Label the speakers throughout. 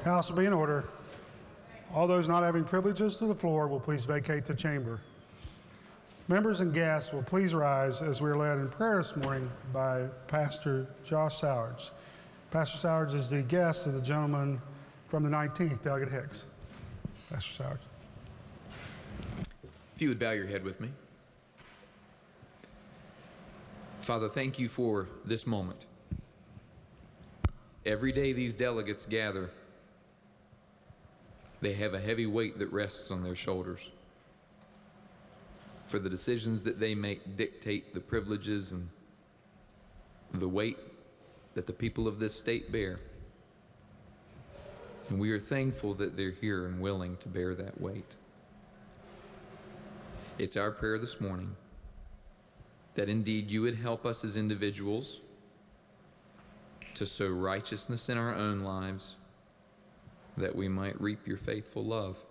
Speaker 1: House will be in order. All those not having privileges to the floor will please vacate the chamber. Members and guests will please rise as we are led in prayer this morning by Pastor Josh Sowards. Pastor Sowards is the guest of the gentleman from the 19th, Delegate Hicks. Pastor Sowards.
Speaker 2: If you would bow your head with me. Father, thank you for this moment. Every day these delegates gather, they have a heavy weight that rests on their shoulders. For the decisions that they make dictate the privileges and the weight that the people of this state bear. And we are thankful that they're here and willing to bear that weight. It's our prayer this morning that indeed you would help us as individuals to sow righteousness in our own lives, that we might reap your faithful love.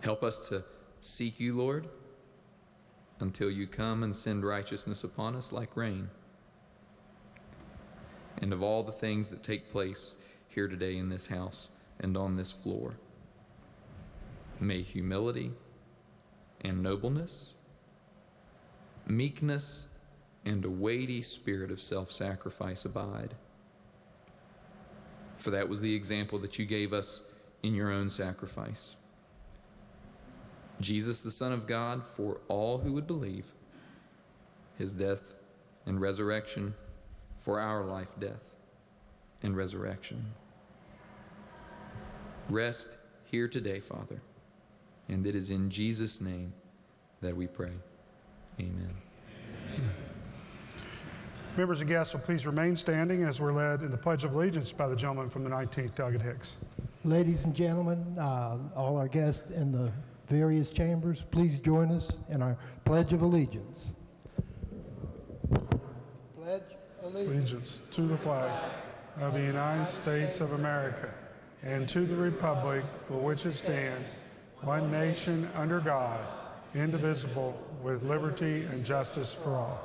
Speaker 2: Help us to seek you, Lord, until you come and send righteousness upon us like rain. And of all the things that take place here today in this house and on this floor, may humility and nobleness, meekness, and a weighty spirit of self-sacrifice abide. For that was the example that you gave us in your own sacrifice. Jesus, the Son of God, for all who would believe, his death and resurrection for our life, death, and resurrection. Rest here today, Father, and it is in Jesus' name that we pray. Amen.
Speaker 1: Amen. Members and guests will please remain standing as we're led in the Pledge of Allegiance by the gentleman from the 19th, Delegate Hicks.
Speaker 3: Ladies and gentlemen, all our guests in the various chambers, please join us in our Pledge of Allegiance. Pledge
Speaker 1: allegiance to the flag of the United States of America and to the republic for which it stands, one nation under God, indivisible, with liberty and justice for all.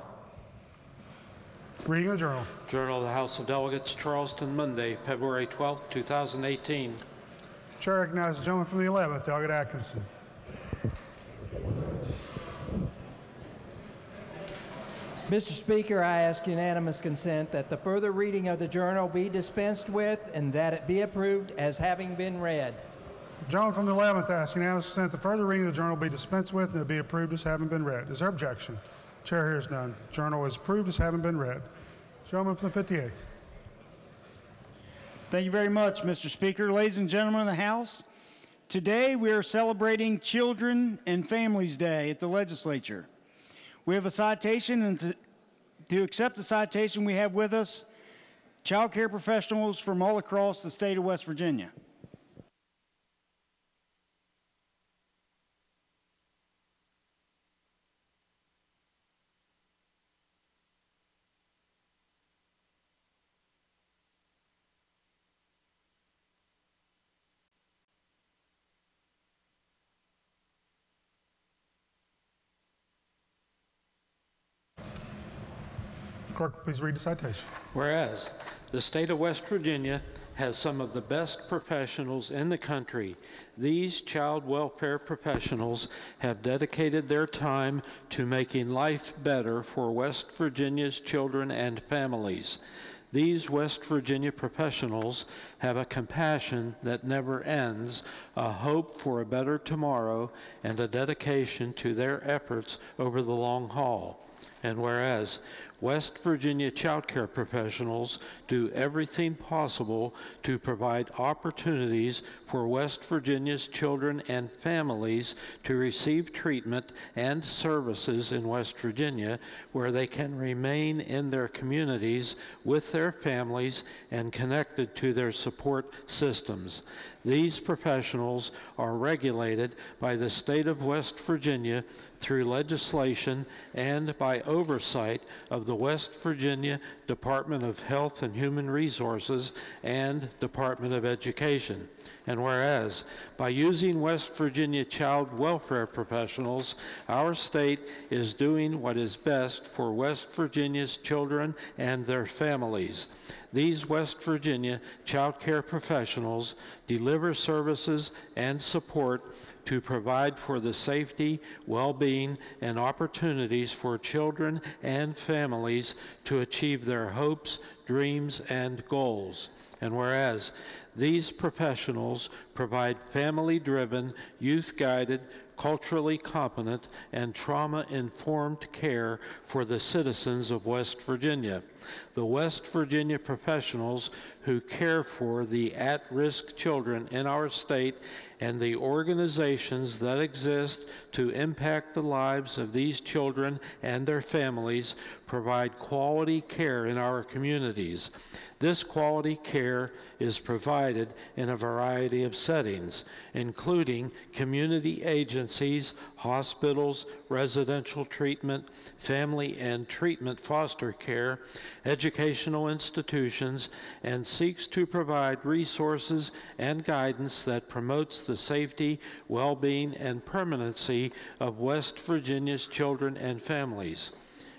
Speaker 1: Reading of the Journal.
Speaker 4: Journal of the House of Delegates, Charleston, Monday, February 12, 2018.
Speaker 1: Chair recognizes the gentleman from the 11th, Delegate Atkinson.
Speaker 5: Mr. Speaker, I ask unanimous consent that the further reading of the journal be dispensed with and that it be approved as having been read.
Speaker 1: The gentleman from the 11th asks unanimous consent that the further reading of the journal be dispensed with and it be approved as having been read. Is there objection? Chair hears none. Journal is approved as having been read. Gentleman from the 58th.
Speaker 6: Thank you very much, Mr. Speaker. Ladies and gentlemen of the House, today we are celebrating Children and Families Day at the Legislature. We have a citation, and to accept the citation we have with us child care professionals from all across the state of West Virginia.
Speaker 1: Clerk, please read the citation.
Speaker 4: Whereas the state of West Virginia has some of the best professionals in the country, these child welfare professionals have dedicated their time to making life better for West Virginia's children and families. These West Virginia professionals have a compassion that never ends, a hope for a better tomorrow, and a dedication to their efforts over the long haul. And whereas West Virginia child care professionals do everything possible to provide opportunities for West Virginia's children and families to receive treatment and services in West Virginia where they can remain in their communities with their families and connected to their support systems. These professionals are regulated by the state of West Virginia through legislation and by oversight of of the West Virginia Department of Health and Human Resources and Department of Education. And whereas, by using West Virginia child welfare professionals, our state is doing what is best for West Virginia's children and their families. These West Virginia child care professionals deliver services and support to provide for the safety, well-being, and opportunities for children and families to achieve their hopes, dreams, and goals. And whereas these professionals provide family-driven, youth-guided, culturally competent, and trauma-informed care for the citizens of West Virginia. The West Virginia professionals who care for the at-risk children in our state and the organizations that exist to impact the lives of these children and their families provide quality care in our communities. This quality care is provided in a variety of settings, including community agencies, hospitals, residential treatment, family and treatment foster care, educational institutions, and seeks to provide resources and guidance that promotes the safety, well-being, and permanency of West Virginia's children and families.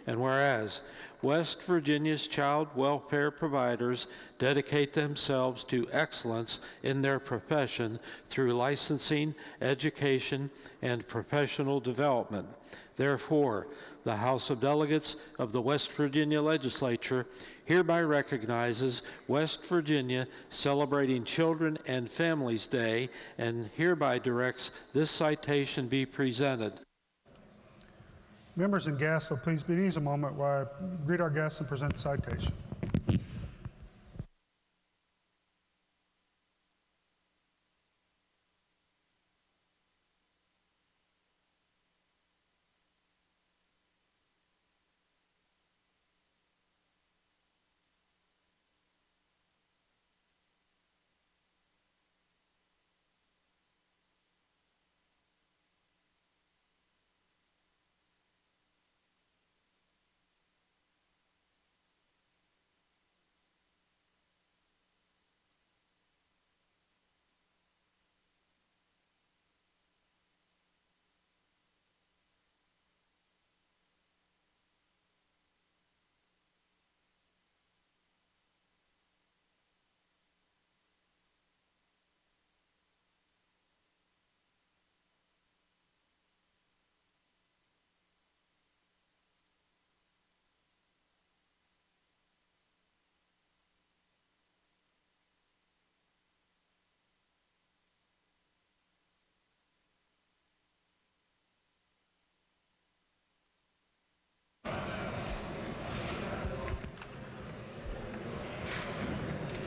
Speaker 4: And whereas West Virginia's child welfare providers dedicate themselves to excellence in their profession through licensing, education, and professional development. Therefore, the House of Delegates of the West Virginia Legislature hereby recognizes West Virginia celebrating Children and Families Day and hereby directs this citation be presented.
Speaker 1: Members and guests will please be at ease a moment while I greet our guests and present the citation.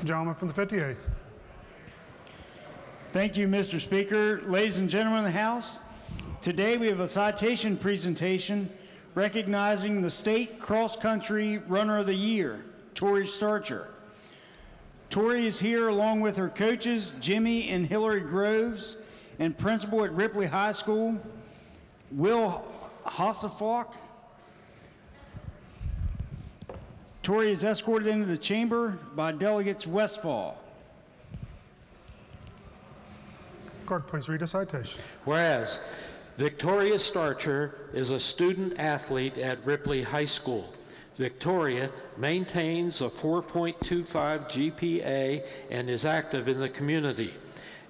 Speaker 1: Gentleman from the 58th.
Speaker 6: Thank you, Mr. Speaker. Ladies and gentlemen of the House, today we have a citation presentation recognizing the State Cross Country Runner of the Year, Tori Starcher. Tori is here along with her coaches, Jimmy and Hillary Groves, and principal at Ripley High School, Will Hasselfalk. Tori is escorted into the chamber by Delegates Westfall.
Speaker 1: Clerk, please read a citation.
Speaker 4: Whereas Victoria Starcher is a student athlete at Ripley High School. Victoria maintains a 4.25 GPA and is active in the community.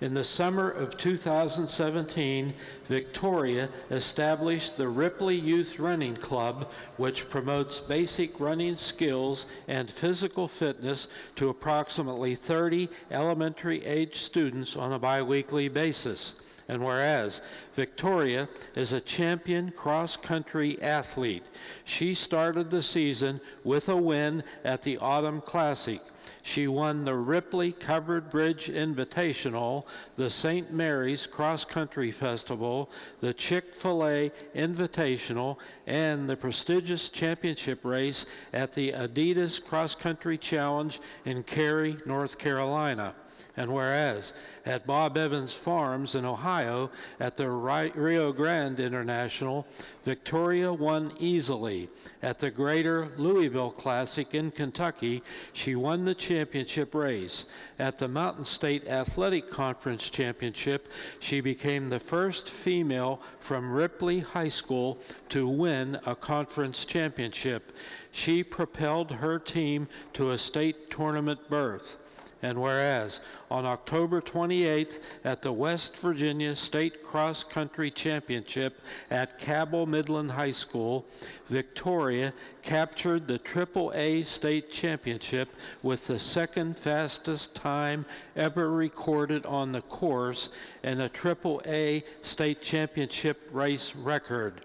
Speaker 4: In the summer of 2017, Victoria established the Ripley Youth Running Club, which promotes basic running skills and physical fitness to approximately 30 elementary-age students on a biweekly basis. And whereas Victoria is a champion cross-country athlete, she started the season with a win at the Autumn Classic. She won the Ripley Covered Bridge Invitational, the St. Mary's Cross Country Festival, the Chick-fil-A Invitational, and the prestigious championship race at the Adidas Cross Country Challenge in Cary, North Carolina. And whereas at Bob Evans Farms in Ohio at the Rio Grande International, Victoria won easily. At the Greater Louisville Classic in Kentucky, she won the championship race. At the Mountain State Athletic Conference Championship, she became the first female from Ripley High School to win a conference championship. She propelled her team to a state tournament berth. And whereas on October 28th at the West Virginia State Cross Country Championship at Cabell Midland High School, Victoria captured the AAA State Championship with the second fastest time ever recorded on the course and a AAA State Championship race record.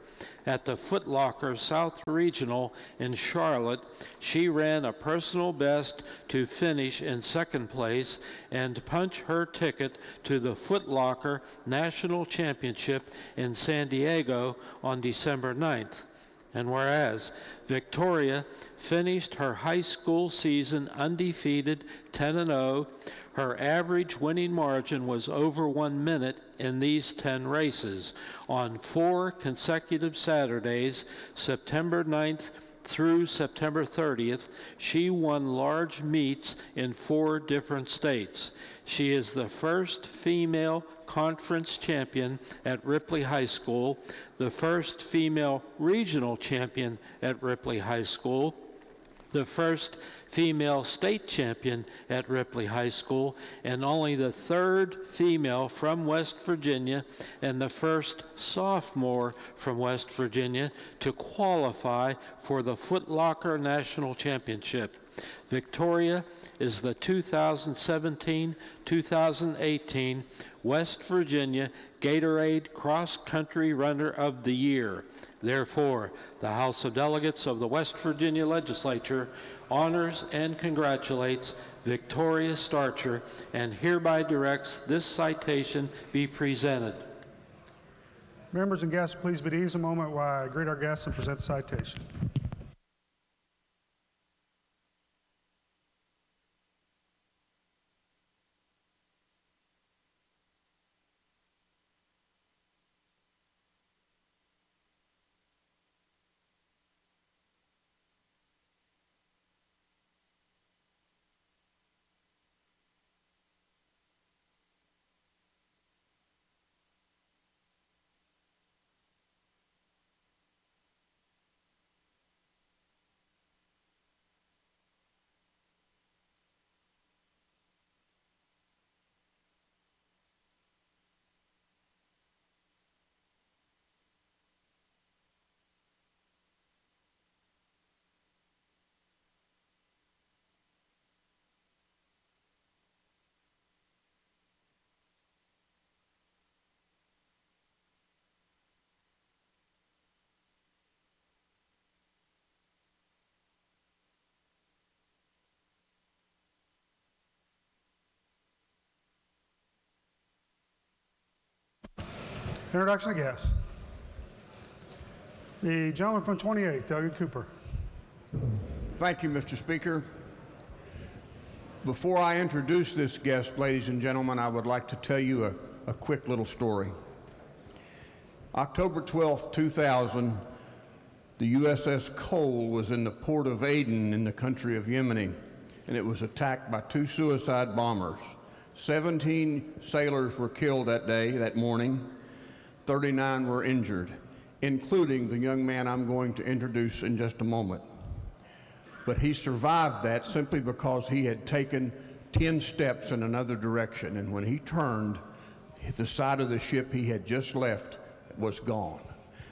Speaker 4: At the Foot Locker South Regional in Charlotte, she ran a personal best to finish in second place and punch her ticket to the Foot Locker National Championship in San Diego on December 9th. And whereas Victoria finished her high school season undefeated 10-0, her average winning margin was over 1 minute in these 10 races. On 4 consecutive Saturdays, September 9th through September 30th, she won large meets in 4 different states. She is the first female conference champion at Ripley High School, the first female regional champion at Ripley High School, the first female state champion at Ripley High School, and only the 3rd female from West Virginia and the first sophomore from West Virginia to qualify for the Foot Locker National Championship. Victoria is the 2017-2018 West Virginia Gatorade Cross Country Runner of the Year. Therefore, the House of Delegates of the West Virginia Legislature honors and congratulates Victoria Starcher and hereby directs this citation be presented.
Speaker 1: Members and guests, please be at ease a moment while I greet our guests and present the citation. Introduction of guests. The gentleman from 28, Doug Cooper.
Speaker 7: Thank you, Mr. Speaker. Before I introduce this guest, ladies and gentlemen, I would like to tell you a quick little story. October 12, 2000, the USS Cole was in the port of Aden in the country of Yemen, and it was attacked by 2 suicide bombers. 17 sailors were killed that morning. 39 were injured, including the young man I'm going to introduce in just a moment. But he survived that simply because he had taken 10 steps in another direction, and when he turned, the side of the ship he had just left was gone.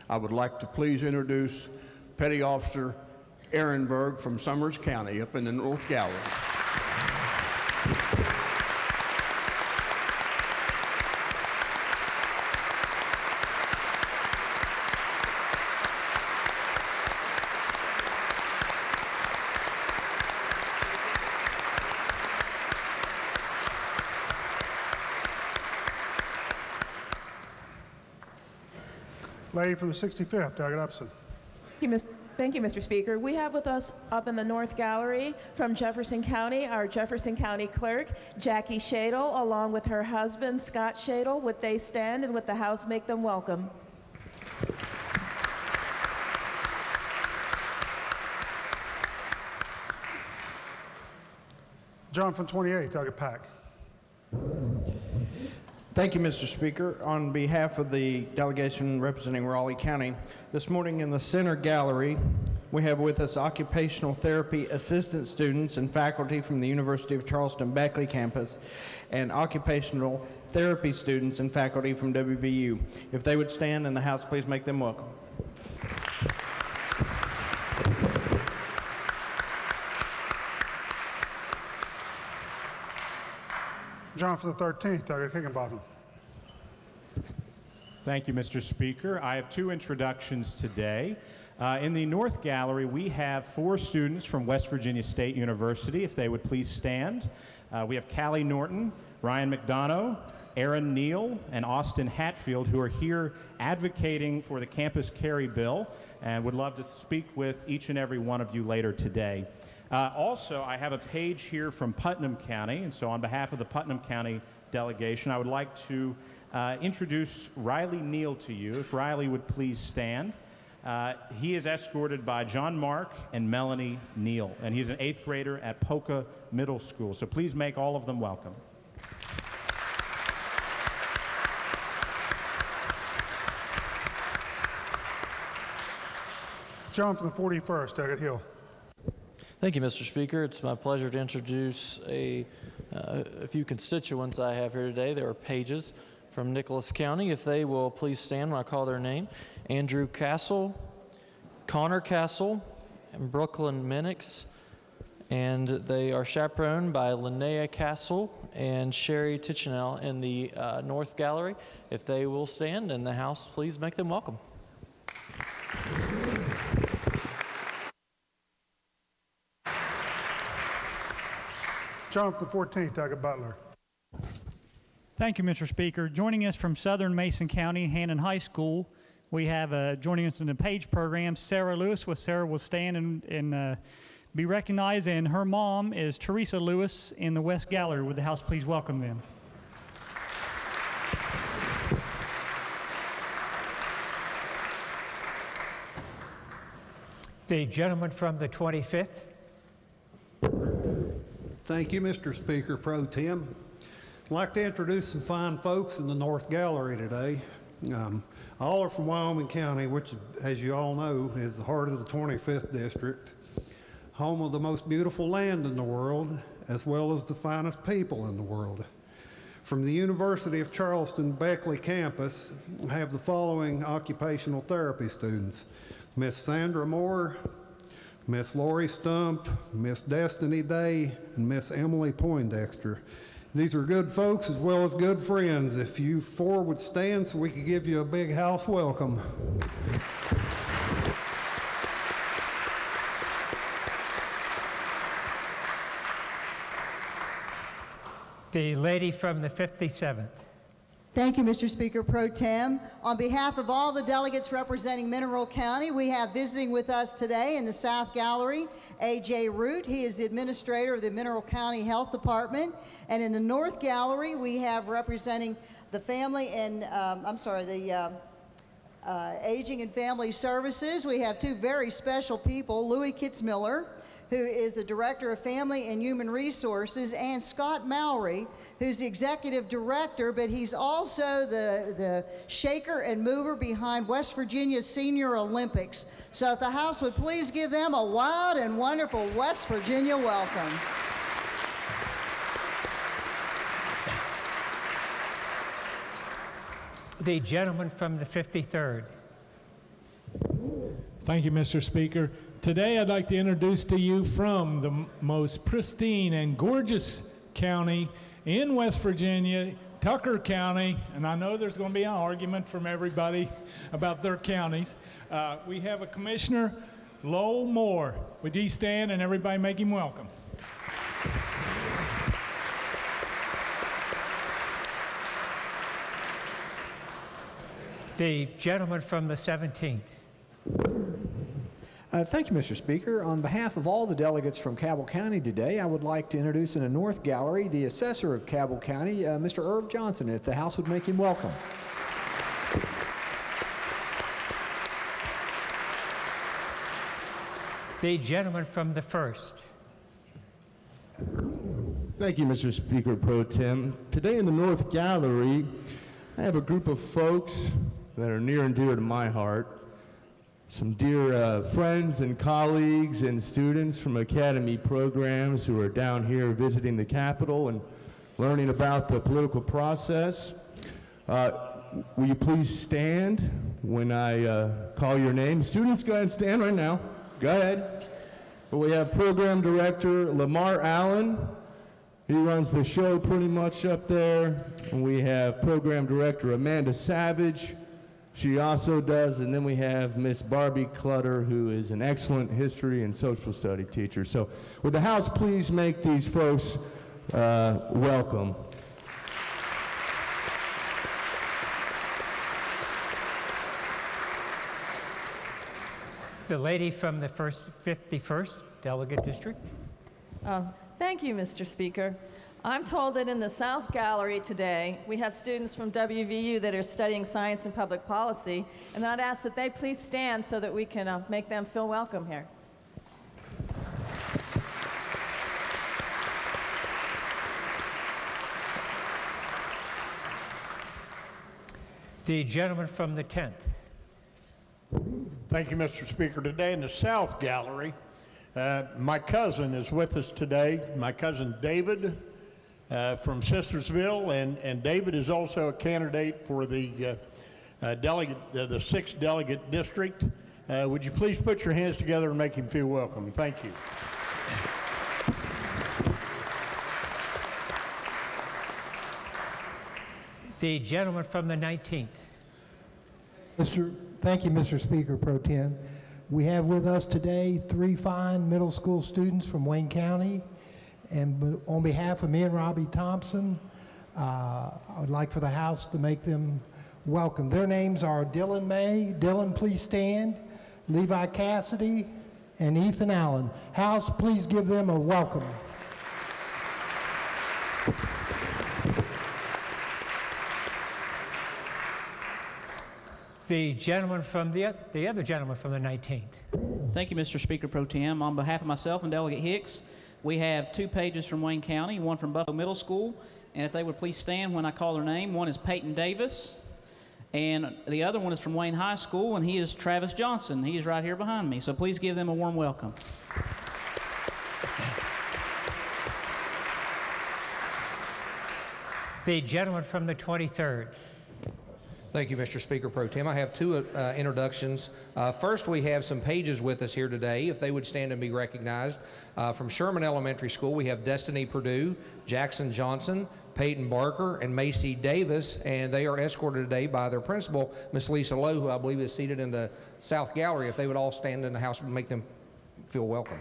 Speaker 7: I would like to please introduce Petty Officer Ehrenberg from Summers County up in the North Gallery.
Speaker 1: Lady from the 65th, Doug Upson.
Speaker 8: Thank you, Thank you, Mr. Speaker. We have with us up in the North Gallery from Jefferson County, our Jefferson County Clerk, Jackie Shadle, along with her husband, Scott Shadle. Would they stand and would the House make them welcome?
Speaker 1: John from 28, Doug Pack.
Speaker 9: Thank you, Mr. Speaker. On behalf of the delegation representing Raleigh County, this morning in the center gallery, we have with us occupational therapy assistant students and faculty from the University of Charleston Beckley campus and occupational therapy students and faculty from WVU. If they would stand in the House, please make them welcome.
Speaker 1: John from the 13th, Doug Higginbotham.
Speaker 10: Thank you, Mr. Speaker. I have two introductions today. In the North Gallery, we have 4 students from West Virginia State University. If they would please stand. We have Callie Norton, Ryan McDonough, Aaron Neal, and Austin Hatfield, who are here advocating for the campus carry bill and would love to speak with each and every one of you later today. Also, I have a page here from Putnam County, and so on behalf of the Putnam County delegation, I would like to introduce Riley Neal to you. If Riley would please stand. He is escorted by John Mark and Melanie Neal, and he's an 8th grader at Polka Middle School. So please make all of them welcome.
Speaker 1: John from the 41st, Doug Hill.
Speaker 11: Thank you, Mr. Speaker. It's my pleasure to introduce a few constituents I have here today. There are pages from Nicholas County. If they will please stand when I call their name. Andrew Castle, Connor Castle, and Brooklyn Minix. And they are chaperoned by Linnea Castle and Sherry Tichenell in the North Gallery. If they will stand in the House, please make them welcome.
Speaker 1: John from the 14th, Doug Butler.
Speaker 12: Thank you, Mr. Speaker. Joining us from Southern Mason County, Hannon High School, we have joining us in the page program, Sarah Lewis. Sarah will stand and be recognized, and her mom is Teresa Lewis in the West Gallery. Would the House please welcome them?
Speaker 13: The gentleman from the 25th.
Speaker 14: Thank you, Mr. Speaker Pro Tem. I'd like to introduce some fine folks in the North Gallery today. All are from Wyoming County, which, as you all know, is the heart of the 25th District, home of the most beautiful land in the world, as well as the finest people in the world. From the University of Charleston Beckley campus, I have the following occupational therapy students: Miss Sandra Moore, Miss Lori Stump, Miss Destiny Day, and Miss Emily Poindexter. These are good folks as well as good friends. If you 4 would stand so we could give you a big house welcome.
Speaker 13: The lady from the 57th.
Speaker 15: Thank you, Mr. Speaker Pro Tem. On behalf of all the delegates representing Mineral County, we have visiting with us today in the South Gallery, A.J. Root. He is the administrator of the Mineral County Health Department. And in the North Gallery, we have representing the family and, Aging and Family Services. We have 2 very special people, Louis Kitzmiller, who is the Director of Family and Human Resources, and Scott Mowry, who's the Executive Director, but he's also the shaker and mover behind West Virginia Senior Olympics. So if the House would please give them a wild and wonderful West Virginia welcome.
Speaker 13: The gentleman from the 53rd.
Speaker 16: Thank you, Mr. Speaker. Today I'd like to introduce to you from the most pristine and gorgeous county in West Virginia, Tucker County, and I know there's going to be an argument from everybody about their counties. We have a Commissioner, Lowell Moore. Would you stand and everybody make him welcome?
Speaker 13: The gentleman from the 17th.
Speaker 17: Thank you, Mr. Speaker. On behalf of all the delegates from Cabell County today, I would like to introduce in the North Gallery the Assessor of Cabell County, Mr. Irv Johnson, if the House would make him welcome.
Speaker 13: The gentleman from the 1st.
Speaker 18: Thank you, Mr. Speaker Pro Tem. Today in the North Gallery, I have a group of folks that are near and dear to my heart. Some dear friends and colleagues and students from academy programs who are down here visiting the Capitol and learning about the political process. Will you please stand when I call your name? Students, go ahead and stand right now. Go ahead. We have Program Director Lamar Allen. He runs the show pretty much up there. And we have Program Director Amanda Savage. She also does. And then we have Miss Barbie Clutter, who is an excellent history and social study teacher. So would the House please make these folks welcome?
Speaker 13: The lady from the 51st Delegate District.
Speaker 19: Thank you, Mr. Speaker. I'm told that in the South Gallery today, we have students from WVU that are studying science and public policy, and I'd ask that they please stand so that we can make them feel welcome here.
Speaker 13: The gentleman from the 10th.
Speaker 20: Thank you, Mr. Speaker. Today in the South Gallery, my cousin is with us today, my cousin David from Sistersville, and David is also a candidate for the the 6th Delegate District. Would you please put your hands together and make him feel welcome? Thank you.
Speaker 13: The gentleman from the 19th.
Speaker 3: Thank you, Mr. Speaker Pro Tem. We have with us today 3 fine middle school students from Wayne County. And on behalf of me and Robbie Thompson, I would like for the House to make them welcome. Their names are Dylan May. Dylan, please stand. Levi Cassidy and Ethan Allen. House, please give them a welcome.
Speaker 13: The gentleman from the other gentleman from the 19th.
Speaker 21: Thank you, Mr. Speaker Pro Tem. On behalf of myself and Delegate Hicks, we have 2 pages from Wayne County, one from Buffalo Middle School, and if they would please stand when I call their name. One is Peyton Davis, and the other one is from Wayne High School, and he is Travis Johnson. He is right here behind me, so please give them a warm welcome.
Speaker 13: The gentleman from the 23rd.
Speaker 22: Thank you, Mr. Speaker Pro Tem. I have 2 introductions. First, we have some pages with us here today, if they would stand and be recognized. From Sherman Elementary School, we have Destiny Purdue, Jackson Johnson, Peyton Barker, and Macy Davis, and they are escorted today by their principal, Miss Lisa Lowe, who I believe is seated in the South Gallery. If they would all stand in the House and make them feel welcome.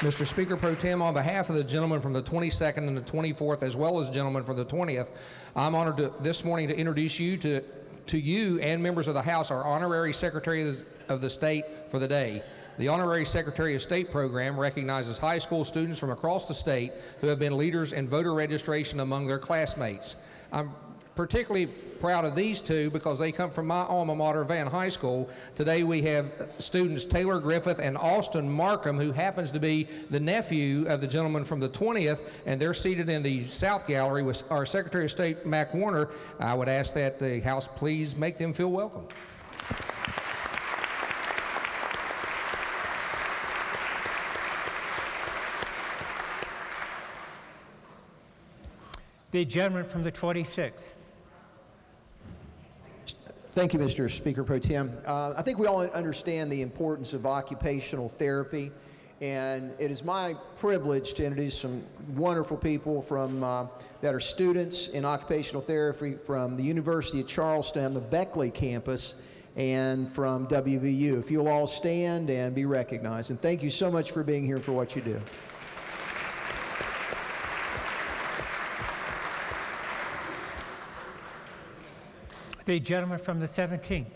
Speaker 22: Mr. Speaker Pro Tem, on behalf of the gentleman from the 22nd and the 24th, as well as the gentleman from the 20th, I'm honored this morning to introduce you to you and members of the House, our Honorary Secretary of the State for the day. The Honorary Secretary of State program recognizes high school students from across the state who have been leaders in voter registration among their classmates. I'm particularly proud of these 2 because they come from my alma mater, Van High School. Today we have students Taylor Griffith and Austin Markham, who happens to be the nephew of the gentleman from the 20th, and they're seated in the South Gallery with our Secretary of State, Mac Warner. I would ask that the House please make them feel welcome.
Speaker 13: The gentleman from the 26th.
Speaker 23: Thank you, Mr. Speaker Pro Tem. I think we all understand the importance of occupational therapy, and it is my privilege to introduce some wonderful people from that are students in occupational therapy from the University of Charleston, the Beckley campus, and from WVU. If you'll all stand and be recognized. And thank you so much for being here for what you do.
Speaker 13: The gentleman from the 17th.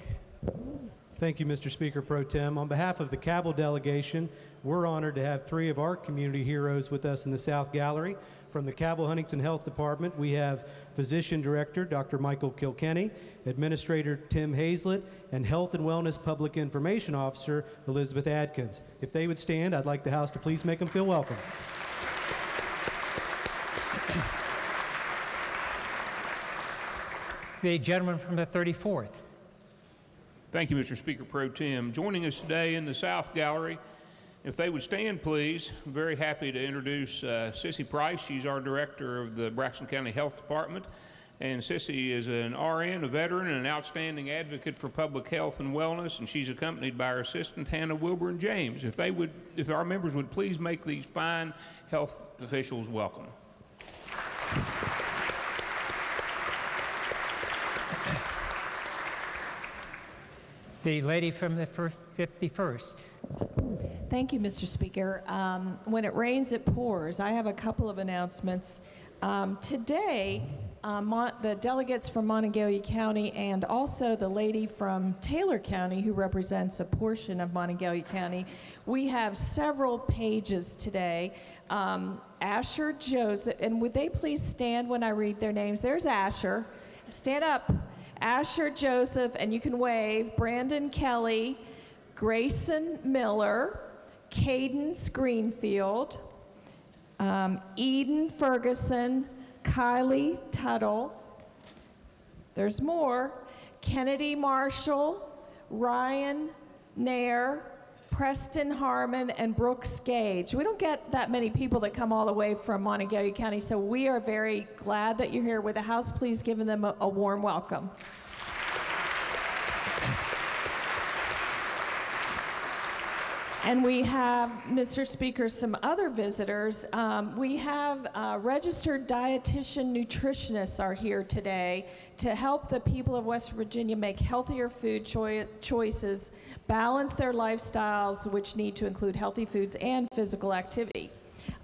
Speaker 2: Thank you, Mr. Speaker Pro Tem. On behalf of the Cabell delegation, we're honored to have three of our community heroes with us in the South Gallery. From the Cabell Huntington Health Department, we have Physician Director Dr. Michael Kilkenny, Administrator Tim Hazlett, and Health and Wellness Public Information Officer Elizabeth Adkins. If they would stand, I'd like the House to please make them feel welcome.
Speaker 13: The gentleman from the 34th.
Speaker 5: Thank you, Mr. Speaker Pro Tem. Joining us today in the South Gallery, if they would stand, please, I'm very happy to introduce Sissy Price. She's our Director of the Braxton County Health Department. And Sissy is an RN, a veteran, and an outstanding advocate for public health and wellness, and she's accompanied by her assistant, Hannah Wilburn James. If our members would please make these fine health officials welcome.
Speaker 13: The lady from the 51st.
Speaker 6: Thank you, Mr. Speaker. When it rains, it pours. I have a couple of announcements. Today, the delegates from Monongalia County and also the lady from Taylor County, who represents a portion of Monongalia County, we have several pages today. Asher Joseph, and would they please stand when I read their names? There's Asher. Stand up. Asher Joseph, and you can wave. Brandon Kelly, Grayson Miller, Cadence Greenfield, Eden Ferguson, Kylie Tuttle. There's more. Kennedy Marshall, Ryan Nair, Preston Harmon, and Brooks Gage. We don't get that many people that come all the way from Monongalia County, so we are very glad that you're here. With the House, please give them a warm welcome. And we have, Mr. Speaker, some other visitors. We have registered dietitian nutritionists are here today to help the people of West Virginia make healthier food choices, balance their lifestyles, which need to include healthy foods and physical activity.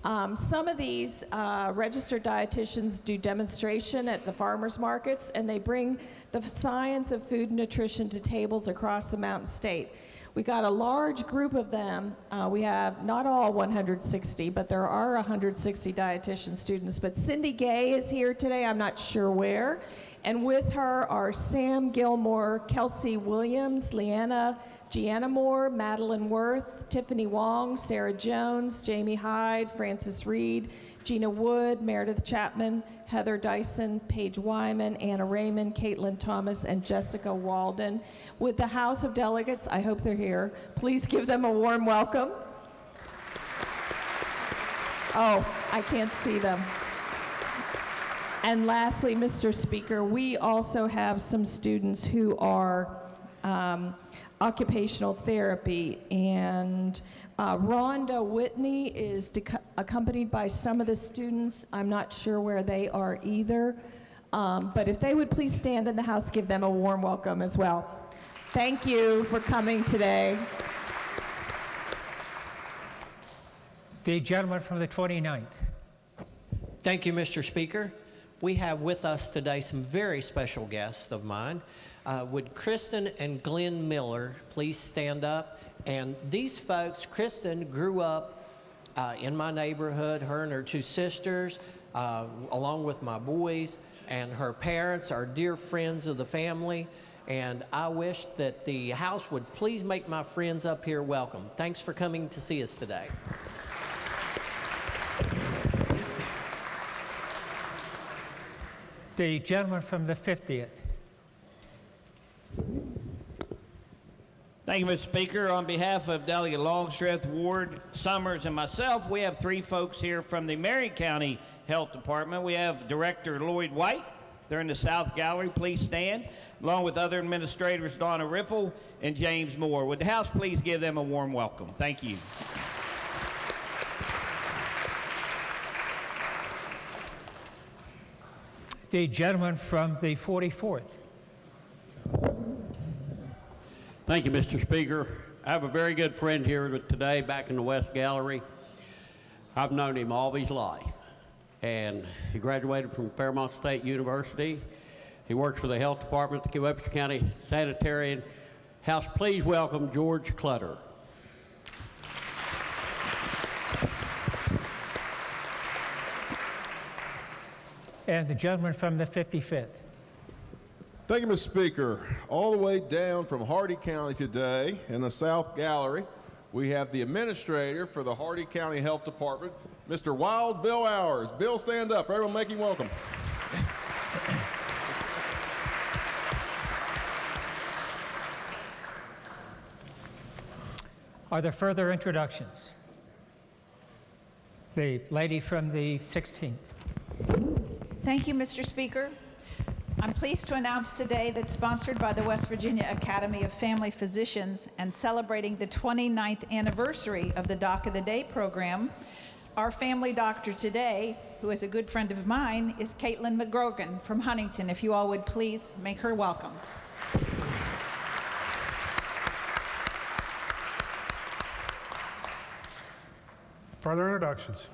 Speaker 6: Some of these registered dietitians do demonstration at the farmers markets, and they bring the science of food and nutrition to tables across the Mountain State. We got a large group of them. We have not all 160, but there are 160 dietitian students. But Cindy Gay is here today, I'm not sure where. And with her are Sam Gilmore, Kelsey Williams, Gianna Moore, Madeline Worth, Tiffany Wong, Sarah Jones, Jamie Hyde, Francis Reed, Gina Wood, Meredith Chapman, Heather Dyson, Paige Wyman, Anna Raymond, Caitlin Thomas, and Jessica Walden. With the House of Delegates, I hope they're here. Please give them a warm welcome. Oh, I can't see them. And lastly, Mr. Speaker, we also have some students who are occupational therapy, and Rhonda Whitney is accompanied by some of the students. I'm not sure where they are either, but if they would please stand in the House, give them a warm welcome as well. Thank you for coming today.
Speaker 13: The gentleman from the 29th.
Speaker 24: Thank you, Mr. Speaker. We have with us today some very special guests of mine. Would Kristen and Glenn Miller please stand up? And these folks, Kristen grew up in my neighborhood, her and her two sisters, along with my boys, and her parents are dear friends of the family. And I wish that the House would please make my friends up here welcome. Thanks for coming to see us today.
Speaker 13: The gentleman from the 50th.
Speaker 25: Thank you, Mr. Speaker. On behalf of Delegate Longstreth, Ward, Summers, and myself, we have three folks here from the Marion County Health Department. We have Director Lloyd White. They're in the South Gallery. Please stand. Along with other administrators, Donna Riffle and James Moore. Would the House please give them a warm welcome? Thank you.
Speaker 13: The gentleman from the 44th.
Speaker 26: Thank you, Mr. Speaker. I have a very good friend here today back in the West Gallery. I've known him all his life, and he graduated from Fairmont State University. He works for the Health Department, the Webster County Sanitarian House. Please welcome George Clutter.
Speaker 13: And the gentleman from the 55th.
Speaker 4: Thank you, Mr. Speaker. All the way down from Hardy County today in the South Gallery, we have the administrator for the Hardy County Health Department, Mr. Wild Bill Hours. Bill, stand up. Everyone make him welcome.
Speaker 13: Are there further introductions? The lady from the 16th.
Speaker 7: Thank you, Mr. Speaker. I'm pleased to announce today that, sponsored by the West Virginia Academy of Family Physicians and celebrating the 29th anniversary of the Doc of the Day program, our family doctor today, who is a good friend of mine, is Caitlin McGrogan from Huntington. If you all would please make her welcome.
Speaker 1: Further introductions.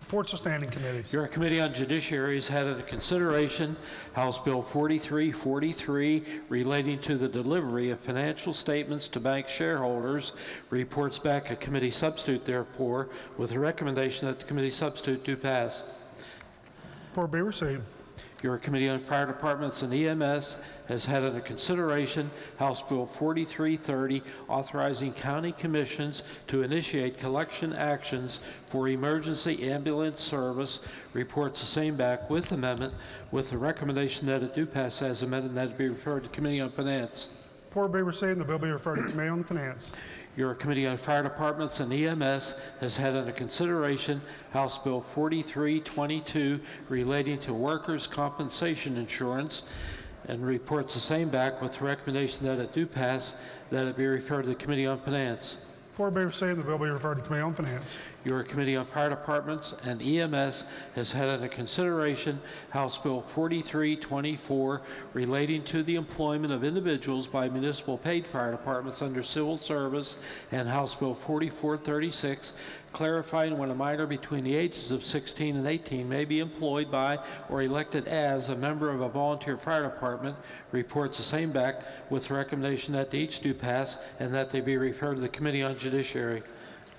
Speaker 1: Reports of standing committees.
Speaker 8: Your Committee on Judiciary has had under consideration House Bill 4343 relating to the delivery of financial statements to bank shareholders. Reports back a committee substitute, therefore, with a recommendation that the committee substitute do pass.
Speaker 1: Report be received.
Speaker 8: Your Committee on Fire Departments and EMS has had under consideration House Bill 4330 authorizing county commissions to initiate collection actions for emergency ambulance service. Reports the same back with amendment, with the recommendation that it do pass as amended and that it be referred to Committee on Finance.
Speaker 1: Report be received and the bill be referred to Committee on Finance.
Speaker 8: Your Committee on Fire Departments and EMS has had under consideration House Bill 4322 relating to workers' compensation insurance and reports the same back with the recommendation that it do pass, that it be referred to the Committee on Finance.
Speaker 1: Report be received and the bill be referred to Committee on Finance.
Speaker 8: Your Committee on Fire Departments and EMS has had under consideration House Bill 4324 relating to the employment of individuals by municipal paid fire departments under civil service, and House Bill 4436 clarifying when a minor between the ages of 16 and 18 may be employed by or elected as a member of a volunteer fire department. Reports the same back with the recommendation that they each do pass and that they be referred to the Committee on Judiciary.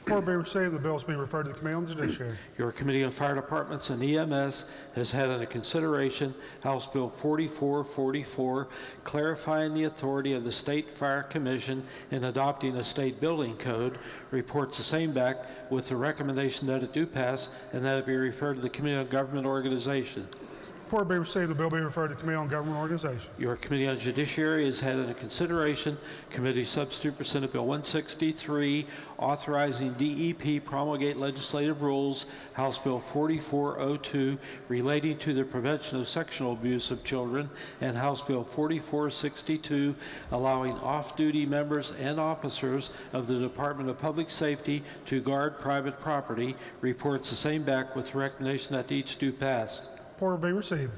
Speaker 1: Report be received, the bills be referred to the Committee on Judiciary.
Speaker 8: Your Committee on Fire Departments and EMS has had under consideration House Bill 4444 clarifying the authority of the State Fire Commission in adopting a state building code. Reports the same back with the recommendation that it do pass and that it be referred to the Committee on Government Organization.
Speaker 1: Report be received, the bill be referred to Committee on Government Organization.
Speaker 8: Your Committee on Judiciary has had under consideration Committee Substitute for Senate Bill 163 authorizing DEP promulgate legislative rules, House Bill 4402 relating to the prevention of sexual abuse of children, and House Bill 4462 allowing off-duty members and officers of the Department of Public Safety to guard private property. Reports the same back with the recommendation that each do pass.
Speaker 1: Report be received.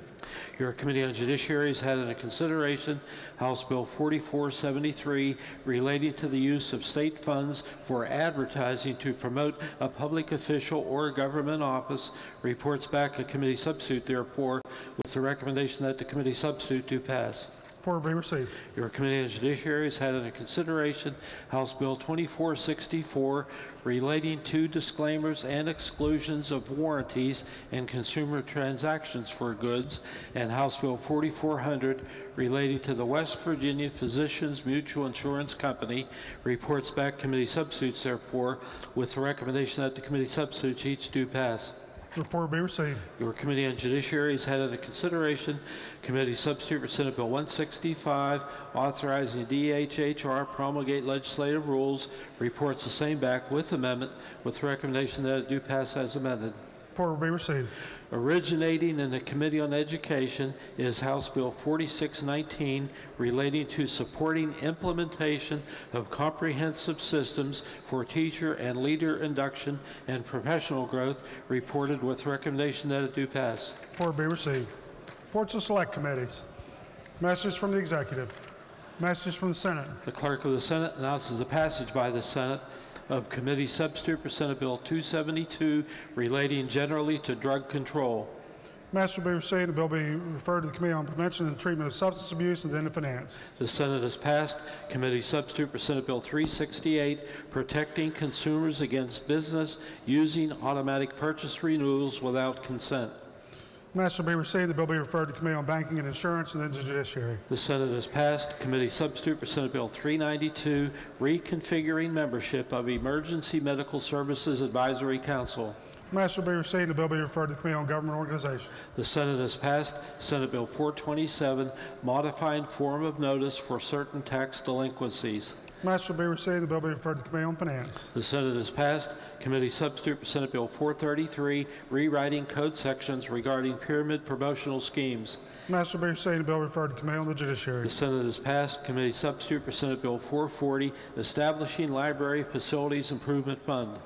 Speaker 8: Your Committee on Judiciary has had under consideration House Bill 4473 relating to the use of state funds for advertising to promote a public official or government office. Reports back a committee substitute, therefore, with the recommendation that the committee substitute do pass.
Speaker 1: Report be received.
Speaker 8: Your Committee on Judiciary has had under consideration House Bill 2464 relating to disclaimers and exclusions of warranties in consumer transactions for goods, and House Bill 4400 relating to the West Virginia Physicians Mutual Insurance Company. Reports back committee substitutes, therefore, with the recommendation that the committee substitutes each do pass.
Speaker 1: Report be received.
Speaker 8: Your Committee on Judiciary has had under consideration Committee Substitute for Senate Bill 165 authorizing DHHR promulgate legislative rules. Reports the same back with amendment with the recommendation that it do pass as amended.
Speaker 1: Report will be received.
Speaker 8: Originating in the Committee on Education is House Bill 4619 relating to supporting implementation of comprehensive systems for teacher and leader induction and professional growth. Reported with recommendation that it do pass.
Speaker 1: Report be received. Reports of select committees. Messages from the executive. Messages from the Senate.
Speaker 8: The Clerk of the Senate announces the passage by the Senate of Committee Substitute for Senate Bill 272 relating generally to drug control.
Speaker 1: Master will be received. The bill be referred to the Committee on Prevention and Treatment of Substance Abuse and then to Finance.
Speaker 8: The Senate has passed committee substitute for Senate Bill 368, protecting consumers against business using automatic purchase renewals without consent.
Speaker 1: Master will be received. The bill be referred to the Committee on Banking and Insurance and then to Judiciary.
Speaker 8: The Senate has passed committee substitute for Senate Bill 392, reconfiguring membership of Emergency Medical Services Advisory Council.
Speaker 1: Master will be received. The bill be referred to the Committee on Government Organization.
Speaker 8: The Senate has passed Senate Bill 427, modifying form of notice for certain tax delinquencies.
Speaker 1: Master will be received. The bill be referred to the Committee on Finance.
Speaker 8: The Senate has passed committee substitute for Senate Bill 433, rewriting code sections regarding pyramid promotional schemes.
Speaker 1: Master will be received. The bill referred to the Committee on the Judiciary.
Speaker 8: The Senate has passed committee substitute for Senate Bill 440, establishing Library Facilities Improvement Fund.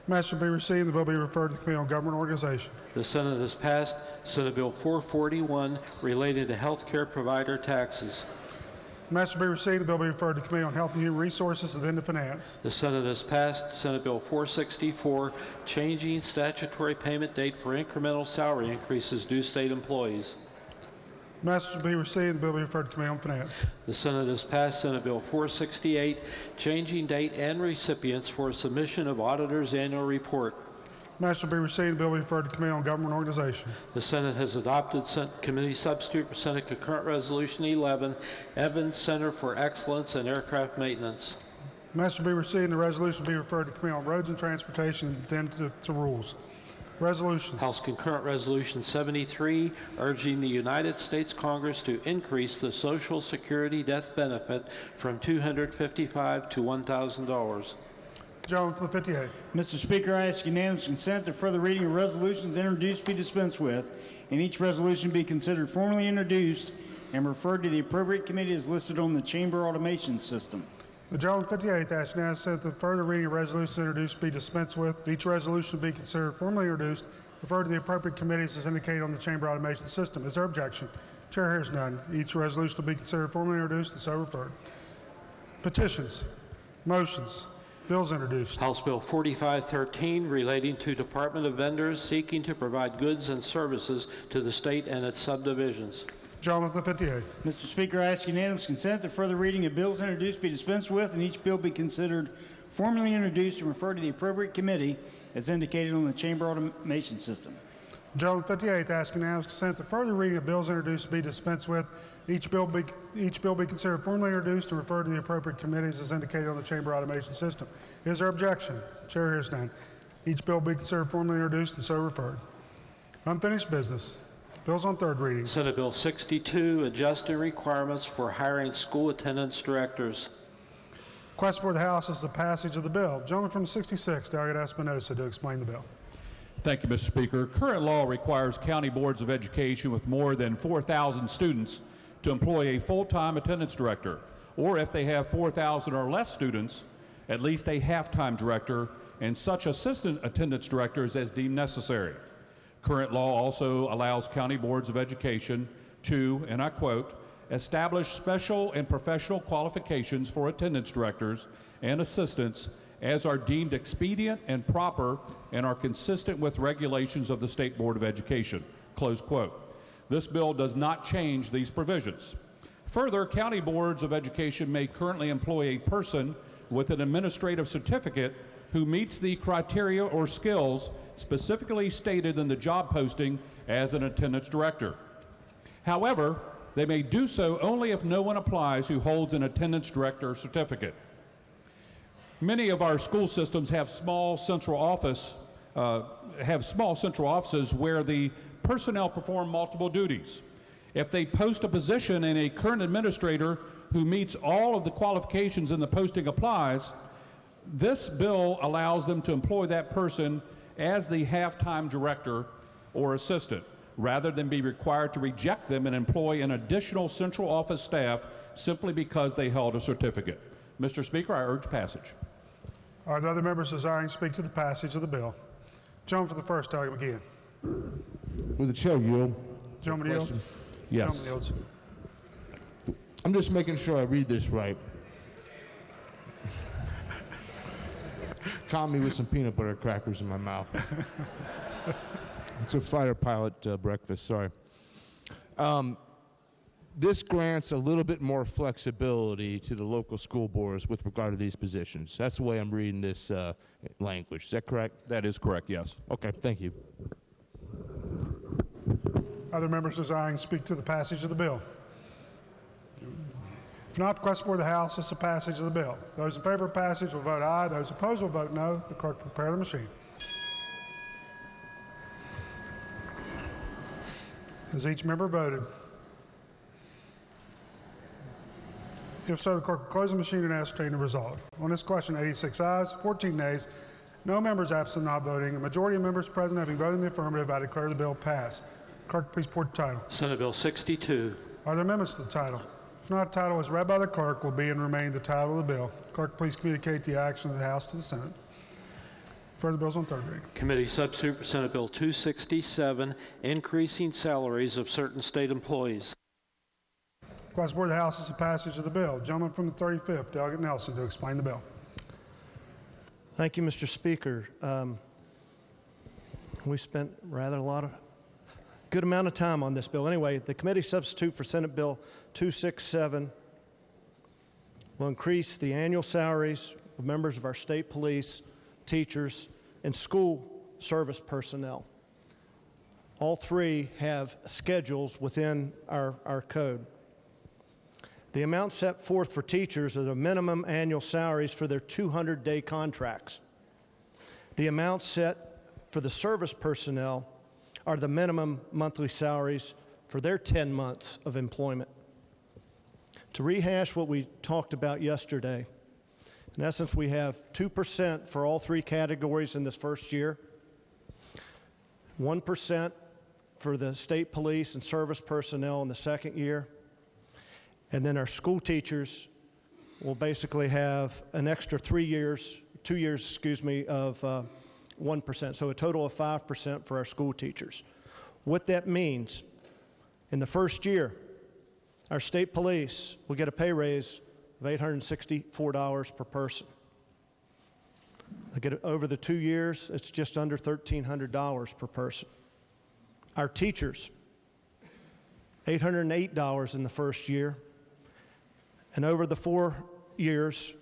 Speaker 1: Master will be received. The bill be referred to the Committee on Government Organization.
Speaker 8: The Senate has passed Senate Bill 441, related to health care provider taxes.
Speaker 1: Master will be received. The bill be referred to the Committee on Health and Human Resources and then to Finance.
Speaker 8: The Senate has passed Senate Bill 464, changing statutory payment date for incremental salary increases due state employees.
Speaker 1: Master will be received. The bill be referred to the Committee on Finance.
Speaker 8: The Senate has passed Senate Bill 468, changing date and recipients for submission of auditor's annual report.
Speaker 1: Master will be received. The bill be referred to the Committee on Government Organization.
Speaker 8: The Senate has adopted committee substitute for Senate Concurrent Resolution 11, Evans Center for Excellence in Aircraft Maintenance.
Speaker 1: Master will be received. The resolution will be referred to the Committee on Roads and Transportation and then to Rules. Resolutions.
Speaker 8: House Concurrent Resolution 73, urging the United States Congress to increase the Social Security death benefit from $255 to $1,000.
Speaker 1: Gentleman from the 58th.
Speaker 9: Mr. Speaker, I ask unanimous consent that further reading of resolutions introduced be dispensed with, and each resolution be considered formally introduced and referred to the appropriate committee as listed on the chamber automation system.
Speaker 1: The gentleman from the 58th asks unanimous consent that further reading of resolutions introduced be dispensed with. Each resolution be considered formally introduced, referred to the appropriate committees as indicated on the chamber automation system. Is there objection? Chair hears none. Each resolution will be considered formally introduced and so referred. Petitions, motions, bills introduced.
Speaker 8: House Bill 4513, relating to Department of Vendors seeking to provide goods and services to the state and its subdivisions.
Speaker 1: Gentleman from the 58th.
Speaker 9: Mr. Speaker, I ask unanimous consent that further reading of bills introduced be dispensed with, and each bill be considered formally introduced and referred to the appropriate committee as indicated on the chamber automation system.
Speaker 1: Gentleman from the 58th asks unanimous consent that further reading of bills introduced be dispensed with. Each bill be considered formally introduced and referred to the appropriate committees as indicated on the chamber automation system. Is there objection? Chair hears none. Each bill be considered formally introduced and so referred. Unfinished business. Bills on third reading.
Speaker 8: Senate Bill 62, adjusting requirements for hiring school attendance directors.
Speaker 1: Question for the House is the passage of the bill. Gentleman from the 66th, Delegate Espinosa, to explain the bill.
Speaker 10: Thank you, Mr. Speaker. Current law requires county boards of education with more than 4,000 students to employ a full-time attendance director, or if they have 4,000 or less students, at least a half-time director and such assistant attendance directors as deemed necessary. Current law also allows county boards of education to, and I quote, establish special and professional qualifications for attendance directors and assistants as are deemed expedient and proper and are consistent with regulations of the State Board of Education, close quote. This bill does not change these provisions. Further, county boards of education may currently employ a person with an administrative certificate who meets the criteria or skills specifically stated in the job posting as an attendance director. However, they may do so only if no one applies who holds an attendance director certificate. Many of our school systems have small central offices where the personnel perform multiple duties. If they post a position and a current administrator who meets all of the qualifications in the posting applies, this bill allows them to employ that person as the half-time director or assistant, rather than be required to reject them and employ an additional central office staff simply because they held a certificate. Mr. Speaker, I urge passage.
Speaker 1: Are there other members desiring to speak to the passage of the bill? Gentleman for the first, Delegate McGeehan.
Speaker 18: Will the chair yield?
Speaker 1: Gentleman yields?
Speaker 18: Yes.
Speaker 1: Gentleman yields.
Speaker 18: I'm just making sure I read this right. Caught me with some peanut butter crackers in my mouth. It's a fighter pilot breakfast, sorry. This grants a little bit more flexibility to the local school boards with regard to these positions. That's the way I'm reading this language. Is that correct?
Speaker 10: That is correct, yes.
Speaker 18: Okay, thank you.
Speaker 1: Other members desiring to speak to the passage of the bill? If not, the question for the House is the passage of the bill. Those in favor of passage will vote aye. Those opposed will vote no. The clerk will prepare the machine. Has each member voted? If so, the clerk will close the machine and ascertain the result. On this question, 86 ayes, 14 nays, no members absent not voting. A majority of members present having voted in the affirmative, I declare the bill passed. Clerk, please report the title.
Speaker 8: Senate Bill 62.
Speaker 1: Are there amendments to the title? If not, the title as read by the clerk will be and remain the title of the bill. Clerk, please communicate the action of the House to the Senate. Further bills on third reading.
Speaker 8: Committee substitute for Senate Bill 267, increasing salaries of certain state employees.
Speaker 1: Question for the House is the passage of the bill. Gentleman from the 35th, Delegate Nelson, to explain the bill.
Speaker 11: Thank you, Mr. Speaker. We spent rather good amount of time on this bill. Anyway, the committee substitute for Senate Bill 267 will increase the annual salaries of members of our state police, teachers, and school service personnel. All three have schedules within our code. The amount set forth for teachers are the minimum annual salaries for their 200-day contracts. The amount set for the service personnel are the minimum monthly salaries for their 10 months of employment. To rehash what we talked about yesterday, in essence, we have 2% for all three categories in this first year, 1% for the state police and service personnel in the second year, and then our school teachers will basically have an extra 2 years, of 1%, so a total of 5% for our school teachers. What that means, in the first year, our state police will get a pay raise of $864 per person. They get it over the 2 years, it's just under $1,300 per person. Our teachers, $808 in the first year, and over the 4 years,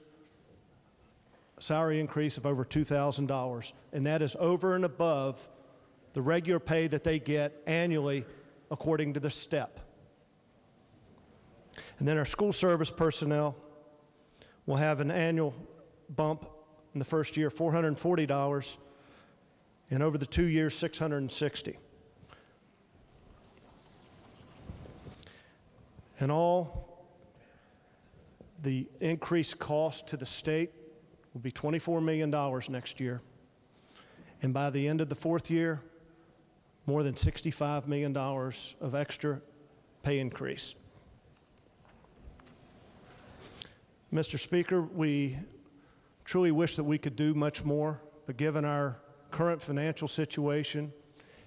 Speaker 11: salary increase of over $2,000, and that is over and above the regular pay that they get annually according to the step. And then our school service personnel will have an annual bump in the first year, $440, and over the 2 years, $660. And all the increased cost to the state will be $24 million next year. And by the end of the fourth year, more than $65 million of extra pay increase. Mr. Speaker, we truly wish that we could do much more, but given our current financial situation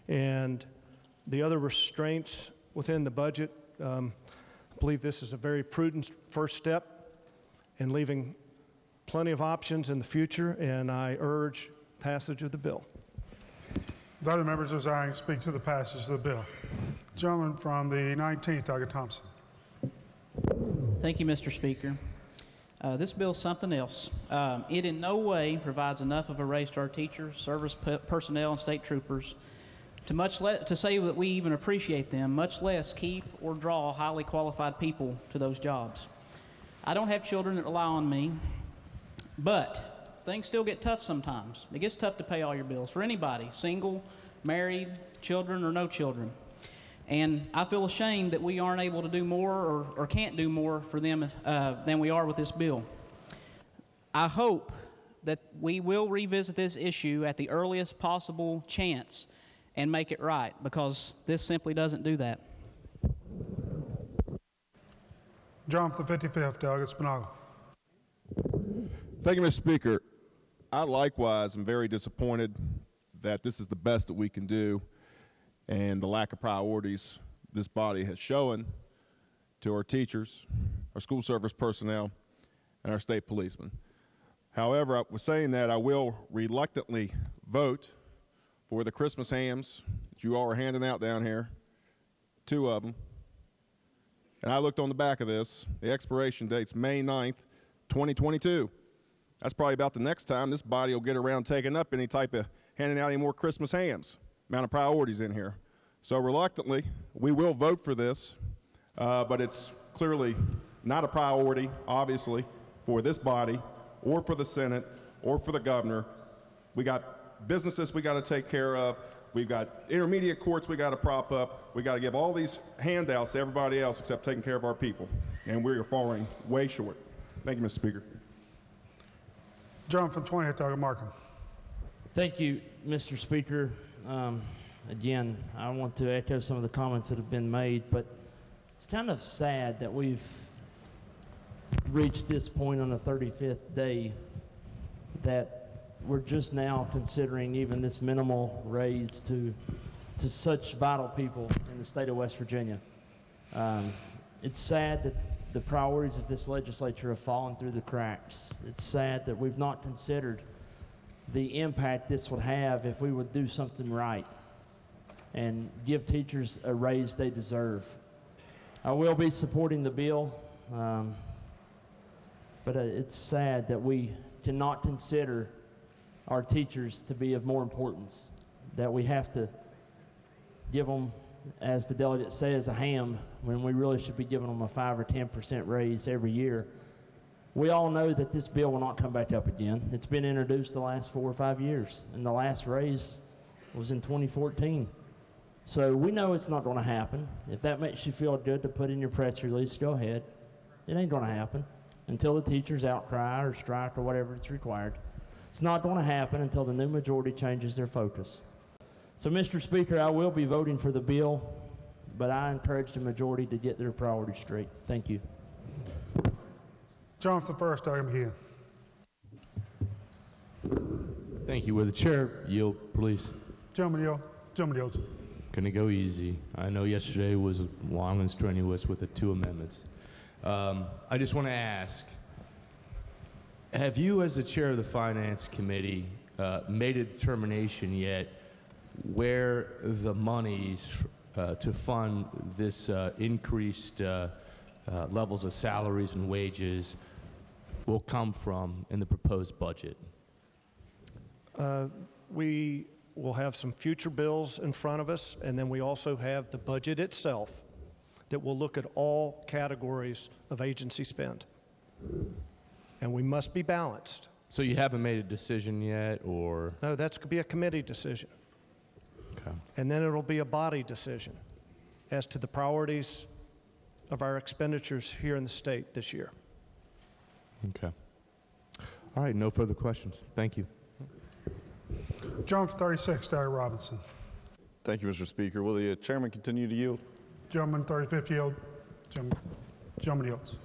Speaker 11: and the other restraints within the budget, I believe this is a very prudent first step in leaving plenty of options in the future, and I urge passage of the bill.
Speaker 1: The other members desiring to speak to the passage of the bill. Gentleman from the 19th, Delegate Thompson.
Speaker 21: Thank you, Mr. Speaker. This bill is something else. It in no way provides enough of a raise to our teachers, service personnel, and state troopers to say that we even appreciate them, much less keep or draw highly qualified people to those jobs. I don't have children that rely on me, but things still get tough sometimes. It gets tough to pay all your bills for anybody, single, married, children, or no children. And I feel ashamed that we aren't able to do more or can't do more for them than we are with this bill. I hope that we will revisit this issue at the earliest possible chance and make it right, because this simply doesn't do that.
Speaker 1: John from the 55th, Delegate Spinagle.
Speaker 4: Thank you, Mr. Speaker. I likewise am very disappointed that this is the best that we can do, and the lack of priorities this body has shown to our teachers, our school service personnel, and our state policemen. However, I was saying that I will reluctantly vote for the Christmas hams that you all are handing out down here, 2 of them. And I looked on the back of this. The expiration date's May 9th, 2022. That's probably about the next time this body will get around taking up any type of handing out any more Christmas hams. Amount of priorities in here. So reluctantly, we will vote for this, but it's clearly not a priority, obviously, for this body or for the Senate or for the governor. We got businesses we got to take care of. We've got intermediate courts we got to prop up. We got to give all these handouts to everybody else except taking care of our people. And we are falling way short. Thank you, Mr. Speaker.
Speaker 1: John from 20th, Dr. Markham.
Speaker 12: Thank you, Mr. Speaker. Again, I want to echo some of the comments that have been made, but it's kind of sad that we've reached this point on the 35th day that we're just now considering even this minimal raise to such vital people in the state of West Virginia. It's sad that the priorities of this legislature have fallen through the cracks. It's sad that we've not considered the impact this would have if we would do something right and give teachers a raise they deserve. I will be supporting the bill, but it's sad that we cannot consider our teachers to be of more importance, that we have to give them, as the delegate says, a ham when we really should be giving them a 5 or 10% raise every year. We all know that this bill will not come back up again. It's been introduced the last 4 or 5 years, and the last raise was in 2014. So we know it's not going to happen. If that makes you feel good to put in your press release, go ahead. It ain't going to happen until the teachers outcry or strike or whatever it's required. It's not going to happen until the new majority changes their focus. So, Mr. Speaker, I will be voting for the bill, but I encourage the majority to get their priorities straight. Thank you.
Speaker 1: John from the 1st, Dr. McGee.
Speaker 18: Thank you. Will the chair yield, please?
Speaker 1: Gentleman yields.
Speaker 18: Gonna go easy. I know yesterday was long and strenuous with the 2 amendments. I just want to ask, have you, as the chair of the Finance Committee, made a determination yet where the monies to fund this increased levels of salaries and wages will come from in the proposed budget?
Speaker 11: We will have some future bills in front of us, and then we also have the budget itself that will look at all categories of agency spend. And we must be balanced.
Speaker 18: So you haven't made a decision yet, or?
Speaker 11: No, that's going to be a committee decision.
Speaker 18: Okay.
Speaker 11: And then it'll be a body decision as to the priorities of our expenditures here in the state this year.
Speaker 18: Okay. All right, no further questions. Thank you.
Speaker 1: John from 36, Dr. Robinson.
Speaker 14: Thank you, Mr. Speaker. Will the chairman continue to yield?
Speaker 1: Gentleman 35th yield. Gentleman yields.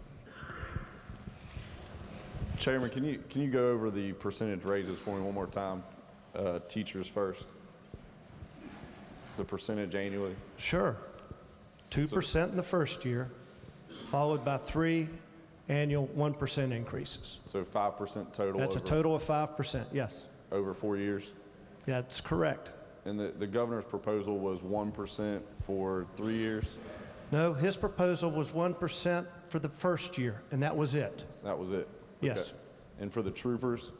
Speaker 14: Chairman, can you go over the percentage raises for me one more time? Teachers first. The percentage annually.
Speaker 11: Sure. 2% in the first year, followed by 3 annual 1% increases.
Speaker 14: So 5% total.
Speaker 11: That's a total of 5%, yes.
Speaker 14: Over 4 years?
Speaker 11: That's correct.
Speaker 14: And the governor's proposal was 1% for 3 years?
Speaker 11: No, his proposal was 1% for the first year, and that was it.
Speaker 14: That was it?
Speaker 11: Yes.
Speaker 14: Okay. And for the troopers,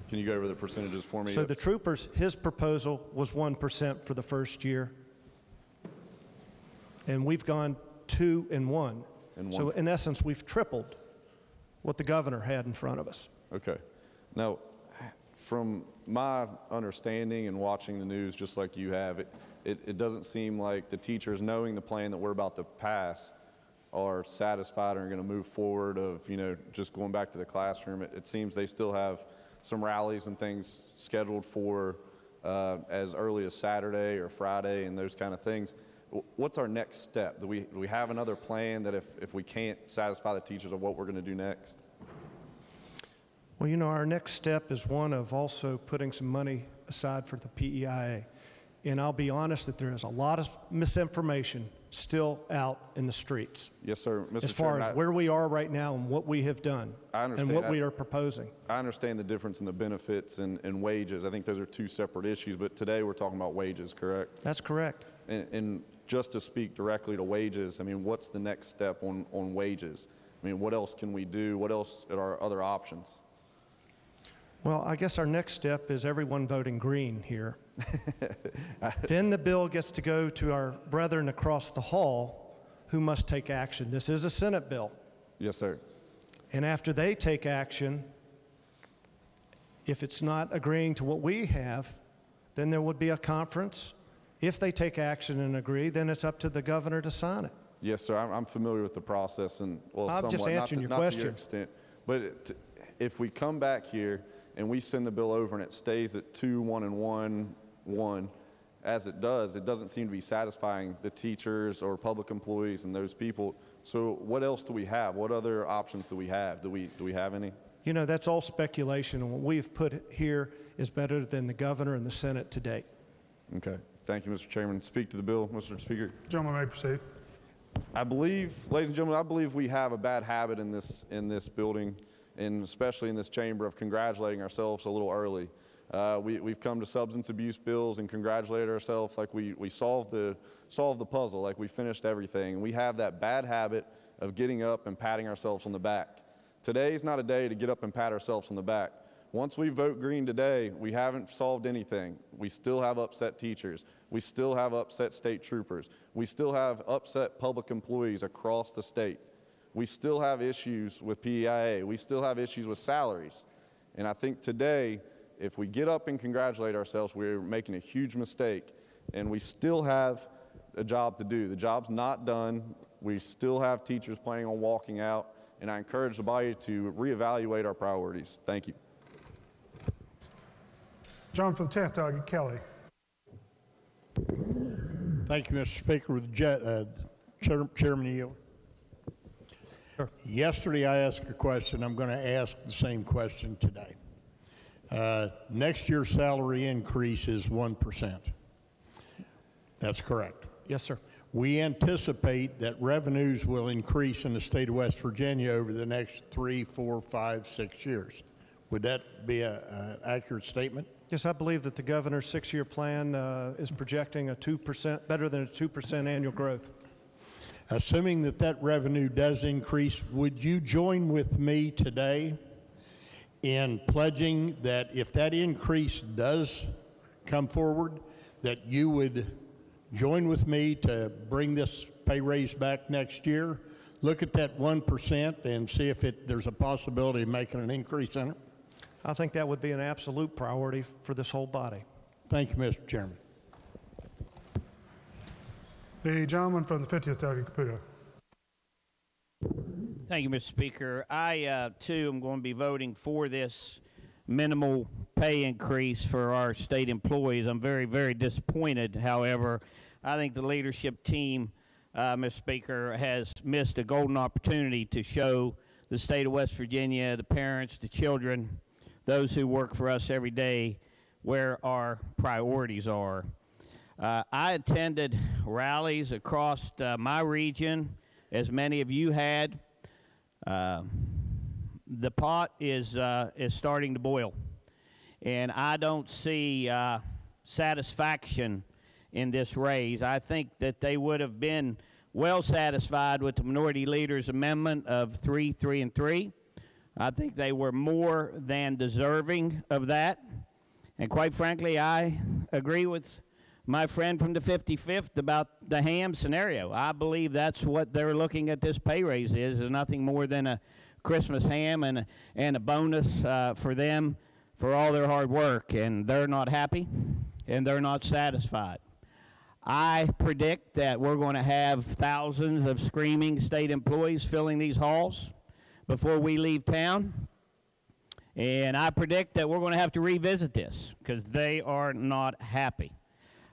Speaker 14: can you go over the percentages for me?
Speaker 11: So the troopers, his proposal was 1% for the first year, and we've gone 2 and 1. So in essence, we've tripled what the governor had in front of us.
Speaker 14: Okay. Now, from my understanding and watching the news just like you have, it doesn't seem like the teachers, knowing the plan that we're about to pass, are satisfied and are going to move forward of, just going back to the classroom. It seems they still have some rallies and things scheduled for as early as Saturday or Friday and those kind of things. What's our next step? Do we have another plan that if we can't satisfy the teachers, of what we're going to do next?
Speaker 11: Well, our next step is one of also putting some money aside for the PEIA. And I'll be honest that there is a lot of misinformation still out in the streets.
Speaker 14: Yes, sir. Mr.
Speaker 11: As far
Speaker 14: Chairman,
Speaker 11: as where we are right now and what we have done
Speaker 14: I understand
Speaker 11: and what we are proposing.
Speaker 14: I understand the difference in the benefits and wages. I think those are two separate issues, but today we're talking about wages, correct?
Speaker 11: That's correct.
Speaker 14: And just to speak directly to wages, I mean, what's the next step on wages? I mean, what else can we do? What else are our other options?
Speaker 11: Well, I guess our next step is everyone voting green here. Then the bill gets to go to our brethren across the hall who must take action. This is a Senate bill.
Speaker 14: Yes, sir.
Speaker 11: And after they take action, if it's not agreeing to what we have, then there would be a conference. If they take action and agree, then it's up to the governor to sign it.
Speaker 14: Yes, sir. I'm familiar with the process, and well,
Speaker 11: I'm just
Speaker 14: somewhat,
Speaker 11: answering your
Speaker 14: not
Speaker 11: question.
Speaker 14: to your extent. But if we come back here and we send the bill over and it stays at 2, 1, and 1, 1, as it doesn't seem to be satisfying the teachers or public employees and those people. So what else do we have? What other options do we have? Do we have any?
Speaker 11: You know, that's all speculation, and what we've put here is better than the governor and the Senate to date.
Speaker 14: Okay. Thank you, Mr. Chairman. Speak to the bill, Mr. Speaker.
Speaker 1: Gentleman may proceed.
Speaker 14: I believe, ladies and gentlemen, I believe we have a bad habit in this building, and especially in this chamber, of congratulating ourselves a little early. We've come to substance abuse bills and congratulated ourselves like we solved the puzzle, like we finished everything. And we have that bad habit of getting up and patting ourselves on the back. Today is not a day to get up and pat ourselves on the back. Once we vote green today, we haven't solved anything. We still have upset teachers. We still have upset state troopers. We still have upset public employees across the state. We still have issues with PEIA. We still have issues with salaries. And I think today, if we get up and congratulate ourselves, we're making a huge mistake, and we still have a job to do. The job's not done. We still have teachers planning on walking out, and I encourage the body to reevaluate our priorities. Thank you.
Speaker 1: John for the 10th, Doug Kelly.
Speaker 3: Thank you, Mr. Speaker. With Chairman Yield. Sure. Yesterday I asked a question. I'm going to ask the same question today. Next year's salary increase is 1%. That's correct.
Speaker 11: Yes, sir.
Speaker 3: We anticipate that revenues will increase in the state of West Virginia over the next 3, 4, 5, 6 years. Would that be an accurate statement?
Speaker 11: Yes, I believe that the governor's 6-year plan is projecting a 2%, better than a 2% annual growth.
Speaker 3: Assuming that revenue does increase, would you join with me today in pledging that if that increase does come forward, that you would join with me to bring this pay raise back next year? Look at that 1% and see if there's a possibility of making an increase in it.
Speaker 11: I think that would be an absolute priority for this whole body.
Speaker 3: Thank you, Mr. Chairman.
Speaker 1: The gentleman from the 50th, Doug Caputo.
Speaker 25: Thank you, Mr. Speaker. I, too, am going to be voting for this minimal pay increase for our state employees. I'm very, very disappointed, however. I think the leadership team, Mr. Speaker, has missed a golden opportunity to show the state of West Virginia, the parents, the children, those who work for us every day, where our priorities are. I attended rallies across my region, as many of you had. The pot is starting to boil, and I don't see satisfaction in this raise. I think that they would have been well satisfied with the minority leader's amendment of 3, 3, and 3. I think they were more than deserving of that. And quite frankly, I agree with my friend from the 55th about the ham scenario. I believe that's what they're looking at this pay raise is nothing more than a Christmas ham and a bonus for them for all their hard work. And they're not happy and they're not satisfied. I predict that we're going to have thousands of screaming state employees filling these halls before we leave town. And I predict that we're going to have to revisit this because they are not happy.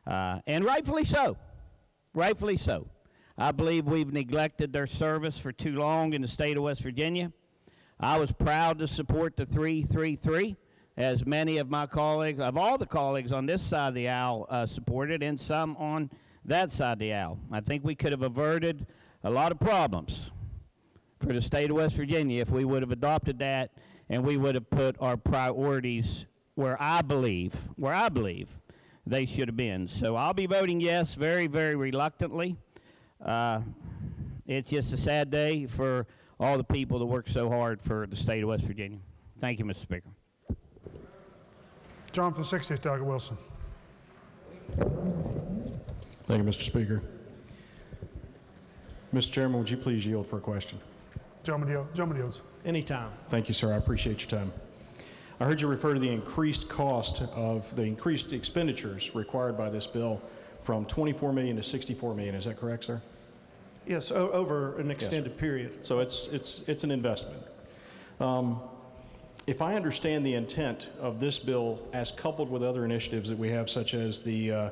Speaker 25: And rightfully so. Rightfully so. I believe we've neglected their service for too long in the state of West Virginia. I was proud to support the 333, as many of my colleagues, of all the colleagues on this side of the aisle supported, and some on that side of the aisle. I think we could have averted a lot of problems for the state of West Virginia if we would have adopted that and we would have put our priorities where I believe they should have been. So I'll be voting yes very, very reluctantly. It's just a sad day for all the people that work so hard for the state of West Virginia. Thank you, Mr. Speaker.
Speaker 1: John for the 60th, Delegate Wilson.
Speaker 15: Thank you, Mr. Speaker. Mr. Chairman, would you please yield for a question?
Speaker 1: Gentleman yields.
Speaker 11: Anytime.
Speaker 15: Thank you, sir. I appreciate your time. I heard you refer to the increased cost of the increased expenditures required by this bill from $24 million to $64 million. Is that correct, sir?
Speaker 11: Yes, over an extended period.
Speaker 15: So it's an investment. If I understand the intent of this bill as coupled with other initiatives that we have, such as the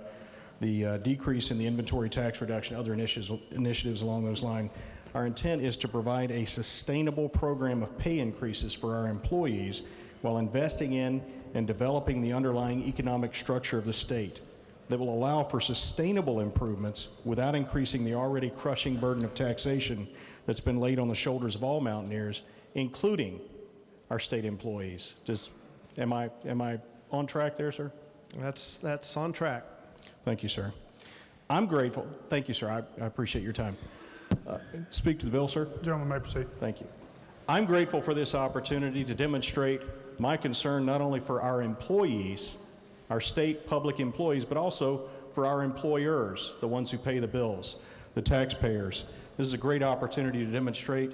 Speaker 15: decrease in the inventory tax reduction, other initiatives along those lines, our intent is to provide a sustainable program of pay increases for our employees while investing in and developing the underlying economic structure of the state that will allow for sustainable improvements without increasing the already crushing burden of taxation that's been laid on the shoulders of all Mountaineers, including our state employees. Am I on track there, sir?
Speaker 11: That's on track.
Speaker 15: Thank you, sir. I'm grateful. Thank you, sir. I appreciate your time. Speak to the bill, sir.
Speaker 1: Gentleman may proceed.
Speaker 15: Thank you. I'm grateful for this opportunity to demonstrate my concern not only for our employees, our state public employees, but also for our employers, the ones who pay the bills, the taxpayers. This is a great opportunity to demonstrate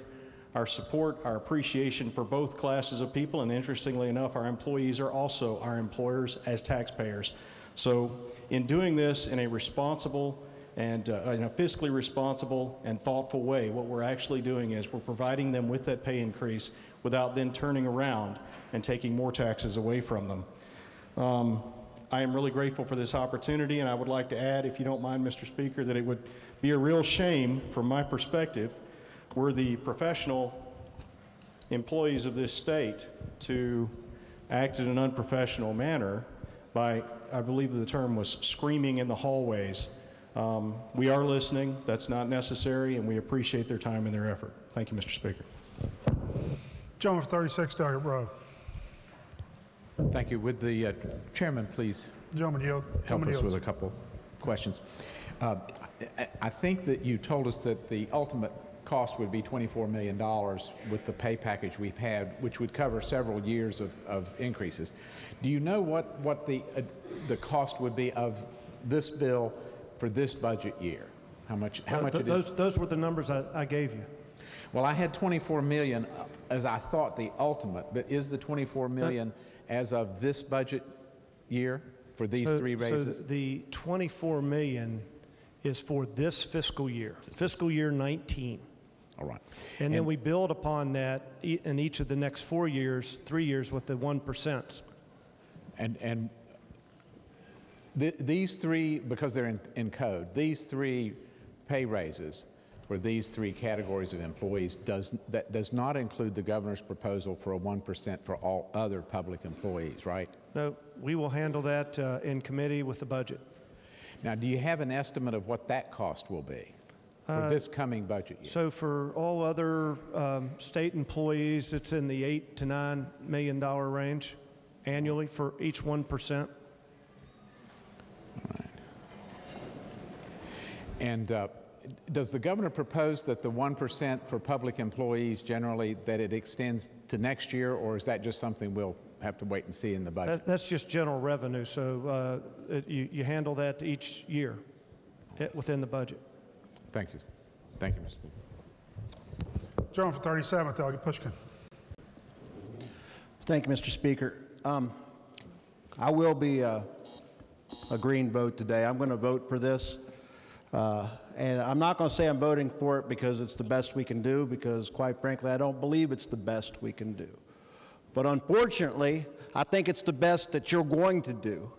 Speaker 15: our support, our appreciation for both classes of people, and interestingly enough, our employees are also our employers as taxpayers. So in doing this in a responsible and in a fiscally responsible and thoughtful way, what we're actually doing is we're providing them with that pay increase without then turning around and taking more taxes away from them. I am really grateful for this opportunity, and I would like to add, if you don't mind, Mr. Speaker, that it would be a real shame from my perspective were the professional employees of this state to act in an unprofessional manner by, I believe the term was, screaming in the hallways. We are listening. That's not necessary, and we appreciate their time and their effort. Thank you, Mr. Speaker.
Speaker 1: Gentleman for 36, Delegate Rowe.
Speaker 16: Thank you. Would the chairman please
Speaker 1: help
Speaker 16: us with a couple questions? I think that you told us that the ultimate cost would be $24 million with the pay package we've had, which would cover several years of increases. Do you know what the cost would be of this bill for this budget year? How much it is?
Speaker 11: Those were the numbers I gave you.
Speaker 16: Well, I had 24 million as I thought the ultimate, but is the 24 million as of this budget year for these three raises?
Speaker 11: So the 24 million is for this fiscal year 19.
Speaker 16: All right.
Speaker 11: And then we build upon that in each of the next 3 years with the 1%.
Speaker 16: And these three, because they're in code, these three pay raises for these three categories of employees that does not include the governor's proposal for a 1% for all other public employees, right?
Speaker 11: No, we will handle that in committee with the budget.
Speaker 16: Now, do you have an estimate of what that cost will be for this coming budget year?
Speaker 11: So for all other state employees, it's in the $8 to $9 million range annually for each 1%.
Speaker 16: All right. And does the governor propose that the 1% for public employees generally, that it extends to next year, or is that just something we'll have to wait and see in the budget?
Speaker 11: That's just general revenue, so you handle that each year within the budget.
Speaker 16: Thank you. Thank you, Mr. Speaker.
Speaker 1: Gentleman for 37th, Delegate Pushkin.
Speaker 17: Thank you, Mr. Speaker. I will be a green vote today. I'm going to vote for this. And I'm not going to say I'm voting for it because it's the best we can do, because quite frankly, I don't believe it's the best we can do. But unfortunately, I think it's the best that you're going to do.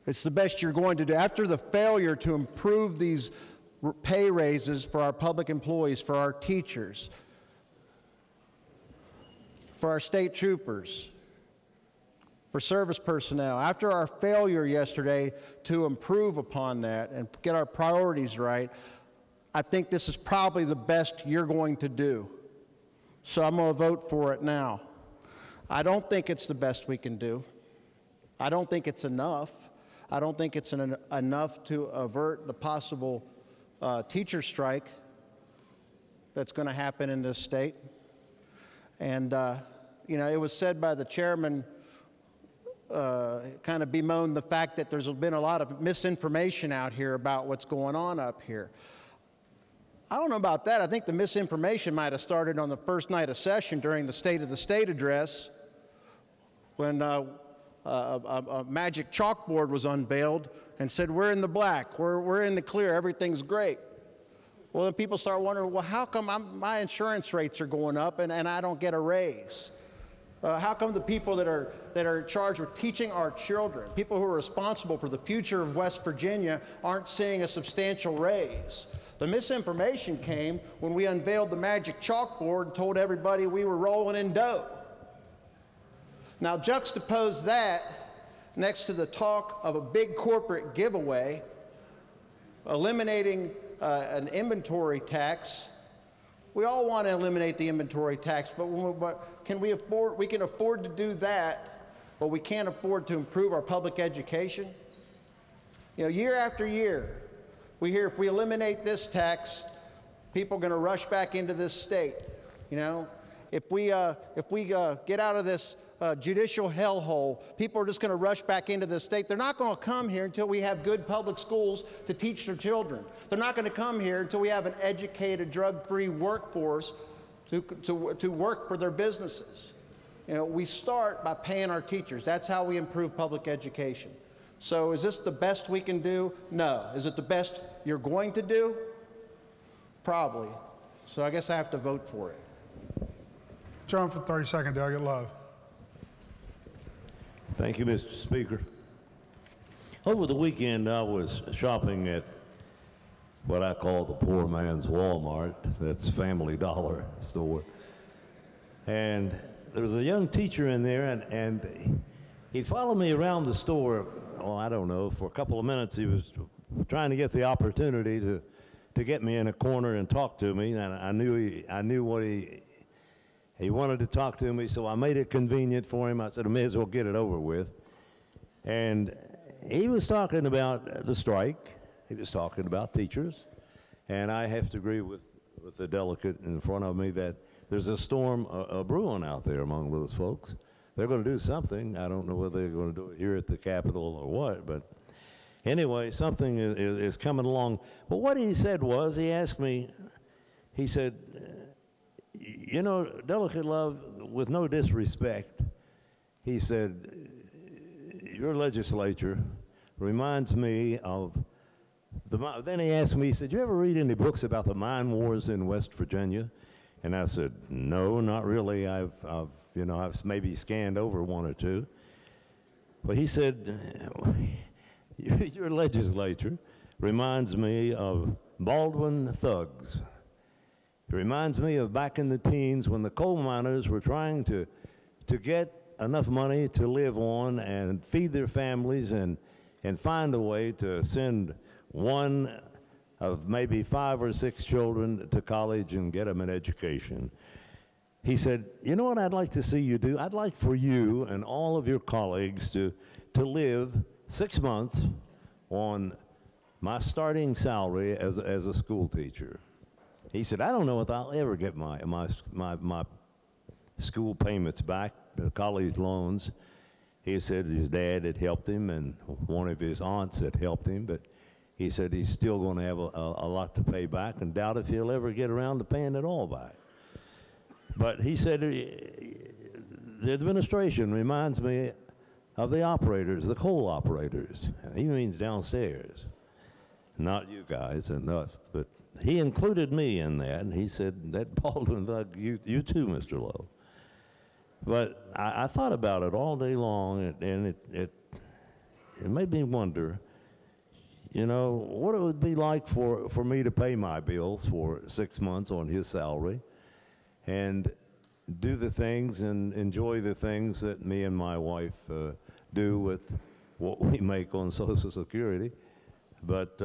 Speaker 17: It's the best you're going to do. After the failure to improve these pay raises for our public employees, for our teachers, for our state troopers, for service personnel. After our failure yesterday to improve upon that and get our priorities right, I think this is probably the best you're going to do. So I'm going to vote for it now. I don't think it's the best we can do. I don't think it's enough. I don't think it's enough to avert the possible teacher strike that's going to happen in this state. And, you know, it was said by the chairman, kind of bemoaned the fact that there's been a lot of misinformation out here about what's going on up here. I don't know about that. I think the misinformation might have started on the first night of session during the State of the State address when a magic chalkboard was unveiled and said, we're in the black, we're in the clear, everything's great. Well, then people start wondering, well, how come my insurance rates are going up and I don't get a raise? How come the people that are charged with teaching our children, people who are responsible for the future of West Virginia, aren't seeing a substantial raise? The misinformation came when we unveiled the magic chalkboard and told everybody we were rolling in dough. Now juxtapose that next to the talk of a big corporate giveaway, eliminating an inventory tax. We all want to eliminate the inventory tax, but we can afford to do that, but we can't afford to improve our public education. You know, year after year, we hear if we eliminate this tax, people are going to rush back into this state. You know, if we get out of this judicial hellhole, people are just going to rush back into the state. They're not going to come here until we have good public schools to teach their children. They're not going to come here until we have an educated, drug-free workforce to work for their businesses. You know, we start by paying our teachers. That's how we improve public education. So is this the best we can do? No. Is it the best you're going to do? Probably. So I guess I have to vote for it.
Speaker 1: John, for 30-second, Delegate Love.
Speaker 2: Thank you, Mr. Speaker. Over the weekend, I was shopping at what I call the poor man's Walmart. That's Family Dollar store. And there was a young teacher in there, and he followed me around the store, oh, I don't know, for a couple of minutes. He was trying to get the opportunity to get me in a corner and talk to me, and I knew what he wanted to talk to me, so I made it convenient for him. I said, I may as well get it over with. And he was talking about the strike. He was talking about teachers. And I have to agree with the delegate in front of me that there's a storm brewing out there among those folks. They're going to do something. I don't know whether they're going to do it here at the Capitol or what, but anyway, something is coming along. But what he said was, he asked me, he said, you know, Delegate Love, with no disrespect, he said, your legislature reminds me of then he asked me, he said, you ever read any books about the mine wars in West Virginia? And I said, no, not really. I've maybe scanned over one or two. But he said, your legislature reminds me of Baldwin thugs. It reminds me of back in the teens when the coal miners were trying to get enough money to live on and feed their families and find a way to send one of maybe 5 or 6 children to college and get them an education. He said, you know what I'd like to see you do? I'd like for you and all of your colleagues to live 6 months on my starting salary as a school teacher. He said, I don't know if I'll ever get my school payments back, the college loans. He said his dad had helped him and one of his aunts had helped him, but he said he's still going to have a lot to pay back and doubt if he'll ever get around to paying it all back. But he said the administration reminds me of the operators, the coal operators. He means downstairs, not you guys and us, but he included me in that, and he said, that Baldwin thug, you too, Mr. Lowe. But I thought about it all day long, and it made me wonder, you know, what it would be like for me to pay my bills for 6 months on his salary. And do the things and enjoy the things that me and my wife do with what we make on Social Security. But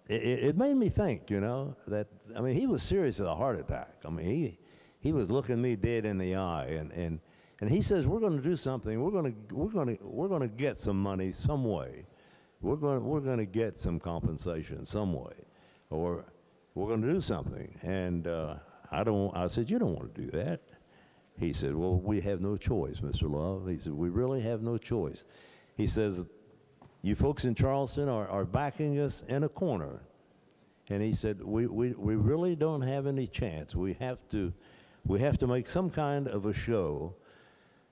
Speaker 2: it made me think, you know, that, I mean, he was serious as a heart attack. I mean, he was looking me dead in the eye, and he says, we're going to do something. We're going to get some money some way. We're going to get some compensation some way, or we're going to do something. And I said, you don't want to do that. He said, well, we have no choice, Mr. Love. He said, we really have no choice. He says, you folks in Charleston are backing us in a corner. And he said, we really don't have any chance. We have to make some kind of a show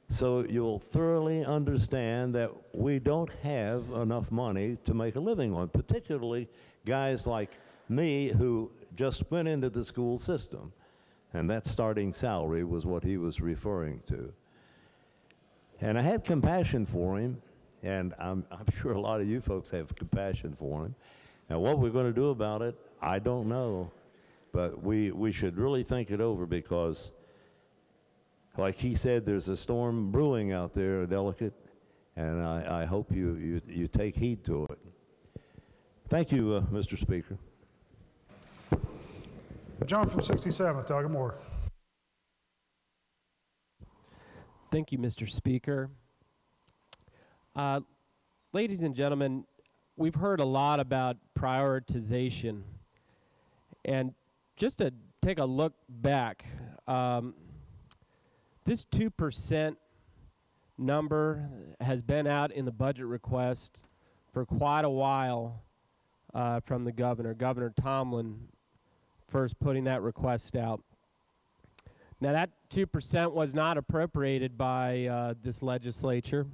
Speaker 2: so you'll thoroughly understand that we don't have enough money to make a living on, particularly guys like me who just went into the school system. And that starting salary was what he was referring to. And I had compassion for him, and I'm sure a lot of you folks have compassion for him. Now, what we're going to do about it, I don't know. But we should really think it over, because, like he said, there's a storm brewing out there, Delegate, and I hope you take heed to it. Thank you, Mr. Speaker.
Speaker 1: John from 67th, Doug Moore.
Speaker 5: Thank you, Mr. Speaker. Ladies and gentlemen, we've heard a lot about prioritization. And just to take a look back, this 2% number has been out in the budget request for quite a while from the governor, Governor Tomlin, first putting that request out. Now, that 2% was not appropriated by this legislature,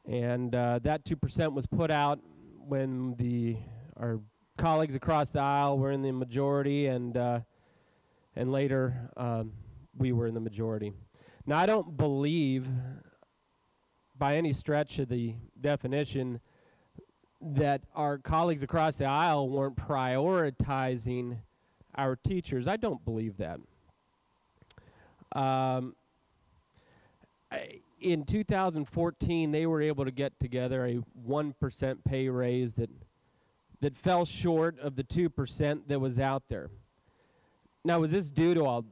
Speaker 5: and that 2% was put out when our colleagues across the aisle were in the majority, and later we were in the majority. Now, I don't believe, by any stretch of the definition, that our colleagues across the aisle weren't prioritizing our teachers. I don't believe that. In 2014, they were able to get together a 1% pay raise that fell short of the 2% that was out there. Now, was this due to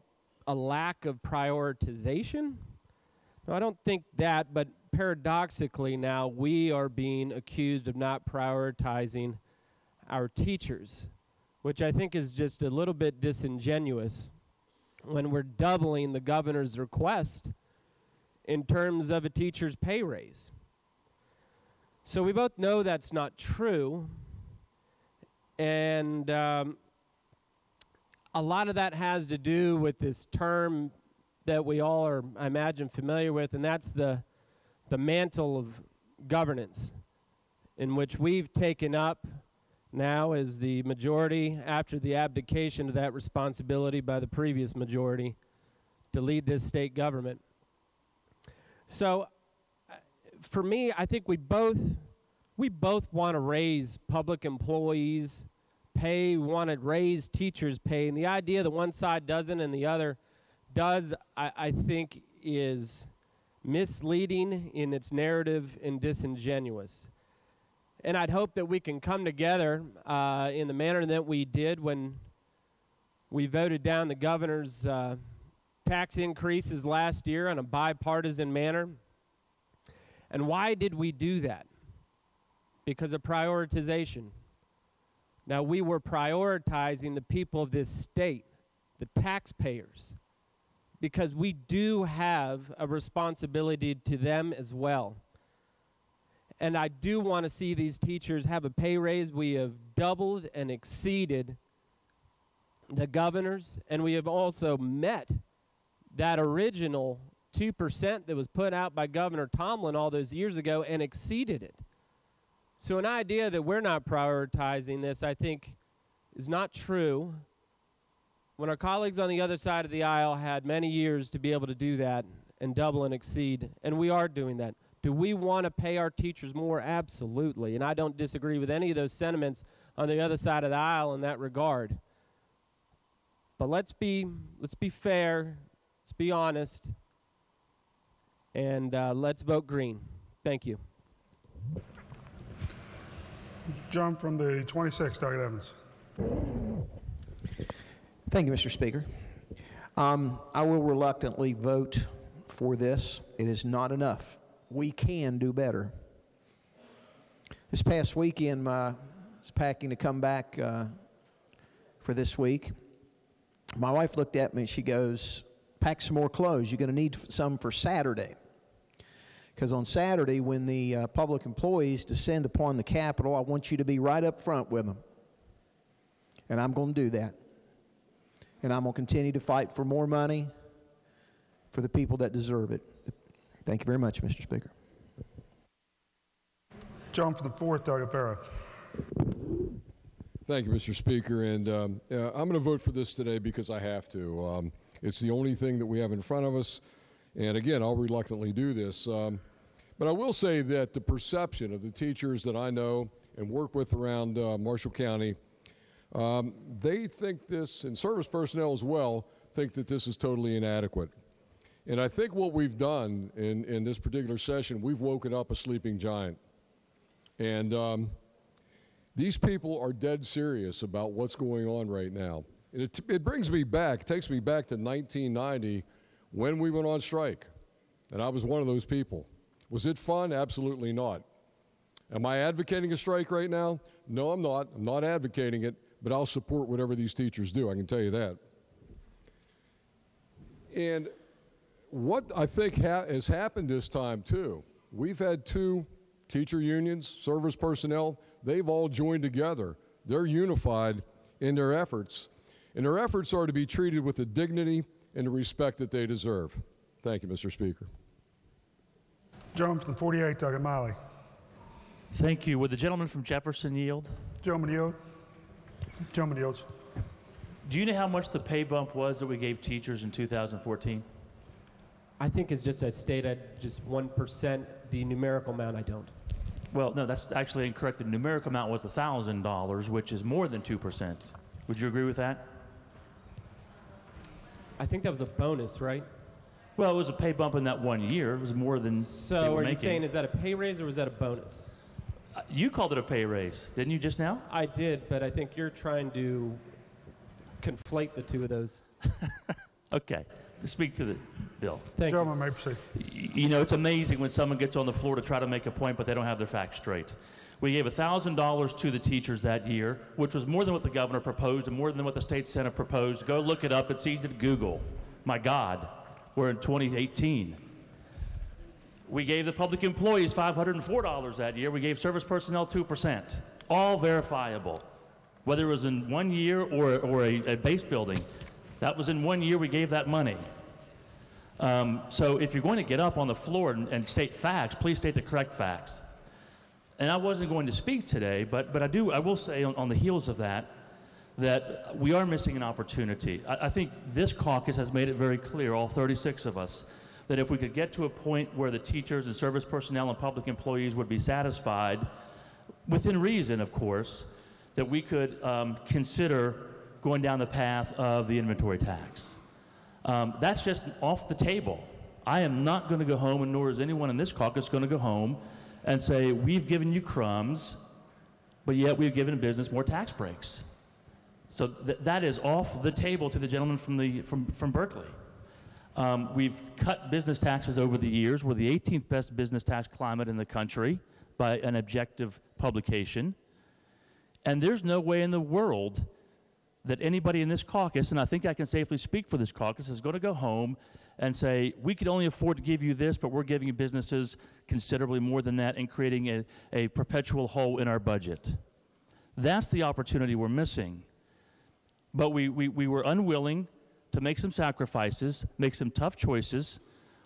Speaker 5: a lack of prioritization? No, I don't think that, but paradoxically now we are being accused of not prioritizing our teachers, which I think is just a little bit disingenuous when we're doubling the governor's request in terms of a teacher's pay raise. So we both know that's not true, and a lot of that has to do with this term that we all are, I imagine, familiar with, and that's the mantle of governance, in which we've taken up now as the majority after the abdication of that responsibility by the previous majority to lead this state government. So for me, I think we both want to raise public employees' pay, we want to raise teachers' pay, and the idea that one side doesn't and the other does, I think, is misleading in its narrative and disingenuous. And I'd hope that we can come together in the manner that we did when we voted down the governor's tax increases last year in a bipartisan manner. And why did we do that? Because of prioritization. Now, we were prioritizing the people of this state, the taxpayers, because we do have a responsibility to them as well. And I do want to see these teachers have a pay raise. We have doubled and exceeded the governor's, and we have also met that original 2% that was put out by Governor Tomlin all those years ago and exceeded it. So an idea that we're not prioritizing this, I think, is not true. When our colleagues on the other side of the aisle had many years to be able to do that and double and exceed, and we are doing that. Do we want to pay our teachers more? Absolutely. And I don't disagree with any of those sentiments on the other side of the aisle in that regard. But let's be fair Let's be honest. And let's vote green. Thank you.
Speaker 1: John from the 26th, Doug Evans.
Speaker 6: Thank you, Mr. Speaker. I will reluctantly vote for this. It is not enough. We can do better. This past weekend, I was packing to come back for this week. My wife looked at me and she goes, pack some more clothes. You're going to need some for Saturday. Because on Saturday, when the public employees descend upon the Capitol, I want you to be right up front with them. And I'm going to do that. And I'm going to continue to fight for more money for the people that deserve it. Thank you very much, Mr. Speaker.
Speaker 1: John from the 4th, Doug Farah.
Speaker 19: Thank you, Mr. Speaker. And I'm going to vote for this today because I have to. It's the only thing that we have in front of us. And again, I'll reluctantly do this. But I will say that the perception of the teachers that I know and work with around Marshall County, they think this, and service personnel as well, think that this is totally inadequate. And I think what we've done in this particular session, we've woken up a sleeping giant. And these people are dead serious about what's going on right now. And it brings me back, takes me back to 1990 when we went on strike. And I was one of those people. Was it fun? Absolutely not. Am I advocating a strike right now? No, I'm not. I'm not advocating it, but I'll support whatever these teachers do. I can tell you that. And what I think has happened this time, too, we've had 2 teacher unions, service personnel. They've all joined together. They're unified in their efforts. And their efforts are to be treated with the dignity and the respect that they deserve. Thank you, Mr. Speaker.
Speaker 1: John from the 48th, Doug Miley.
Speaker 20: Thank you. Would the gentleman from Jefferson yield?
Speaker 1: Gentleman yield. Gentleman yields.
Speaker 20: Do you know how much the pay bump was that we gave teachers in 2014?
Speaker 5: I think it's just, I stated, just 1%. The numerical amount, I don't.
Speaker 20: Well, no, that's actually incorrect. The numerical amount was $1,000, which is more than 2%. Would you agree with that?
Speaker 5: I think that was a bonus, right?
Speaker 20: Well, it was a pay bump in that 1 year. It was more than
Speaker 5: So are you saying, is that a pay raise or was that a bonus?
Speaker 20: You called it a pay raise, didn't you just now?
Speaker 5: I did, but I think you're trying to conflate the two of those.
Speaker 20: Okay. Speak to the bill.
Speaker 5: Thank you.
Speaker 1: Gentleman may proceed.
Speaker 20: You know, it's amazing when someone gets on the floor to try to make a point, but they don't have their facts straight. We gave $1,000 to the teachers that year, which was more than what the governor proposed and more than what the state senate proposed. Go look it up. It's easy to Google. My God, we're in 2018. We gave the public employees $504 that year. We gave service personnel 2%. All verifiable. Whether it was in 1 year or a base building, that was in 1 year we gave that money. So if you're going to get up on the floor and state facts, please state the correct facts. And I wasn't going to speak today, but I will say on the heels of that we are missing an opportunity. I think this caucus has made it very clear, all 36 of us, that if we could get to a point where the teachers and service personnel and public employees would be satisfied, within reason, of course, that we could consider going down the path of the inventory tax. That's just off the table. I am not going to go home, and nor is anyone in this caucus going to go home and say, we've given you crumbs, but yet we've given business more tax breaks. So that is off the table to the gentleman from Berkeley. We've cut business taxes over the years. We're the 18th best business tax climate in the country by an objective publication. And there's no way in the world that anybody in this caucus, and I think I can safely speak for this caucus, is going to go home and say, we could only afford to give you this, but we're giving businesses considerably more than that and creating a perpetual hole in our budget. That's the opportunity we're missing. But we were unwilling to make some sacrifices, make some tough choices.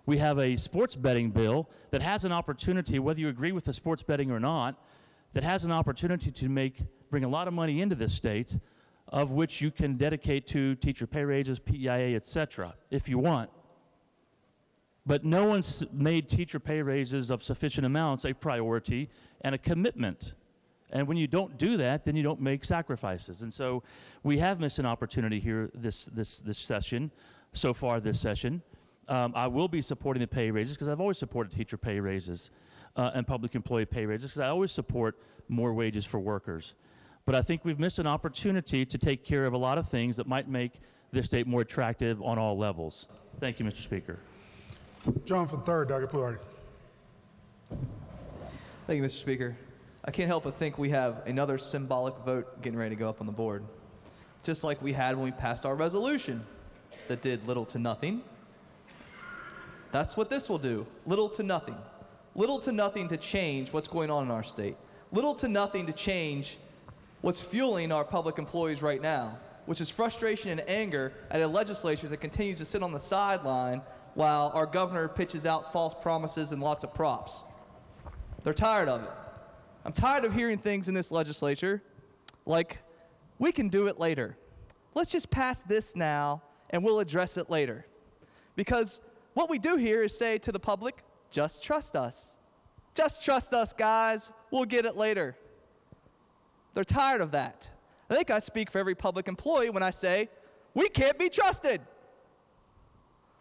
Speaker 20: We have a sports betting bill that has an opportunity, whether you agree with the sports betting or not, that has an opportunity to bring a lot of money into this state, of which you can dedicate to teacher pay raises, PEIA, etc., if you want. But no one's made teacher pay raises of sufficient amounts a priority and a commitment. And when you don't do that, then you don't make sacrifices. And so we have missed an opportunity here this session, so far this session. I will be supporting the pay raises because I've always supported teacher pay raises and public employee pay raises because I always support more wages for workers. But I think we've missed an opportunity to take care of a lot of things that might make this state more attractive on all levels. Thank you, Mr. Speaker.
Speaker 1: John for the third, Doug Fluharty.
Speaker 7: Thank you, Mr. Speaker. I can't help but think we have another symbolic vote getting ready to go up on the board, just like we had when we passed our resolution that did little to nothing. That's what this will do, little to nothing. Little to nothing to change what's going on in our state. Little to nothing to change what's fueling our public employees right now, which is frustration and anger at a legislature that continues to sit on the sideline while our governor pitches out false promises and lots of props. They're tired of it. I'm tired of hearing things in this legislature like, we can do it later. Let's just pass this now and we'll address it later. Because what we do here is say to the public, just trust us. Just trust us, guys. We'll get it later. They're tired of that. I think I speak for every public employee when I say, we can't be trusted.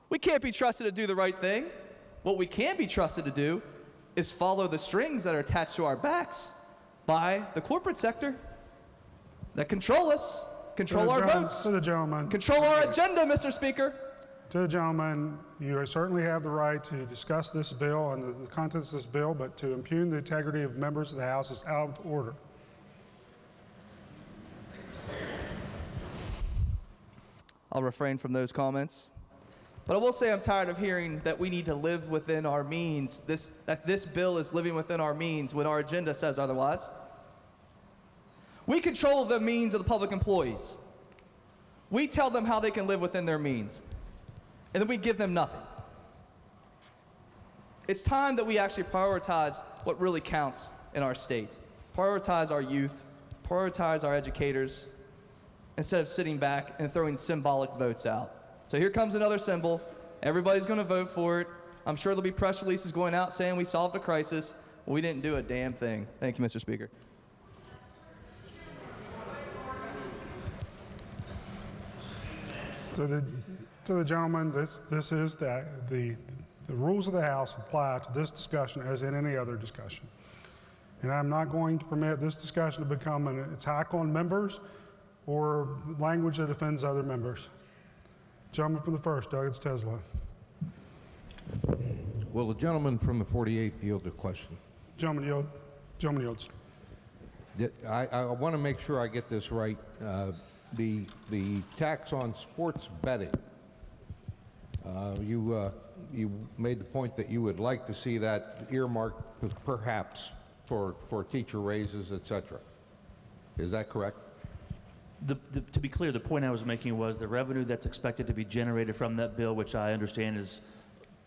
Speaker 7: We can't be trusted to do the right thing. What we can be trusted to do is follow the strings that are attached to our backs by the corporate sector that control us, control our votes,
Speaker 1: to the gentleman.
Speaker 7: Control our agenda, Mr. Speaker.
Speaker 1: To the gentleman, you certainly have the right to discuss this bill and the contents of this bill, but to impugn the integrity of members of the House is out of order.
Speaker 7: I'll refrain from those comments. But I will say I'm tired of hearing that we need to live within our means, that this bill is living within our means when our agenda says otherwise. We control the means of the public employees. We tell them how they can live within their means, and then we give them nothing. It's time that we actually prioritize what really counts in our state. Prioritize our youth, prioritize our educators, instead of sitting back and throwing symbolic votes out. So here comes another symbol. Everybody's going to vote for it. I'm sure there'll be press releases going out saying we solved a crisis. Well, we didn't do a damn thing. Thank you, Mr. Speaker.
Speaker 1: To the gentleman, this is the rules of the House apply to this discussion as in any other discussion. And I'm not going to permit this discussion to become an attack on members or language that offends other members. Gentleman from the first, Doug Tesla.
Speaker 13: Will the gentleman from the 48th yield a question?
Speaker 1: Gentleman yields.
Speaker 13: I want to make sure I get this right. The tax on sports betting. You made the point that you would like to see that earmarked perhaps for teacher raises, etc. Is that correct?
Speaker 20: To be clear, the point I was making was the revenue that's expected to be generated from that bill, which I understand is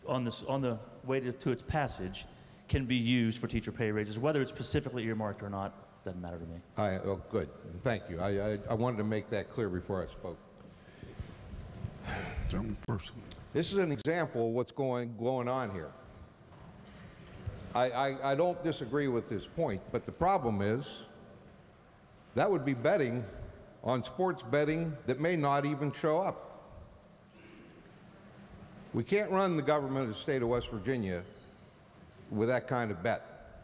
Speaker 20: on the way to its passage, can be used for teacher pay raises. Whether it's specifically earmarked or not doesn't matter to me.
Speaker 13: Oh, good. Thank you. I wanted to make that clear before I spoke.
Speaker 1: Gentleman first.
Speaker 13: This is an example of what's going on here. I don't disagree with this point, but the problem is that would be betting on sports betting that may not even show up. We can't run the government of the state of West Virginia with that kind of bet.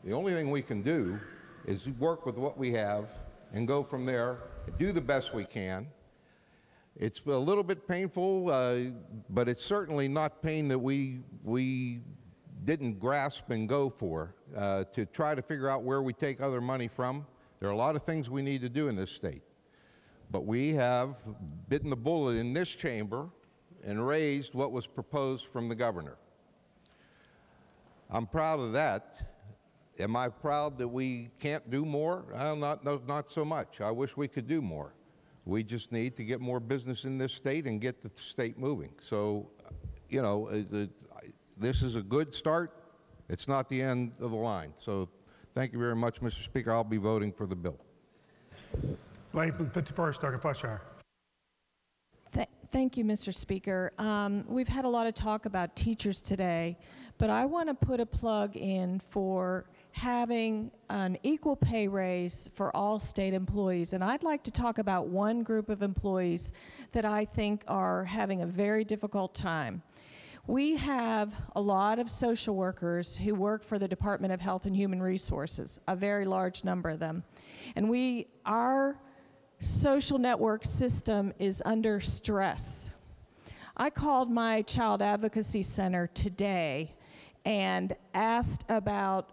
Speaker 13: The only thing we can do is work with what we have and go from there, do the best we can. It's a little bit painful, but it's certainly not pain that we didn't grasp and go for to try to figure out where we take other money from. There are a lot of things we need to do in this state. But we have bitten the bullet in this chamber and raised what was proposed from the governor. I'm proud of that. Am I proud that we can't do more? Not so much. I wish we could do more. We just need to get more business in this state and get the state moving. So, you know, this is a good start. It's not the end of the line. So thank you very much, Mr. Speaker. I'll be voting for the bill.
Speaker 1: Latham, 51st, Doug Fletcher.
Speaker 22: Thank you, Mr. Speaker. We've had a lot of talk about teachers today, but I want to put a plug in for having an equal pay raise for all state employees. And I'd like to talk about one group of employees that I think are having a very difficult time. We have a lot of social workers who work for the Department of Health and Human Resources, a very large number of them. And our social network system is under stress. I called my child advocacy center today and asked about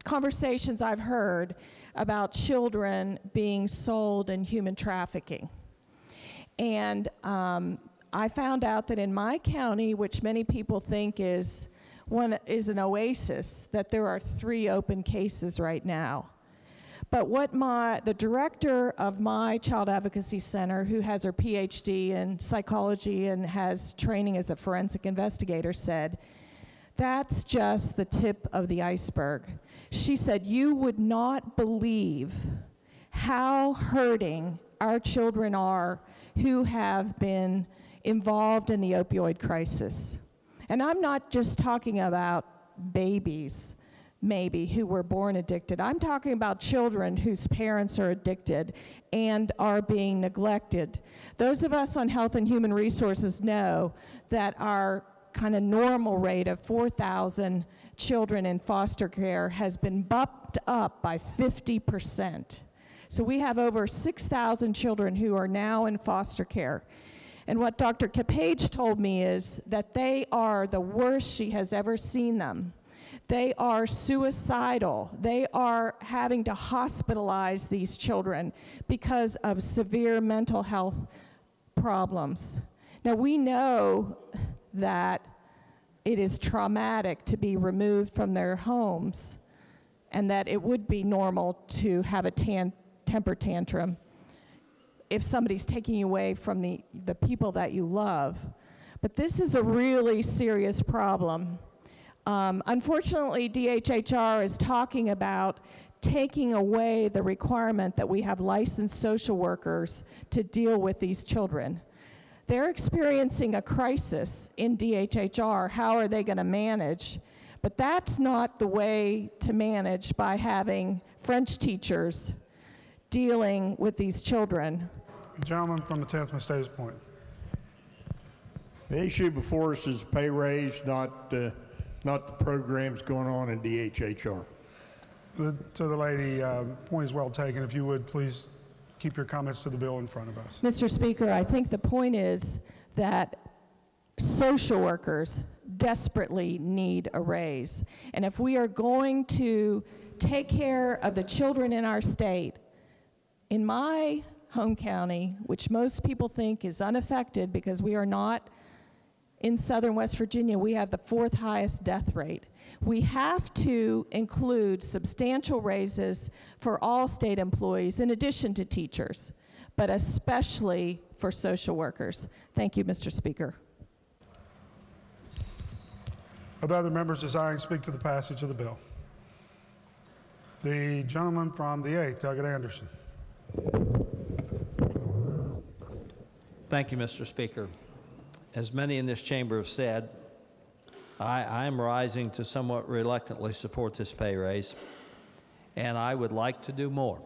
Speaker 22: conversations I've heard about children being sold in human trafficking. And I found out that in my county, which many people think is an oasis, that there are 3 open cases right now. But what the director of my child advocacy center, who has her PhD in psychology and has training as a forensic investigator, said, that's just the tip of the iceberg. She said, you would not believe how hurting our children are who have been involved in the opioid crisis. And I'm not just talking about babies, maybe, who were born addicted. I'm talking about children whose parents are addicted and are being neglected. Those of us on Health and Human Resources know that our kind of normal rate of 4,000 children in foster care has been bumped up by 50%. So we have over 6,000 children who are now in foster care. And what Dr. Capage told me is that they are the worst she has ever seen them. They are suicidal. They are having to hospitalize these children because of severe mental health problems. Now, we know that it is traumatic to be removed from their homes and that it would be normal to have a temper tantrum if somebody's taking you away from the people that you love. But this is a really serious problem. Unfortunately, DHHR is talking about taking away the requirement that we have licensed social workers to deal with these children. They're experiencing a crisis in DHHR. How are they going to manage? But that's not the way to manage by having French teachers dealing with these children.
Speaker 1: Gentleman from the 10th Mestays Point.
Speaker 3: The issue before us is pay raise, not the programs going on in DHHR.
Speaker 1: To the lady, point is well taken. If you would, please keep your comments to the bill in front of us.
Speaker 22: Mr. Speaker, I think the point is that social workers desperately need a raise. And if we are going to take care of the children in our state, in my home county, which most people think is unaffected because we are not in southern West Virginia, we have the 4th highest death rate. We have to include substantial raises for all state employees in addition to teachers, but especially for social workers. Thank you, Mr. Speaker.
Speaker 1: Are there other members desiring to speak to the passage of the bill? The gentleman from the 8th, Douglas Anderson.
Speaker 8: Thank you, Mr. Speaker. As many in this chamber have said, I am rising to somewhat reluctantly support this pay raise, and I would like to do more.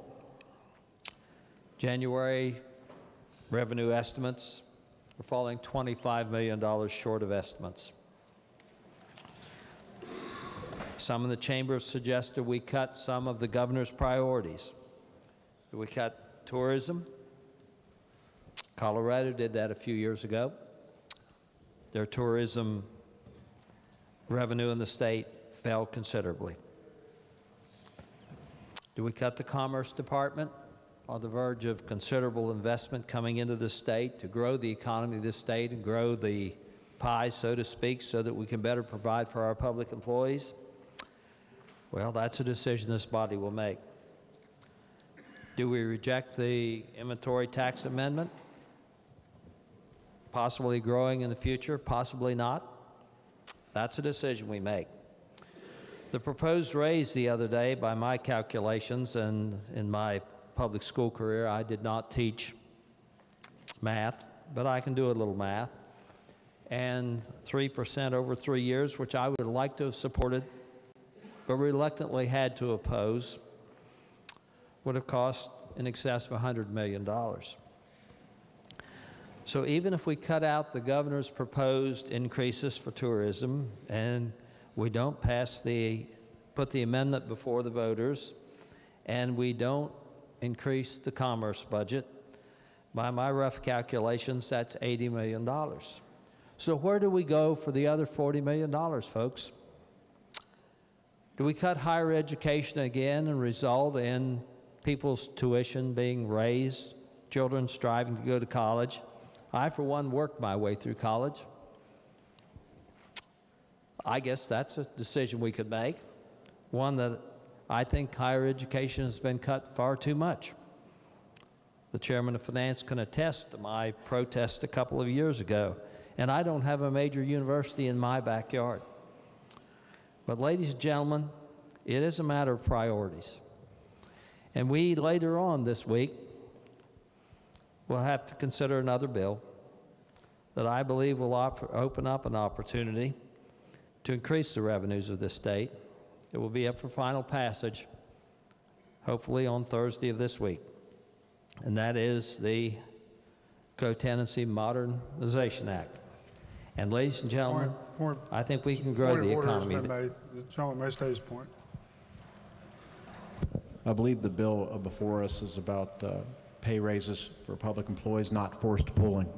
Speaker 8: January revenue estimates are falling $25 million short of estimates. Some in the chamber have suggested we cut some of the governor's priorities. Do we cut tourism? Colorado did that a few years ago. Their tourism revenue in the state fell considerably. Do we cut the Commerce Department? On the verge of considerable investment coming into the state to grow the economy of the state and grow the pie, so to speak, so that we can better provide for our public employees? Well, that's a decision this body will make. Do we reject the inventory tax amendment? Possibly growing in the future, possibly not. That's a decision we make. The proposed raise the other day, by my calculations, and in my public school career, I did not teach math, but I can do a little math. And 3% over 3 years, which I would like to have supported, but reluctantly had to oppose, would have cost in excess of $100 million. So even if we cut out the governor's proposed increases for tourism and we don't put the amendment before the voters, and we don't increase the commerce budget, by my rough calculations, that's $80 million. So where do we go for the other $40 million, folks? Do we cut higher education again and result in people's tuition being raised, children striving to go to college? I, for one, worked my way through college. I guess that's a decision we could make, one that I think higher education has been cut far too much. The chairman of finance can attest to my protest a couple of years ago, and I don't have a major university in my backyard. But ladies and gentlemen, it is a matter of priorities. And we, later on this week, will have to consider another bill that I believe will open up an opportunity to increase the revenues of this state. It will be up for final passage, hopefully on Thursday of this week. And that is the Co-Tenancy Modernization Act. And ladies and gentlemen, I think we can grow the economy.
Speaker 1: The gentleman may stay his point.
Speaker 17: I believe the bill before us is about pay raises for public employees, not forced pooling.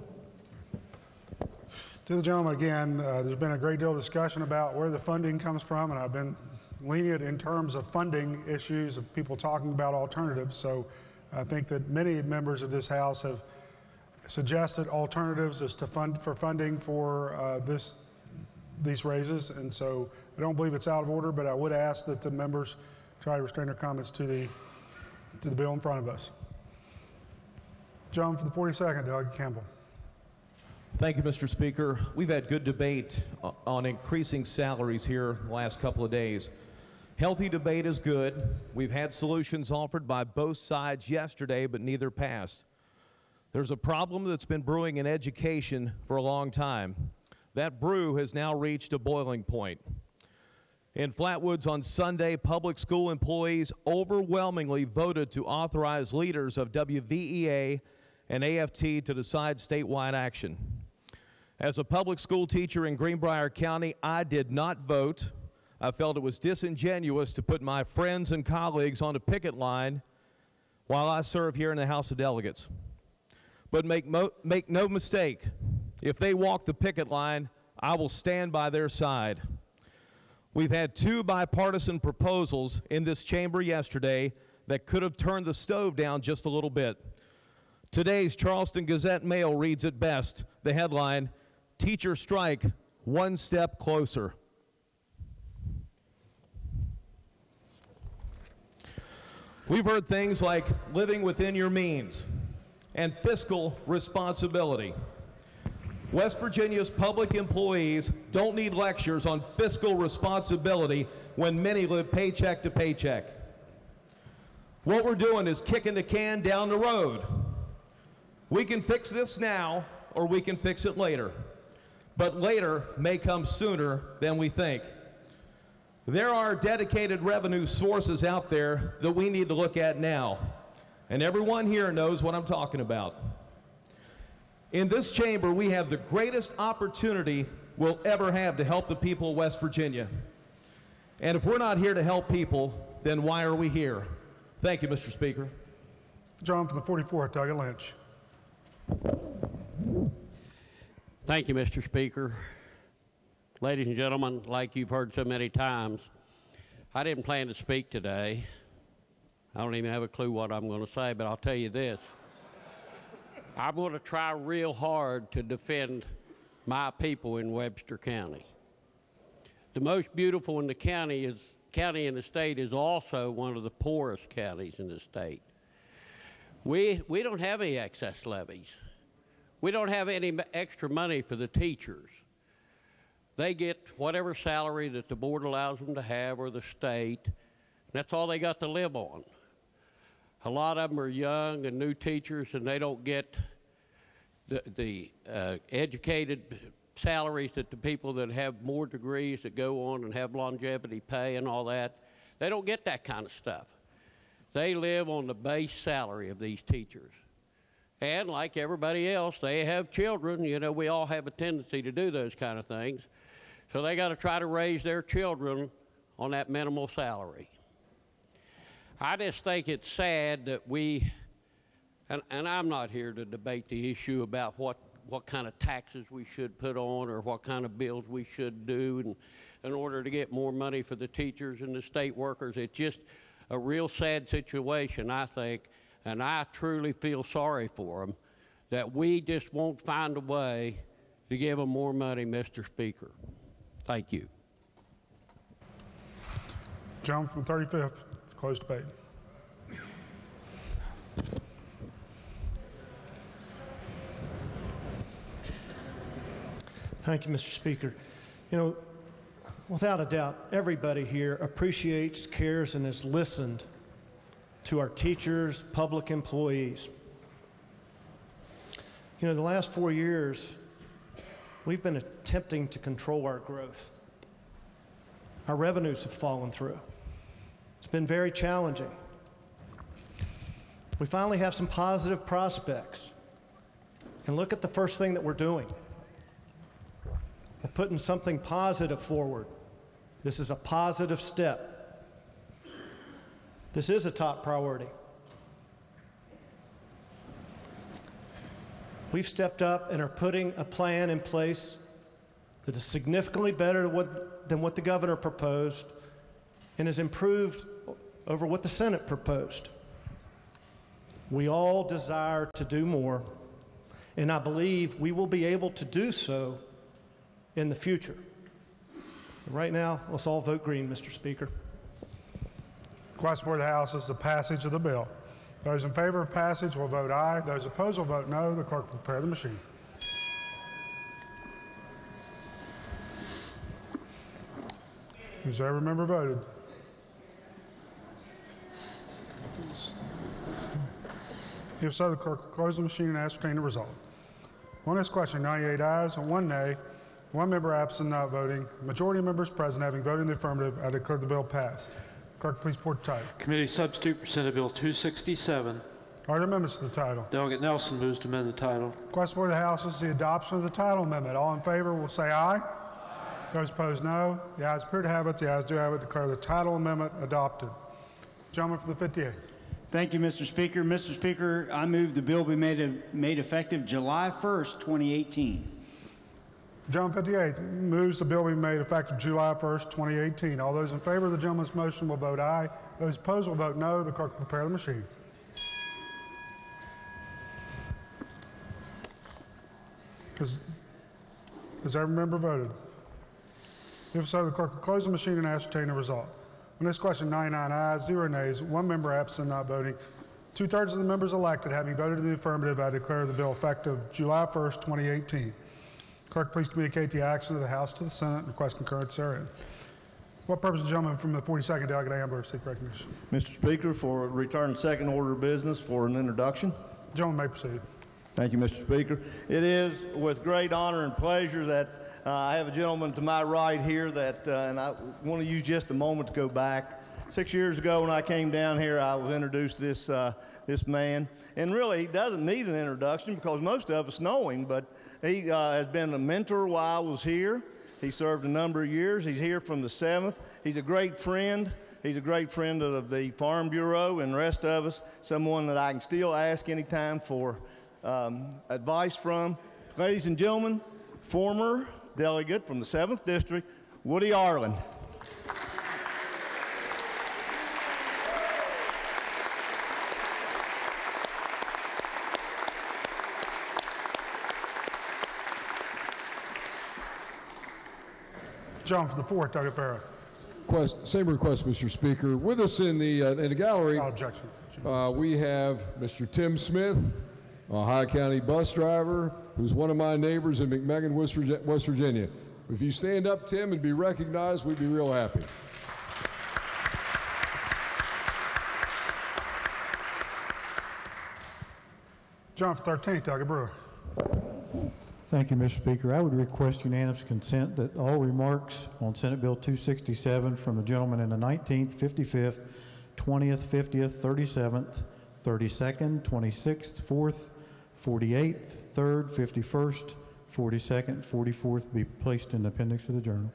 Speaker 1: To the gentleman again, there's been a great deal of discussion about where the funding comes from, and I've been lenient in terms of funding issues of people talking about alternatives. So I think that many members of this House have suggested alternatives as to funding for these raises, and so I don't believe it's out of order, but I would ask that the members try to restrain their comments to the bill in front of us. John, for the 42nd, Doug Campbell.
Speaker 9: Thank you, Mr. Speaker. We've had good debate on increasing salaries here the last couple of days. Healthy debate is good. We've had solutions offered by both sides yesterday, but neither passed. There's a problem that's been brewing in education for a long time. That brew has now reached a boiling point. In Flatwoods on Sunday, public school employees overwhelmingly voted to authorize leaders of WVEA and AFT to decide statewide action. As a public school teacher in Greenbrier County, I did not vote. I felt it was disingenuous to put my friends and colleagues on a picket line while I serve here in the House of Delegates. But make no mistake, if they walk the picket line, I will stand by their side. We've had two bipartisan proposals in this chamber yesterday that could have turned the stove down just a little bit. Today's Charleston Gazette-Mail reads it best, the headline, "Teacher Strike, One Step Closer." We've heard things like living within your means and fiscal responsibility. West Virginia's public employees don't need lectures on fiscal responsibility when many live paycheck to paycheck. What we're doing is kicking the can down the road. We can fix this now, or we can fix it later. But later may come sooner than we think. There are dedicated revenue sources out there that we need to look at now. And everyone here knows what I'm talking about. In this chamber, we have the greatest opportunity we'll ever have to help the people of West Virginia. And if we're not here to help people, then why are we here? Thank you, Mr. Speaker.
Speaker 1: John, for the 44th, Doug Lynch.
Speaker 10: Thank you, Mr. Speaker. Ladies and gentlemen, like you've heard so many times, I didn't plan to speak today. I don't even have a clue what I'm going to say, but I'll tell you this. I'm going to try real hard to defend my people in Webster County. The most beautiful in the county in the state is also one of the poorest counties in the state. We don't have any excess levies. We don't have any extra money for the teachers. They get whatever salary that the board allows them to have, or the state. That's all they got to live on. A lot of them are young and new teachers, and they don't get the educated salaries that the people that have more degrees that go on and have longevity pay and all that. They don't get that kind of stuff. They live on the base salary of these teachers. And like everybody else, they have children. You know, we all have a tendency to do those kind of things. So they got to try to raise their children on that minimal salary. I just think it's sad that and I'm not here to debate the issue about what kind of taxes we should put on or what kind of bills we should do in order to get more money for the teachers and the state workers. It's just a real sad situation, I think, and I truly feel sorry for them that we just won't find a way to give them more money, Mr. Speaker. Thank you.
Speaker 1: John from 35th, closed debate.
Speaker 11: Thank you, Mr. Speaker. You know, without a doubt, everybody here appreciates, cares, and has listened to our teachers, public employees. You know, the last 4 years, we've been attempting to control our growth. Our revenues have fallen through. It's been very challenging. We finally have some positive prospects. And look at the first thing that we're doing. We're putting something positive forward. This is a positive step. This is a top priority. We've stepped up and are putting a plan in place that is significantly better than what the governor proposed and has improved over what the Senate proposed. We all desire to do more, and I believe we will be able to do so in the future. Right now, let's all vote green, Mr. Speaker.
Speaker 1: Question for the House is the passage of the bill. Those in favor of passage will vote aye. Those opposed will vote no. The clerk will prepare the machine. Has every member voted? If so, the clerk will close the machine and ascertain the result. On this question, 98 ayes, 1 nay, 1 member absent not voting. Majority of members present having voted in the affirmative, I declare the bill passed. Clerk, please report the title.
Speaker 4: Committee substitute for Senate Bill 267.
Speaker 1: Are there amendments to the title?
Speaker 4: Delegate Nelson moves to amend the title.
Speaker 1: Question for the House is the adoption of the title amendment. All in favor will say aye. Aye. Those opposed, no. The ayes appear to have it. The ayes do have it. Declare the title amendment adopted. Gentleman for the 58th.
Speaker 12: Thank you, Mr. Speaker. Mr. Speaker, I move the bill be made effective July 1st, 2018.
Speaker 1: John 58 moves the bill be made effective July 1st, 2018. All those in favor of the gentleman's motion will vote aye. Those opposed will vote no. The clerk will prepare the machine. Has every member voted? If so, the clerk will close the machine and ascertain the result. On this question, 99 ayes, 0 nays, 1 member absent not voting. 2/3 of the members elected having voted in the affirmative, I declare the bill effective July 1st, 2018. Clerk, please communicate the action of the House to the Senate and request concurrence therein. What purpose, the gentleman from the 42nd Delegate Amber seek recognition?
Speaker 21: Mr. Speaker, for return second order of business for an introduction.
Speaker 1: The gentleman may proceed.
Speaker 21: Thank you, Mr. Speaker. It is with great honor and pleasure that I have a gentleman to my right here that, and I want to use just a moment to go back. 6 years ago when I came down here, I was introduced to this man. And really, he doesn't need an introduction because most of us know him, but he has been a mentor while I was here. He served a number of years. He's here from the 7th. He's a great friend. He's a great friend of the Farm Bureau and the rest of us, someone that I can still ask anytime for advice from. Ladies and gentlemen, former delegate from the 7th District, Woody Arlen.
Speaker 1: John for the 4th, Doug Farrow.
Speaker 19: Same request, Mr. Speaker. With us in the gallery,
Speaker 1: objection.
Speaker 19: We have Mr. Tim Smith, a High County bus driver, who's one of my neighbors in McMegan, West Virginia. If you stand up, Tim, and be recognized, we'd be real happy.
Speaker 1: John for 13th, Doug Brewer.
Speaker 23: Thank you, Mr. Speaker. I would request unanimous consent that all remarks on Senate Bill 267 from the gentleman in the 19th, 55th, 20th, 50th, 37th, 32nd, 26th, 4th, 48th, 3rd, 51st, 42nd, 44th be placed in the appendix of the journal.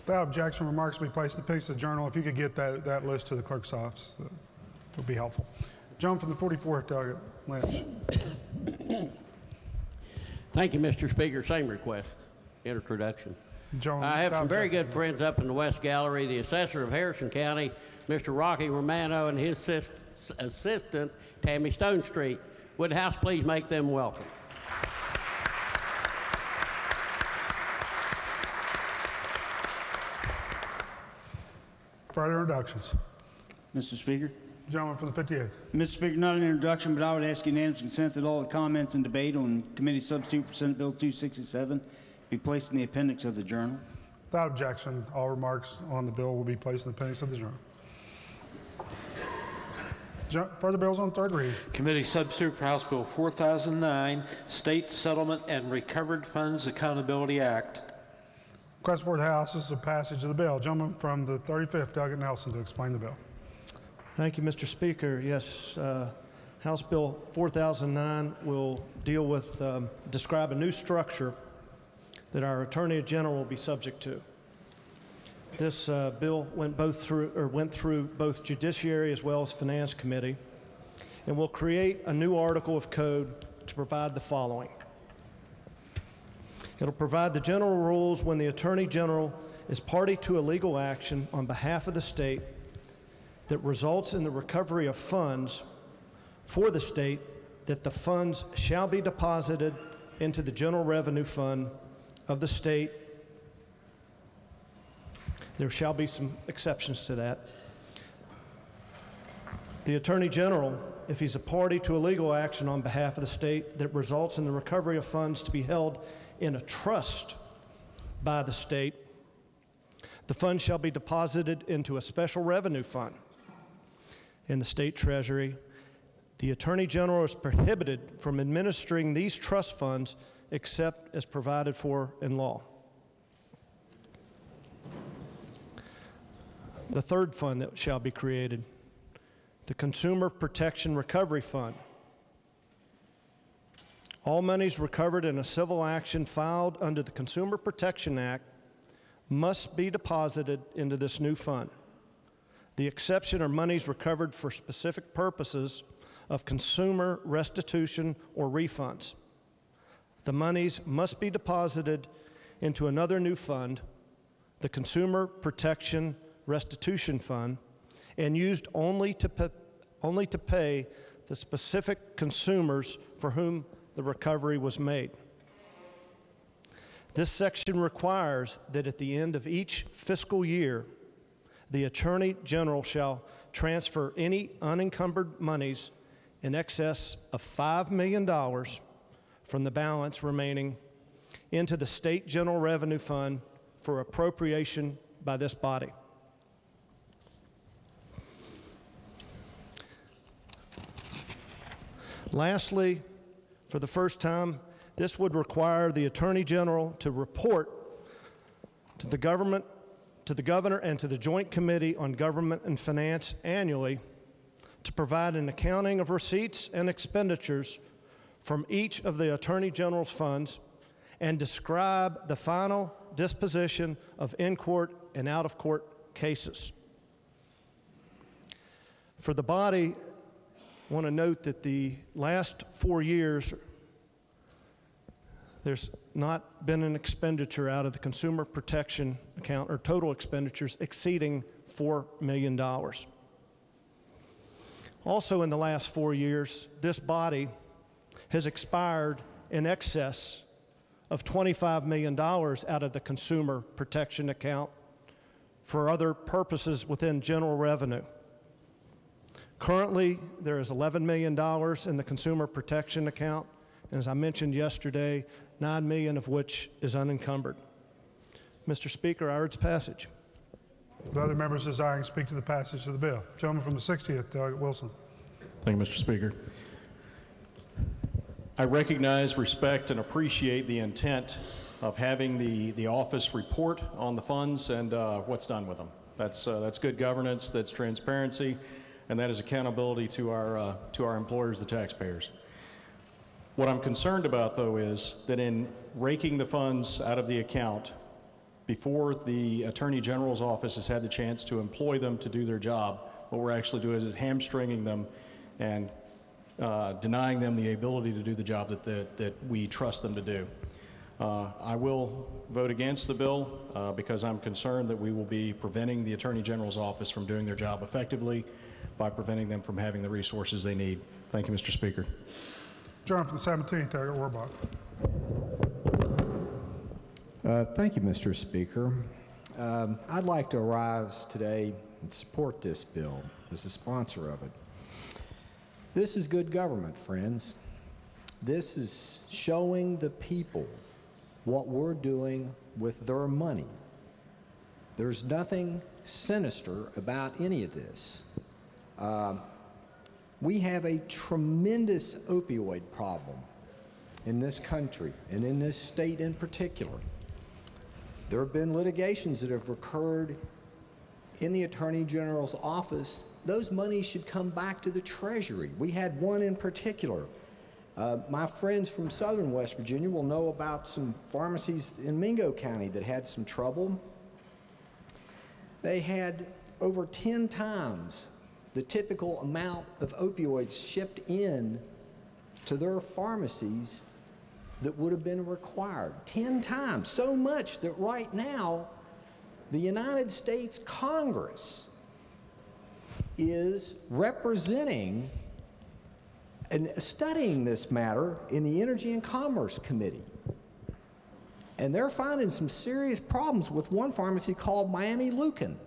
Speaker 1: Without objection, remarks will be placed in the appendix of the journal. If you could get that list to the clerk's office, that would be helpful. Gentleman from the 44th, Doug Lynch.
Speaker 10: Thank you, Mr. Speaker. Same request. Introduction. I have some very good friends up in the West Gallery. The assessor of Harrison County, Mr. Rocky Romano, and his assistant, Tammy Stonestreet. Would the House please make them welcome?
Speaker 1: Further introductions.
Speaker 12: Mr. Speaker.
Speaker 1: Gentleman from the 58th.
Speaker 12: Mr. Speaker, not an introduction, but I would ask unanimous consent that all the comments and debate on committee substitute for Senate Bill 267 be placed in the appendix of the journal.
Speaker 1: Without objection, all remarks on the bill will be placed in the appendix of the journal. Further bills on third reading.
Speaker 4: Committee substitute for House Bill 4009, State Settlement and Recovered Funds Accountability Act.
Speaker 1: Request for the House is the passage of the bill. Gentleman from the 35th, Doug Nelson, to explain the bill.
Speaker 11: Thank you, Mr. Speaker. Yes, House Bill 4009 will deal with, describe a new structure that our Attorney General will be subject to. This bill went through both Judiciary as well as Finance Committee, and will create a new article of code to provide the following. It'll provide the general rules when the Attorney General is party to a legal action on behalf of the state that results in the recovery of funds for the state, that the funds shall be deposited into the general revenue fund of the state. There shall be some exceptions to that. The Attorney General, if he's a party to a legal action on behalf of the state that results in the recovery of funds to be held in a trust by the state, the funds shall be deposited into a special revenue fund in the state treasury. The Attorney General is prohibited from administering these trust funds except as provided for in law. The third fund that shall be created, the Consumer Protection Recovery Fund. All monies recovered in a civil action filed under the Consumer Protection Act must be deposited into this new fund. The exception are monies recovered for specific purposes of consumer restitution or refunds. The monies must be deposited into another new fund, the Consumer Protection Restitution Fund, and used only to pay the specific consumers for whom the recovery was made. This section requires that at the end of each fiscal year, the Attorney General shall transfer any unencumbered monies in excess of $5 million from the balance remaining into the State General Revenue Fund for appropriation by this body. Lastly, for the first time, this would require the Attorney General to report to the governor and to the Joint Committee on Government and Finance annually to provide an accounting of receipts and expenditures from each of the Attorney General's funds and describe the final disposition of in-court and out-of-court cases. For the body, I want to note that the last 4 years, there's not been an expenditure out of the consumer protection account or total expenditures exceeding $4 million. Also in the last 4 years, this body has expired in excess of $25 million out of the consumer protection account for other purposes within general revenue. Currently, there is $11 million in the consumer protection account, and as I mentioned yesterday, $9 million of which is unencumbered. Mr. Speaker, I urge passage.
Speaker 1: The other members desiring to speak to the passage of the bill. Gentleman from the 60th, Doug Wilson.
Speaker 14: Thank you, Mr. Speaker. I recognize, respect, and appreciate the intent of having the office report on the funds and what's done with them. That's good governance, that's transparency, and that is accountability to our employers, the taxpayers. What I'm concerned about, though, is that in raking the funds out of the account before the Attorney General's office has had the chance to employ them to do their job, what we're actually doing is hamstringing them and denying them the ability to do the job that we trust them to do. I will vote against the bill because I'm concerned that we will be preventing the Attorney General's office from doing their job effectively by preventing them from having the resources they need. Thank you, Mr. Speaker.
Speaker 1: John from the 17th, Taggart Warbach.
Speaker 15: Thank you, Mr. Speaker. I'd like to rise today and support this bill as a sponsor of it. This is good government, friends. This is showing the people what we're doing with their money. There's nothing sinister about any of this. We have a tremendous opioid problem in this country and in this state in particular. There have been litigations that have occurred in the Attorney General's office. Those monies should come back to the Treasury. We had one in particular. My friends from southern West Virginia will know about some pharmacies in Mingo County that had some trouble. They had over 10 times the typical amount of opioids shipped in to their pharmacies that would have been required. 10 times, so much that right now the United States Congress is representing and studying this matter in the Energy and Commerce Committee. And they're finding some serious problems with one pharmacy called Miami Lucan.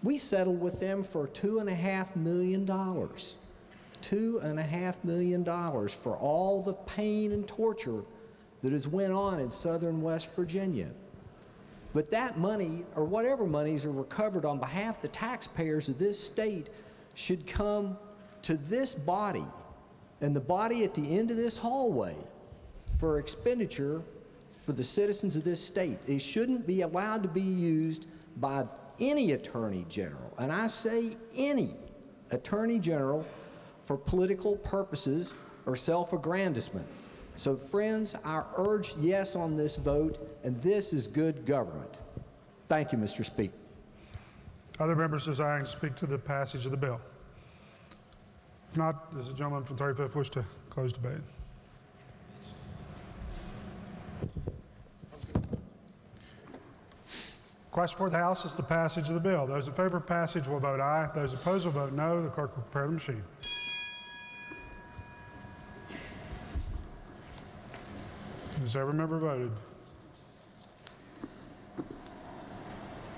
Speaker 15: We settled with them for $2.5 million. $2.5 million for all the pain and torture that has went on in southern West Virginia. But that money, or whatever monies are recovered on behalf of the taxpayers of this state, should come to this body and the body at the end of this hallway for expenditure for the citizens of this state. It shouldn't be allowed to be used by any Attorney General, and I say any Attorney General, for political purposes or self-aggrandizement. So friends, I urge yes on this vote, and this is good government. Thank you, Mr. Speaker.
Speaker 1: Other members desiring to speak to the passage of the bill? If not, does the gentleman from 35th wish to close debate? Question for the House is the passage of the bill. Those in favor of passage will vote aye. Those opposed will vote no. The clerk will prepare the machine. Has every member voted?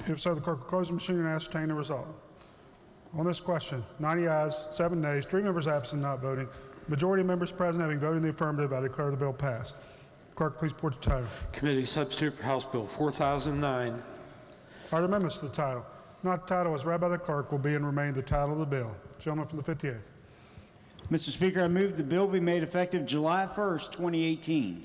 Speaker 1: If so, the clerk will close the machine and ascertain the result. On this question, 90 ayes, 7 nays, 3 members absent not voting. Majority of members present having voted in the affirmative, I declare the bill passed. Clerk, please report the title.
Speaker 4: Committee substitute for House Bill 4009.
Speaker 1: Are there amendments to the title? Not the title as read by the clerk will be and remain the title of the bill. Gentleman from the 58th.
Speaker 12: Mr. Speaker, I move the bill be made effective July 1st, 2018.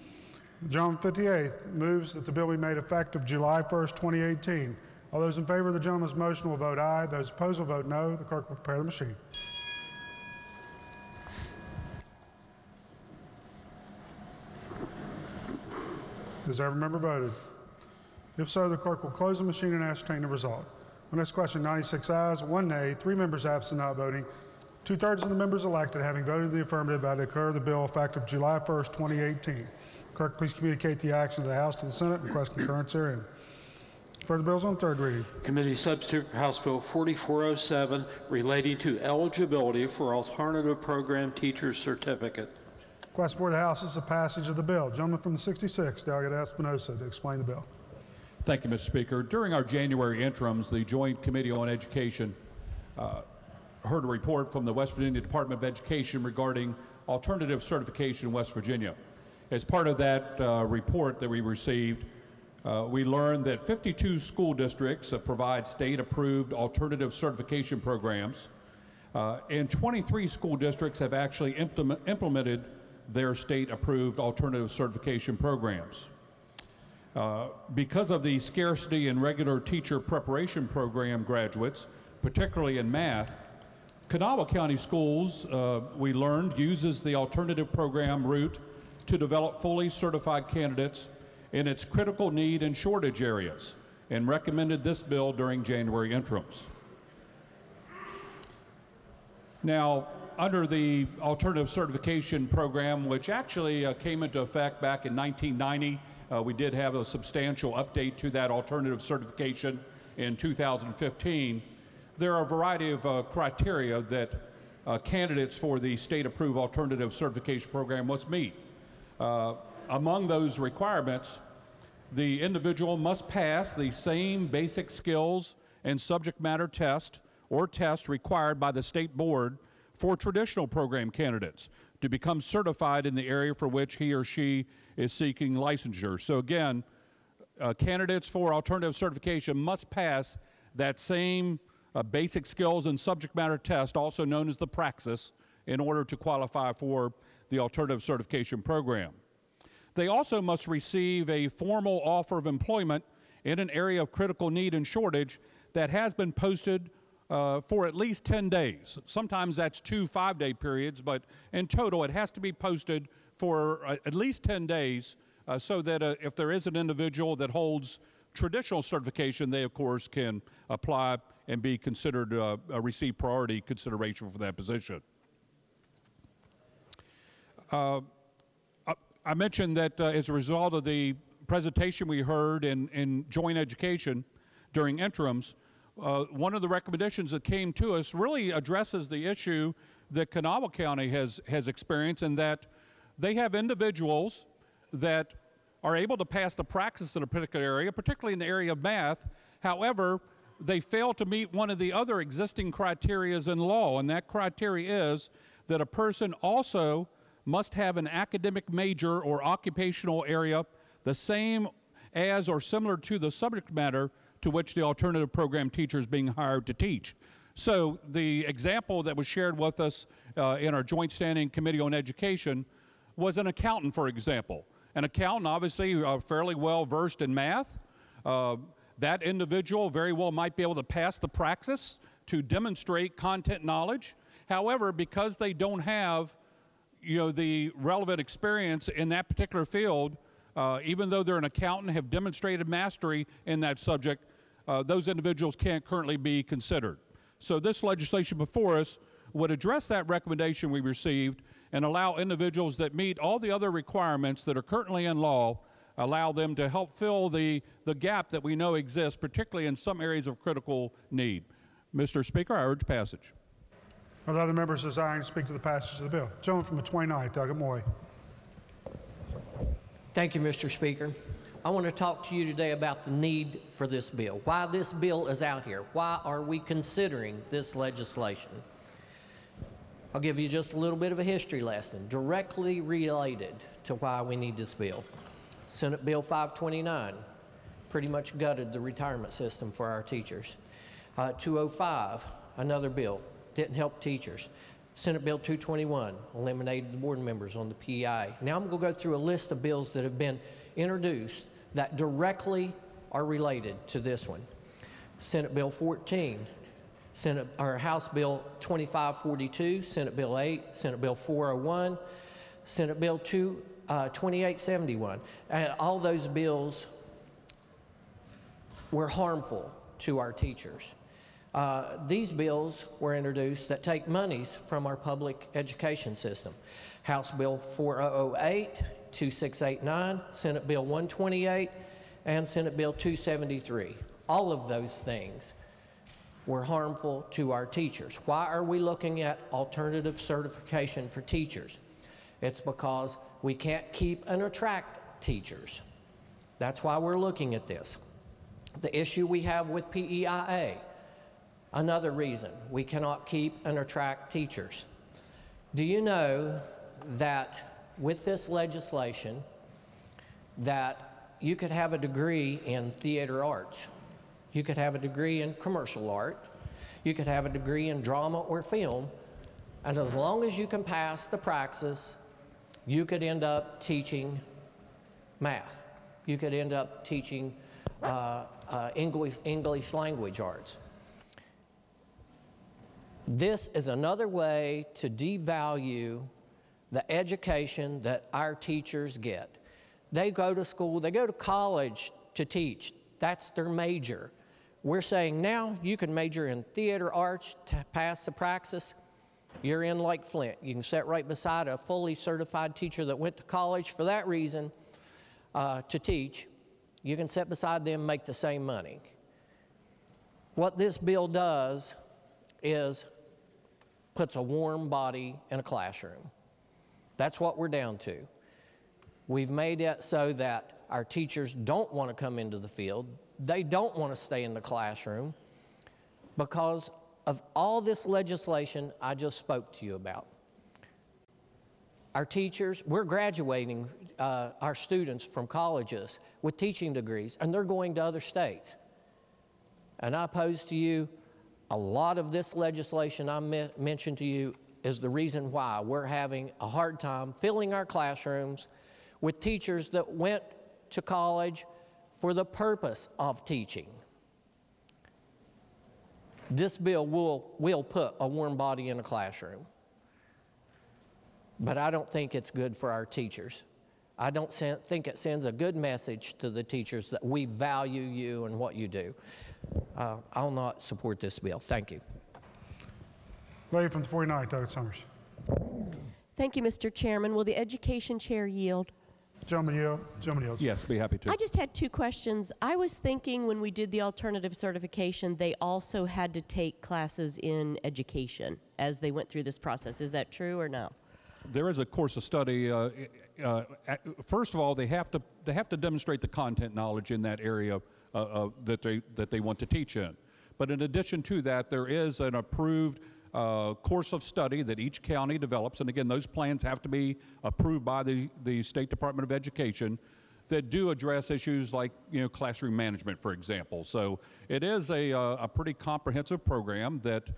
Speaker 1: The gentleman from the 58th moves that the bill be made effective July 1st, 2018. All those in favor of the gentleman's motion will vote aye. Those opposed will vote no. The clerk will prepare the machine. Has every member voted? If so, the clerk will close the machine and ascertain the result. On this question, 96 ayes, 1 nay, 3 members absent not voting. 2/3 of the members elected having voted in the affirmative, I declare the bill effective July 1st, 2018. Clerk, please communicate the action of the House to the Senate and request concurrence therein. Further bills on third reading.
Speaker 4: Committee substitute for House Bill 4407 relating to eligibility for alternative program teacher's certificate.
Speaker 1: Question for the House is the passage of the bill. Gentleman from the 66th, Delegate Espinosa, to explain the bill.
Speaker 16: Thank you, Mr. Speaker. During our January interims, the Joint Committee on Education heard a report from the West Virginia Department of Education regarding alternative certification in West Virginia. As part of that report that we received, we learned that 52 school districts provide state-approved alternative certification programs, and 23 school districts have actually implemented their state-approved alternative certification programs. Because of the scarcity in regular teacher preparation program graduates, particularly in math, Kanawha County Schools, we learned, uses the alternative program route to develop fully certified candidates in its critical need and shortage areas, and recommended this bill during January interims. Now, under the alternative certification program, which actually came into effect back in 1990, we did have a substantial update to that alternative certification in 2015. There are a variety of criteria that candidates for the state-approved alternative certification program must meet. Among those requirements, the individual must pass the same basic skills and subject matter test or test required by the state board for traditional program candidates to become certified in the area for which he or she is seeking licensure. So again, candidates for alternative certification must pass that same basic skills and subject matter test, also known as the praxis, in order to qualify for the alternative certification program. They also must receive a formal offer of employment in an area of critical need and shortage that has been posted for at least 10 days. Sometimes that's 2 5-day periods, but in total it has to be posted for at least 10 days so that if there is an individual that holds traditional certification, they of course can apply and be considered, receive priority consideration for that position. I mentioned that as a result of the presentation we heard in joint education during interims, one of the recommendations that came to us really addresses the issue that Kanawha County has experienced, in that they have individuals that are able to pass the praxis in a particular area, particularly in the area of math. However, they fail to meet one of the other existing criteria in law, and that criteria is that a person also must have an academic major or occupational area the same as or similar to the subject matter to which the alternative program teacher is being hired to teach. So the example that was shared with us in our Joint Standing Committee on Education was an accountant, for example. An accountant, obviously fairly well versed in math. That individual very well might be able to pass the praxis to demonstrate content knowledge. However, because they don't have the relevant experience in that particular field, even though they're an accountant, have demonstrated mastery in that subject, those individuals can't currently be considered. So this legislation before us would address that recommendation we received and allow individuals that meet all the other requirements that are currently in law, allow them to help fill the gap that we know exists, particularly in some areas of critical need. Mr. Speaker, I urge passage.
Speaker 1: Are there other members desiring to speak to the passage of the bill? Gentleman from the 29th, Doug Moy.
Speaker 2: Thank you, Mr. Speaker. I want to talk to you today about the need for this bill, why this bill is out here, why are we considering this legislation. I'll give you just a little bit of a history lesson, directly related to why we need this bill. Senate Bill 529 pretty much gutted the retirement system for our teachers. 205, another bill, didn't help teachers. Senate Bill 221 eliminated the board members on the PEI. Now I'm going to go through a list of bills that have been introduced that directly are related to this one. Senate Bill 14, House Bill 2542, Senate Bill 8, Senate Bill 401, Senate Bill 2871. All those bills were harmful to our teachers. These bills were introduced that take monies from our public education system. House Bill 4008, 2689, Senate Bill 128, and Senate Bill 273. All of those things were harmful to our teachers. Why are we looking at alternative certification for teachers? It's because we can't keep and attract teachers. That's why we're looking at this. The issue we have with PEIA, another reason we cannot keep and attract teachers. Do you know that with this legislation that you could have a degree in theater arts, you could have a degree in commercial art, you could have a degree in drama or film, and as long as you can pass the praxis, you could end up teaching math. You could end up teaching English language arts. This is another way to devalue the education that our teachers get. They go to school, they go to college to teach. That's their major. We're saying now you can major in theater arts to pass the praxis. You're in like Flint. You can sit right beside a fully certified teacher that went to college for that reason to teach. You can sit beside them and make the same money. What this bill does is puts a warm body in a classroom. That's what we're down to. We've made it so that our teachers don't want to come into the field. They don't want to stay in the classroom because of all this legislation I just spoke to you about. Our teachers, we're graduating our students from colleges with teaching degrees, and they're going to other states. And I pose to you, a lot of this legislation I mentioned to you is the reason why we're having a hard time filling our classrooms with teachers that went to college for the purpose of teaching. This bill will put a warm body in a classroom. But I don't think it's good for our teachers. I don't think it sends a good message to the teachers that we value you and what you do. I'll not support this bill. Thank you.
Speaker 1: Lady from the 49th, Doug Summers.
Speaker 5: Thank you, Mr. Chairman. Will the education chair yield?
Speaker 1: Gentleman yield. Gentleman yields.
Speaker 16: Yes, be happy to.
Speaker 5: I just had two questions. I was thinking when we did the alternative certification, they also had to take classes in education as they went through this process. Is that true or no?
Speaker 16: There is a course of study. First of all, they have to demonstrate the content knowledge in that area that they want to teach in. But in addition to that, there is an approved course of study that each county develops, and again, those plans have to be approved by the State Department of Education, that do address issues like classroom management, for example. So it is a pretty comprehensive program that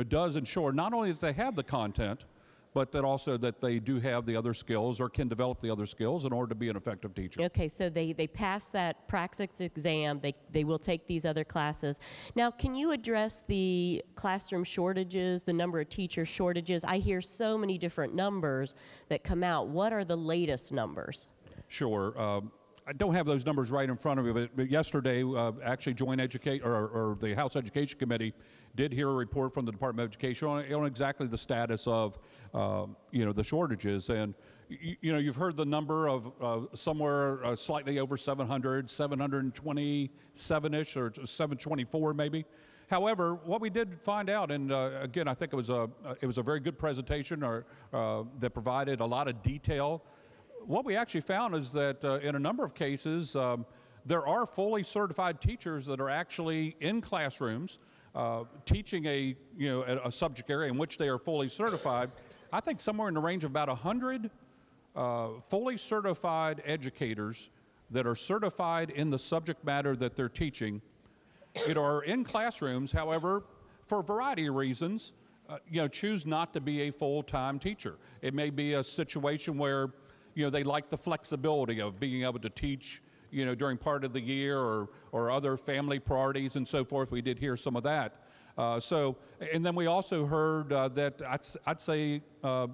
Speaker 16: does ensure not only that they have the content, but that also that they do have the other skills or can develop the other skills in order to be an effective teacher.
Speaker 5: Okay, so they pass that praxis exam, they will take these other classes. Now, can you address the classroom shortages, the number of teacher shortages? I hear so many different numbers that come out. What are the latest numbers?
Speaker 16: Sure. I don't have those numbers right in front of me, but yesterday, actually, the House Education Committee did hear a report from the Department of Education on exactly the status of, the shortages. And, you've heard the number of somewhere slightly over 700, 727-ish, or 724 maybe. However, what we did find out, and again, I think it was a very good presentation that provided a lot of detail. What we actually found is that in a number of cases, there are fully certified teachers that are actually in classrooms teaching a subject area in which they are fully certified. I think somewhere in the range of about 100 fully certified educators that are certified in the subject matter that they're teaching, are in classrooms. However, for a variety of reasons, choose not to be a full-time teacher. It may be a situation where they like the flexibility of being able to teach, during part of the year or other family priorities and so forth. We did hear some of that. And then we also heard that I'd say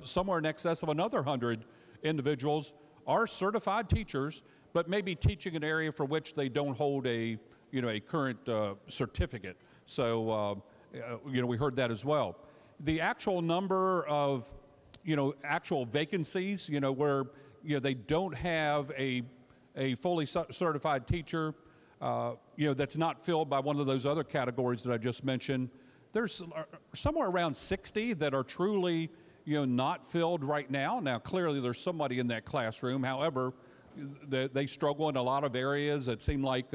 Speaker 16: somewhere in excess of another 100 individuals are certified teachers, but maybe teaching an area for which they don't hold a current certificate. So, we heard that as well. The actual number of, actual vacancies, where they don't have a fully certified teacher, that's not filled by one of those other categories that I just mentioned. There's somewhere around 60 that are truly, not filled right now. Now, clearly, there's somebody in that classroom. However, they struggle in a lot of areas. It seemed like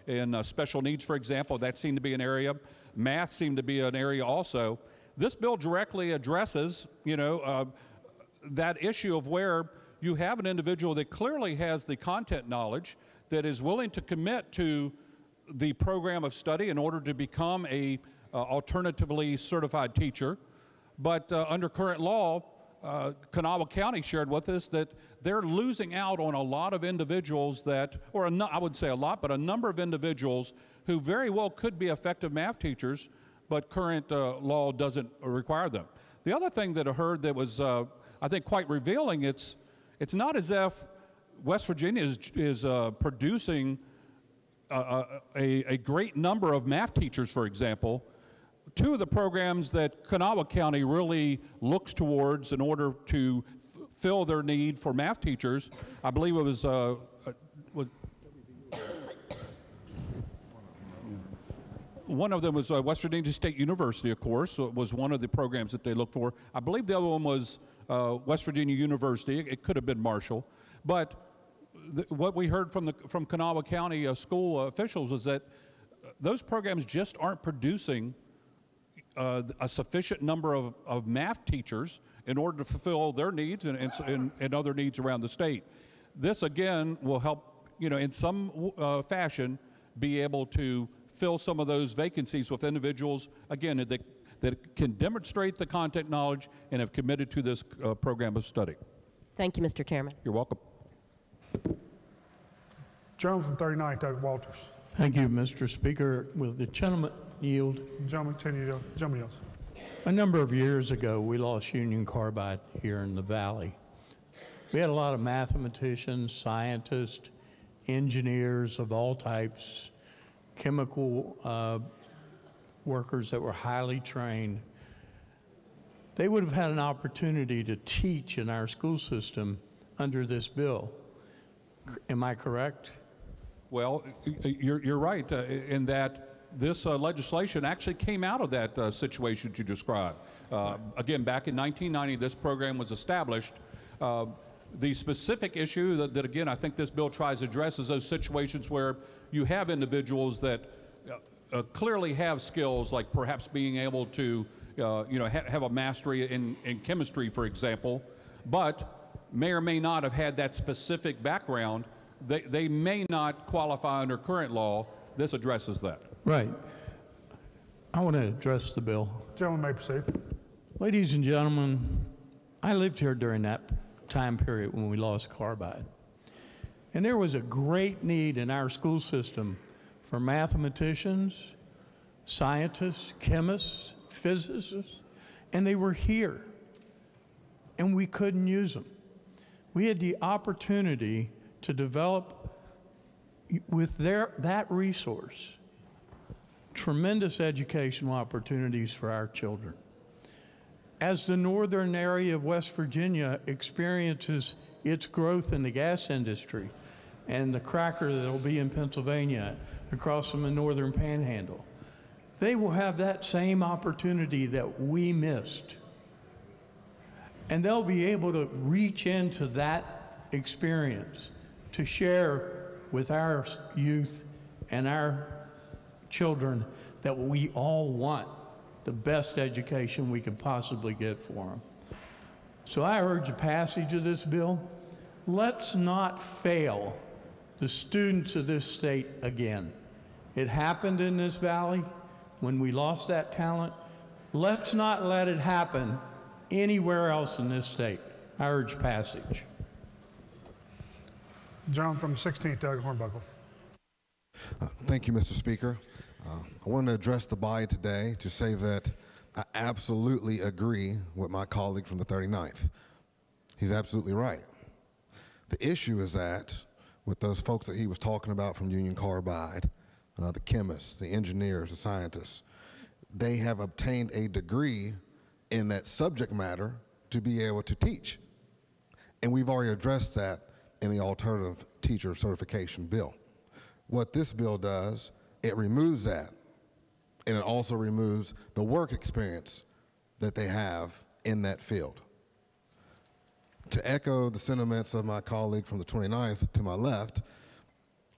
Speaker 16: in special needs, for example, that seemed to be an area. Math seemed to be an area also. This bill directly addresses, that issue of where you have an individual that clearly has the content knowledge, that is willing to commit to the program of study in order to become a alternatively certified teacher. But under current law, Kanawha County shared with us that they're losing out on a lot of individuals that, I wouldn't say a lot, but a number of individuals who very well could be effective math teachers, but current law doesn't require them. The other thing that I heard that was, I think, quite revealing, it's not as if West Virginia is producing a great number of math teachers, for example. Two of the programs that Kanawha County really looks towards in order to fill their need for math teachers, I believe it was one of them was West Virginia State University, of course, so it was one of the programs that they looked for. I believe the other one was West Virginia University. It could have been Marshall. But what we heard from Kanawha County school officials was that those programs just aren't producing a sufficient number of math teachers in order to fulfill their needs and other needs around the state. This, again, will help, in some fashion, be able to fill some of those vacancies with individuals, again, that can demonstrate the content knowledge and have committed to this program of study.
Speaker 5: Thank you, Mr. Chairman.
Speaker 16: You're welcome.
Speaker 1: Gentleman from 39, Doug Walters.
Speaker 3: Thank you, Mr. Speaker. Will the gentleman yield?
Speaker 1: Gentleman yields.
Speaker 3: A number of years ago, we lost Union Carbide here in the Valley. We had a lot of mathematicians, scientists, engineers of all types, chemical workers that were highly trained. They would have had an opportunity to teach in our school system under this bill. Am I correct?
Speaker 16: Well, you're right in that this legislation actually came out of that situation you described. Again, back in 1990, this program was established. The specific issue that, again, I think this bill tries to address is those situations where you have individuals that clearly have skills, like perhaps being able to have a mastery in chemistry, for example, but may or may not have had that specific background. They may not qualify under current law. This addresses that.
Speaker 3: Right. I want to address the bill.
Speaker 1: Gentleman may proceed.
Speaker 3: Ladies and gentlemen, I lived here during that time period when we lost Carbide. And there was a great need in our school system for mathematicians, scientists, chemists, physicists, and they were here. And we couldn't use them. We had the opportunity to develop with that resource tremendous educational opportunities for our children. As the northern area of West Virginia experiences its growth in the gas industry and the cracker that will be in Pennsylvania across from the northern panhandle, they will have that same opportunity that we missed. And they'll be able to reach into that experience to share with our youth and our children that we all want the best education we can possibly get for them. So I urge the passage of this bill. Let's not fail the students of this state again. It happened in this valley when we lost that talent. Let's not let it happen anywhere else in this state. I urge passage.
Speaker 1: John from 16th, Doug Hornbuckle.
Speaker 6: Thank you, Mr. Speaker. I want to address the body today to say that I absolutely agree with my colleague from the 39th. He's absolutely right. The issue is that with those folks that he was talking about from Union Carbide, the chemists, the engineers, the scientists, they have obtained a degree in that subject matter to be able to teach. And we've already addressed that in the alternative teacher certification bill. What this bill does, it removes that, and it also removes the work experience that they have in that field. To echo the sentiments of my colleague from the 29th to my left,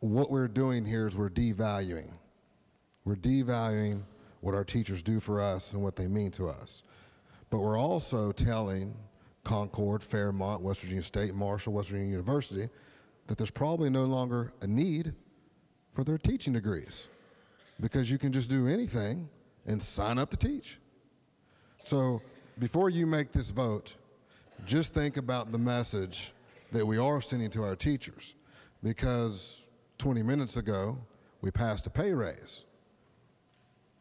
Speaker 6: what we're doing here is we're devaluing. We're devaluing what our teachers do for us and what they mean to us. But we're also telling Concord, Fairmont, West Virginia State, Marshall, West Virginia University that there's probably no longer a need for their teaching degrees because you can just do anything and sign up to teach. So before you make this vote, just think about the message that we are sending to our teachers, because 20 minutes ago we passed a pay raise.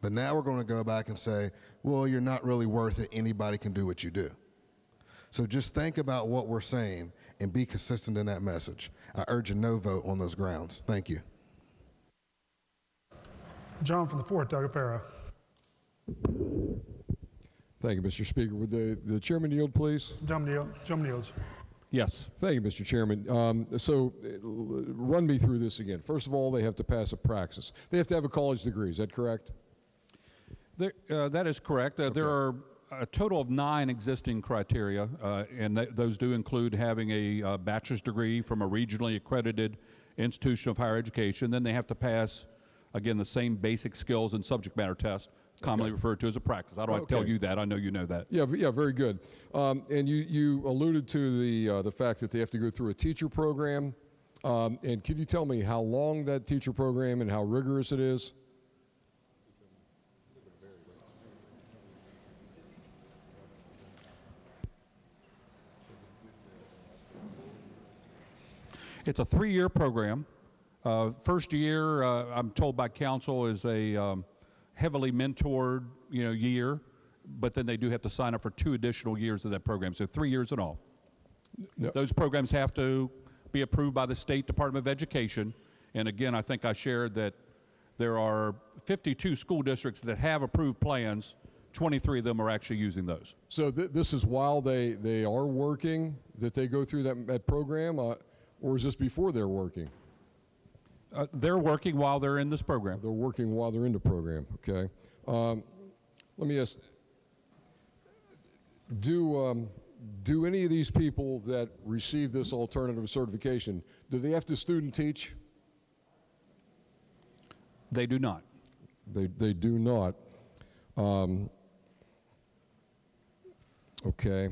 Speaker 6: But now we're going to go back and say, well, you're not really worth it. Anybody can do what you do. So just think about what we're saying and be consistent in that message. I urge a no vote on those grounds. Thank you.
Speaker 1: John from the 4th, Doug Farah.
Speaker 19: Thank you, Mr. Speaker. Would the chairman yield, please?
Speaker 1: Gentleman yields.
Speaker 19: Yes. Thank you, Mr. Chairman. Run me through this again. First of all, they have to pass a praxis. They have to have a college degree. Is that correct?
Speaker 16: That is correct.
Speaker 19: Okay.
Speaker 16: There are a total of 9 existing criteria, and those do include having a bachelor's degree from a regionally accredited institution of higher education. Then they have to pass, again, the same basic skills and subject matter test, commonly referred to as a practice. How do I tell you that? I know you know that.
Speaker 19: Yeah, very good. And you alluded to the fact that they have to go through a teacher program. And can you tell me how long that teacher program and how rigorous it is?
Speaker 16: It's a 3-year program. First year, I'm told by council, is a heavily mentored, year, but then they do have to sign up for 2 additional years of that program, so 3 years in all.
Speaker 19: No.
Speaker 16: Those programs have to be approved by the State Department of Education, and again, I think I shared that there are 52 school districts that have approved plans. 23 of them are actually using those.
Speaker 19: So this is while they are working that they go through that program, or is this before they're working?
Speaker 16: They're working while they're in this program.
Speaker 19: They're working while they're in the program, okay. Let me ask, do any of these people that receive this alternative certification, do they have to student teach?
Speaker 16: They do not.
Speaker 19: They do not. Okay.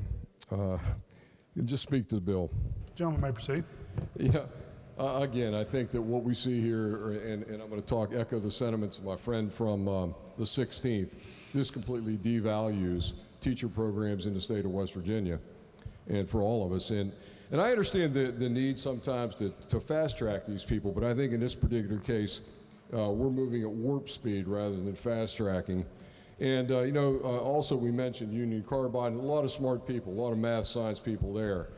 Speaker 19: Just speak to the bill.
Speaker 1: Gentleman may proceed.
Speaker 19: Yeah. Again, I think that what we see here, and I'm going to echo the sentiments of my friend from the 16th, this completely devalues teacher programs in the state of West Virginia and for all of us. And I understand the need sometimes to fast track these people, but I think in this particular case, we're moving at warp speed rather than fast tracking. And, also we mentioned Union Carbide, a lot of smart people, a lot of math science people there.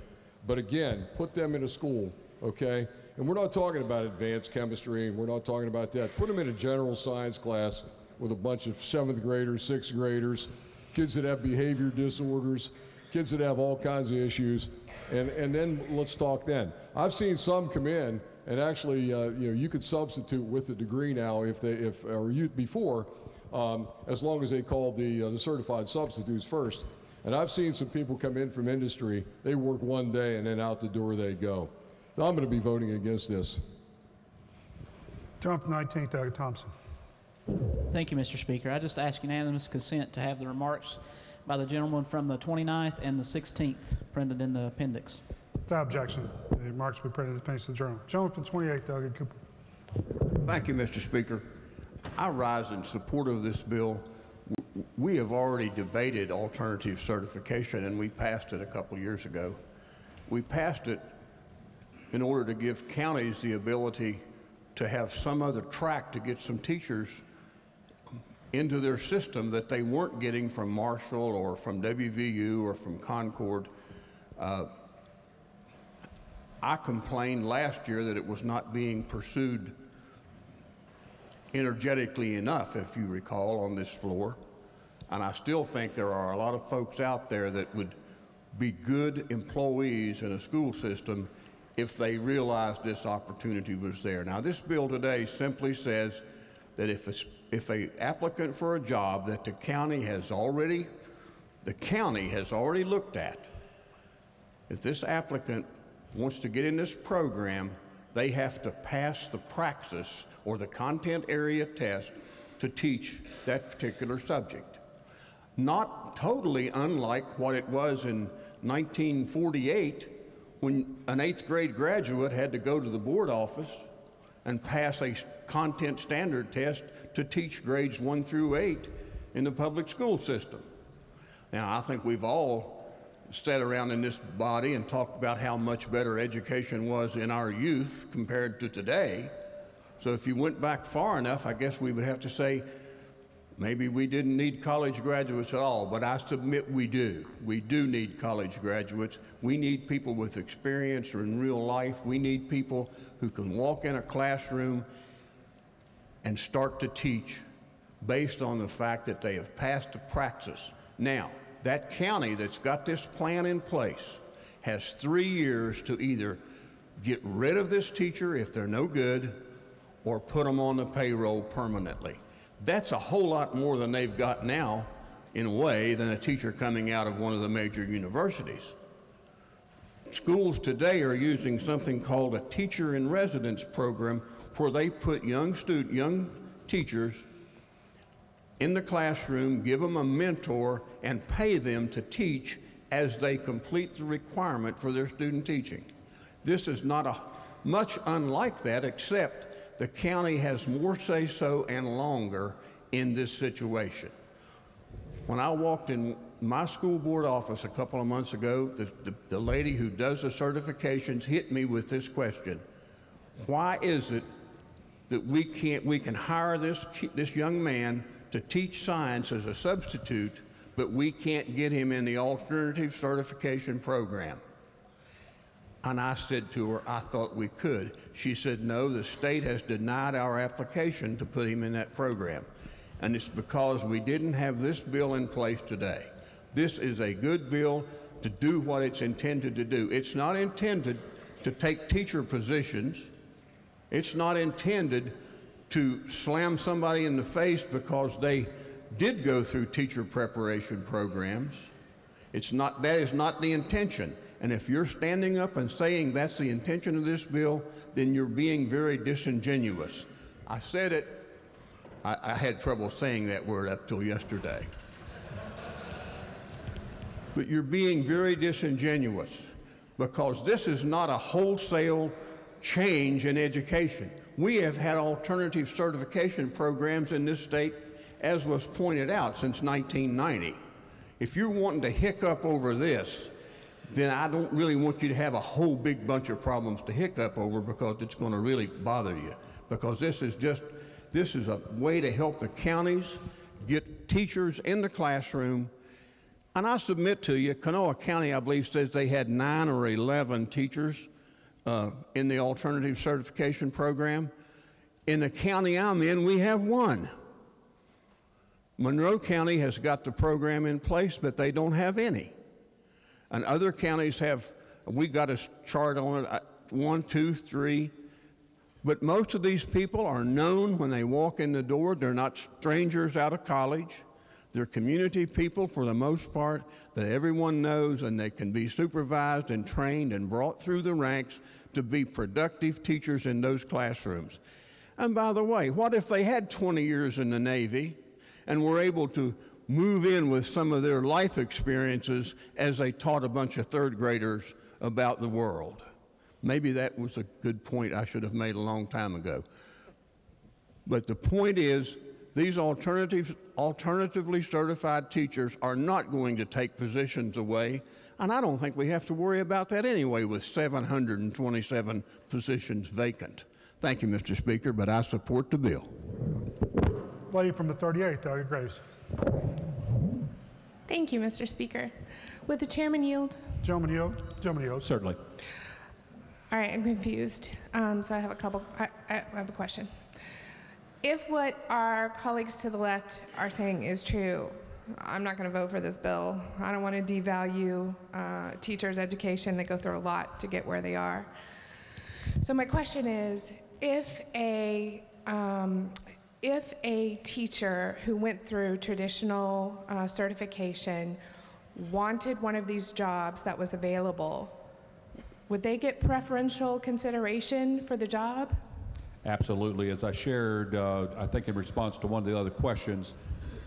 Speaker 19: But again, put them in a school, okay? And we're not talking about advanced chemistry, and we're not talking about that. Put them in a general science class with a bunch of 7th graders, 6th graders, kids that have behavior disorders, kids that have all kinds of issues, and then let's talk then. I've seen some come in, and actually, you could substitute with the degree now before, as long as they called the certified substitutes first. And I've seen some people come in from industry, they work one day and then out the door they go. So I'm going to be voting against this.
Speaker 1: John from the 19th, Doug Thompson.
Speaker 7: Thank you, Mr. Speaker. I just ask unanimous consent to have the remarks by the gentleman from the 29th and the 16th printed in the appendix.
Speaker 1: Without objection, the remarks will be printed in the appendix of the journal. Gentleman from the 28th, Doug Cooper.
Speaker 18: Thank you, Mr. Speaker. I rise in support of this bill. We have already debated alternative certification, and we passed it a couple years ago. We passed it in order to give counties the ability to have some other track to get some teachers into their system that they weren't getting from Marshall or from WVU or from Concord. I complained last year that it was not being pursued energetically enough, if you recall, on this floor. And I still think there are a lot of folks out there that would be good employees in a school system if they realized this opportunity was there. Now, this bill today simply says that if an applicant for a job that the county has already looked at, if this applicant wants to get in this program, they have to pass the praxis or the content area test to teach that particular subject. Not totally unlike what it was in 1948 when an 8th grade graduate had to go to the board office and pass a content standard test to teach grades 1 through 8 in the public school system. Now, I think we've all sat around in this body and talked about how much better education was in our youth compared to today. So if you went back far enough, I guess we would have to say Maybe we didn't need college graduates at all, but I submit we do. We do need college graduates. We need people with experience in real life. We need people who can walk in a classroom and start to teach based on the fact that they have passed the praxis. Now, that county that's got this plan in place has 3 years to either get rid of this teacher if they're no good or put them on the payroll permanently. That's a whole lot more than they've got now, in a way, than a teacher coming out of one of the major universities. Schools today are using something called a teacher in residence program, where they put young teachers in the classroom, give them a mentor, and pay them to teach as they complete the requirement for their student teaching. This is not much unlike that, except the county has more say-so and longer in this situation. When I walked in my school board office a couple of months ago, the lady who does the certifications hit me with this question: why is it that we can hire this young man to teach science as a substitute, but we can't get him in the alternative certification program? And I said to her, I thought we could. She said, no, the state has denied our application to put him in that program. And it's because we didn't have this bill in place today. This is a good bill to do what it's intended to do. It's not intended to take teacher positions. It's not intended to slam somebody in the face because they did go through teacher preparation programs. That is not the intention. And if you're standing up and saying that's the intention of this bill, then you're being very disingenuous. I said it. I had trouble saying that word up till yesterday. But you're being very disingenuous, because this is not a wholesale change in education. We have had alternative certification programs in this state, as was pointed out, since 1990. If you're wanting to hiccup over this, then I don't really want you to have a whole big bunch of problems to hiccup over, because it's going to really bother you. Because this is a way to help the counties get teachers in the classroom. And I submit to you, Kanawha County, I believe, says they had 9 or 11 teachers in the alternative certification program. In the county I'm in, we have 1. Monroe County has got the program in place, but they don't have any. And other counties have, we got a chart on it, 1, 2, 3. But most of these people are known when they walk in the door. They're not strangers out of college. They're community people for the most part that everyone knows, and they can be supervised and trained and brought through the ranks to be productive teachers in those classrooms. And by the way, what if they had 20 years in the Navy and were able to move in with some of their life experiences as they taught a bunch of third graders about the world? Maybe that was a good point I should have made a long time ago. But the point is, these alternatively certified teachers are not going to take positions away, and I don't think we have to worry about that anyway with 727 positions vacant. Thank you, Mr. Speaker, but I support the bill.
Speaker 1: Lady from the 38th, Delegate Graves.
Speaker 13: Thank you, Mr. Speaker. Would the chairman yield?
Speaker 1: Gentleman yield. Gentleman yield.
Speaker 16: Certainly.
Speaker 13: All right, I'm confused. So I have I have a question. If what our colleagues to the left are saying is true, I'm not going to vote for this bill. I don't want to devalue teachers' education. They go through a lot to get where they are. So my question is, if a teacher who went through traditional certification wanted one of these jobs that was available, would they get preferential consideration for the job?
Speaker 16: Absolutely. As I shared, I think in response to one of the other questions,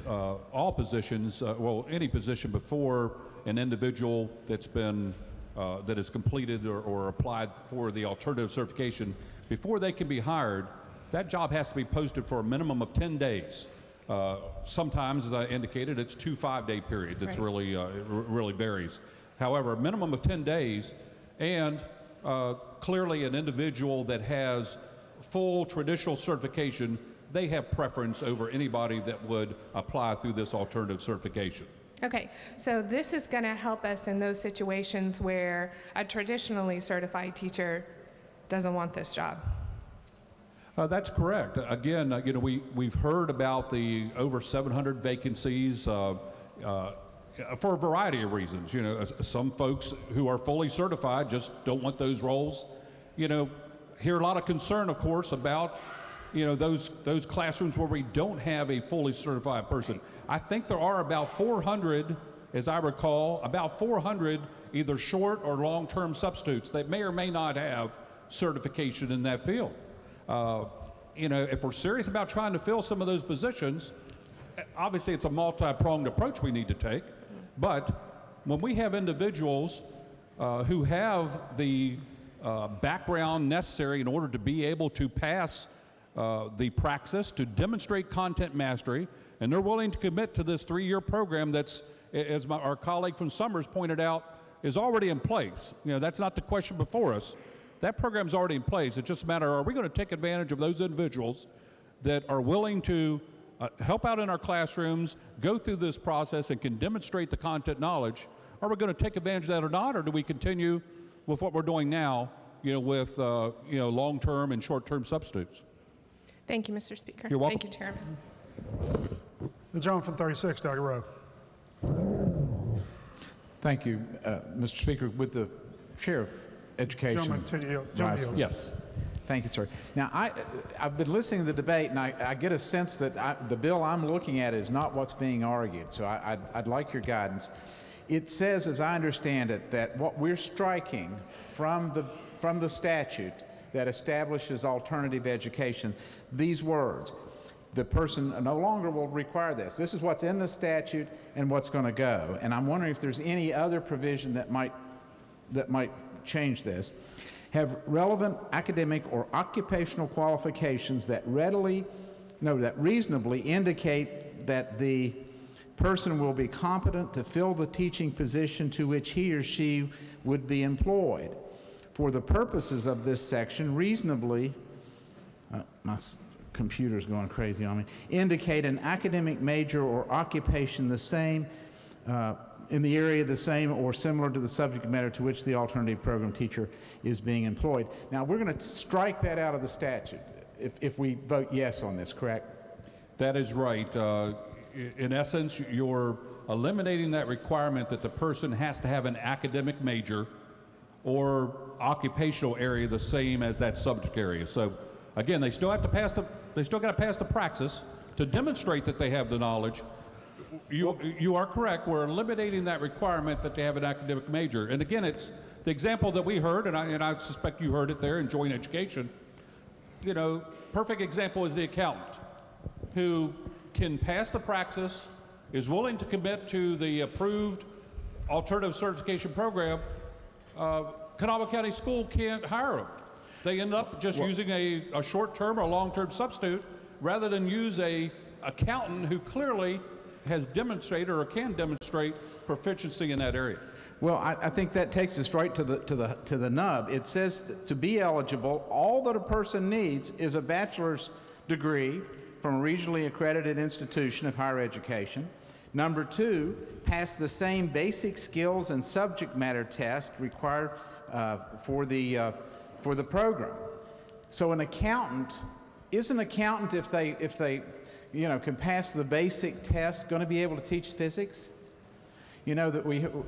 Speaker 16: all positions, any position before an individual that's been, that has completed or applied for the alternative certification, before they can be hired, that job has to be posted for a minimum of 10 days. Sometimes, as I indicated, it's 2 5-day periods. It's really, really varies. However, a minimum of 10 days, and clearly an individual that has full traditional certification they have preference over anybody that would apply through this alternative certification.
Speaker 13: Okay, so this is going to help us in those situations where a traditionally certified teacher doesn't want this job.
Speaker 16: That's correct. Again, you know, we've heard about the over 700 vacancies for a variety of reasons. You know, some folks who are fully certified just don't want those roles. You know, hear a lot of concern, of course, about, you know, those classrooms where we don't have a fully certified person. I think there are about 400, as I recall, about 400 either short or long-term substitutes that may or may not have certification in that field. You know, if we're serious about trying to fill some of those positions, obviously it's a multi-pronged approach we need to take. But when we have individuals who have the background necessary in order to be able to pass the praxis, to demonstrate content mastery, and they're willing to commit to this 3-year program that's, as our colleague from Summers pointed out, is already in place. You know, that's not the question before us. That program's already in place. It's just a matter, are we going to take advantage of those individuals that are willing to help out in our classrooms, go through this process, and can demonstrate the content knowledge? Are we going to take advantage of that or not, or do we continue with what we're doing now, you know, with you know, long-term and short-term substitutes?
Speaker 13: Thank you, Mr. Speaker.
Speaker 16: You're welcome.
Speaker 13: Thank you, Chairman.
Speaker 1: The gentleman from 36, Doug Rowe.
Speaker 8: Thank you, Mr. Speaker. With the Chair of Education.
Speaker 1: Gentleman,
Speaker 8: yes. Thank you, sir. Now, I've been listening to the debate, and I get a sense that the bill I'm looking at is not what's being argued, so I'd like your guidance. It says, as I understand it, that what we're striking from the statute that establishes alternative education, these words, the person no longer will require this. This is what's in the statute and what's going to go. And I'm wondering if there's any other provision that might change this. Have relevant academic or occupational qualifications that reasonably indicate that the person will be competent to fill the teaching position to which he or she would be employed. For the purposes of this section, reasonably, my computer's going crazy on me, indicate an academic major or occupation the same, in the area the same or similar to the subject matter to which the alternative program teacher is being employed. Now, we're going to strike that out of the statute if we vote yes on this, correct?
Speaker 16: That is right. In essence, you're eliminating that requirement that the person has to have an academic major or occupational area the same as that subject area. So again, they still have to pass they still got to pass the praxis to demonstrate that they have the knowledge. You are correct. We're eliminating that requirement that they have an academic major. And again, it's the example that we heard, and I suspect you heard it there in joint education. You know, perfect example is the accountant who can pass the praxis, is willing to commit to the approved alternative certification program. Kanawha County School can't hire them. They end up just using a short-term or long-term substitute rather than use a accountant who clearly has demonstrated or can demonstrate proficiency in that area.
Speaker 8: Well, I think that takes us right to the nub. It says to be eligible, all that a person needs is a bachelor's degree from a regionally accredited institution of higher education. Number 2, pass the same basic skills and subject matter test required for the program. So an accountant is an accountant if they you know, can pass the basic test, going to be able to teach physics? You know,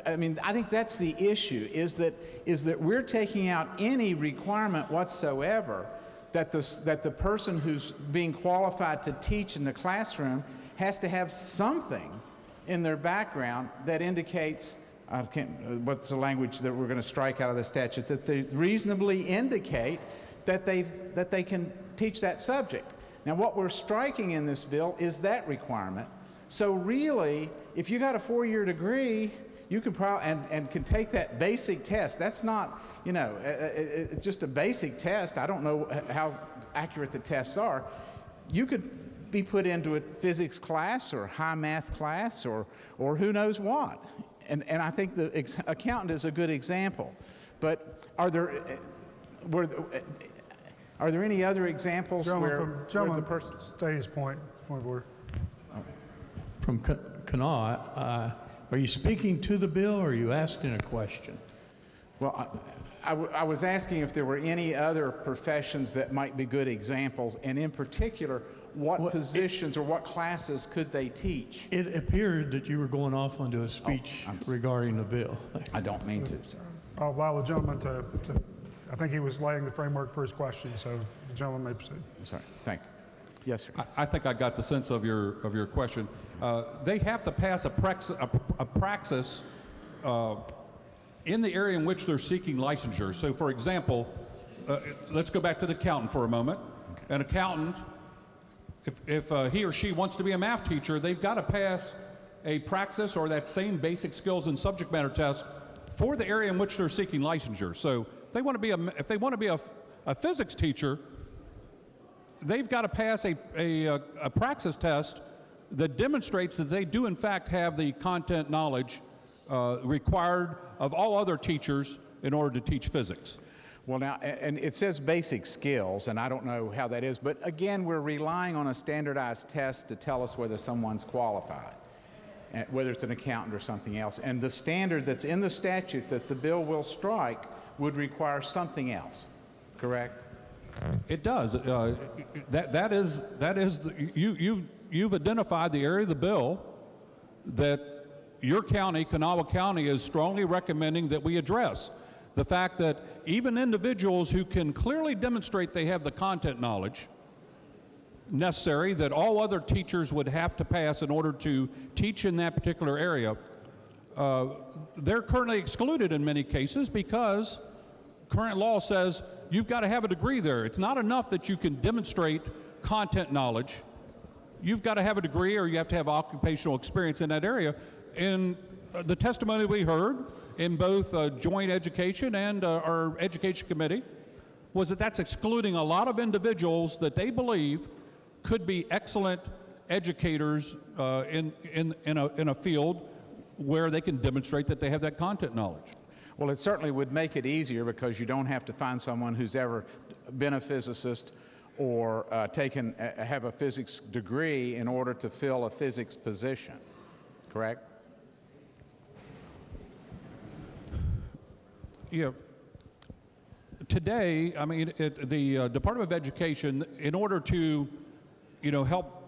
Speaker 8: I mean, I think that's the issue, is that we're taking out any requirement whatsoever that the person who's being qualified to teach in the classroom has to have something in their background that indicates, what's the language that we're going to strike out of the statute, that they reasonably indicate that they can teach that subject. Now, what we're striking in this bill is that requirement. So really, if you got a 4-year degree, you can probably, and can take that basic test. That's not, you know, it's just a basic test. I don't know how accurate the tests are. You could be put into a physics class or high math class or who knows what. And I think the accountant is a good example. But Are there any other examples where the person...
Speaker 1: State his point of order.
Speaker 17: From Kanawha, are you speaking to the bill or are you asking a question?
Speaker 8: Well, I was asking if there were any other professions that might be good examples, and in particular, what positions or what classes could they teach?
Speaker 17: It appeared that you were going off onto a speech regarding the bill.
Speaker 8: I don't mean to, sir.
Speaker 1: I'll allow the gentleman to, I think he was laying the framework for his question, so the gentleman may proceed.
Speaker 8: I'm sorry. Thank you. Yes, sir.
Speaker 16: I think I got the sense of your question. They have to pass a praxis in the area in which they're seeking licensure. So, for example, let's go back to the accountant for a moment. Okay. An accountant, if he or she wants to be a math teacher, they've got to pass a praxis or that same basic skills and subject matter test for the area in which they're seeking licensure. So, if they want to be a physics teacher, they've got to pass a praxis test that demonstrates that they do in fact have the content knowledge required of all other teachers in order to teach physics.
Speaker 8: Well, now, and it says basic skills, and I don't know how that is, but again, we're relying on a standardized test to tell us whether someone's qualified, whether it's an accountant or something else. And the standard that's in the statute that the bill will strike would require something else, correct?
Speaker 16: It does. You've identified the area of the bill that your county, Kanawha County, is strongly recommending that we address. The fact that even individuals who can clearly demonstrate they have the content knowledge necessary that all other teachers would have to pass in order to teach in that particular area, they're currently excluded in many cases because current law says you've got to have a degree there. It's not enough that you can demonstrate content knowledge. You've got to have a degree or you have to have occupational experience in that area. In the testimony we heard in both joint education and our education committee was that that's excluding a lot of individuals that they believe could be excellent educators in a field where they can demonstrate that they have that content knowledge.
Speaker 8: Well, it certainly would make it easier because you don't have to find someone who's ever been a physicist or have a physics degree in order to fill a physics position, correct?
Speaker 16: Yeah. Today, I mean, the Department of Education, in order to, help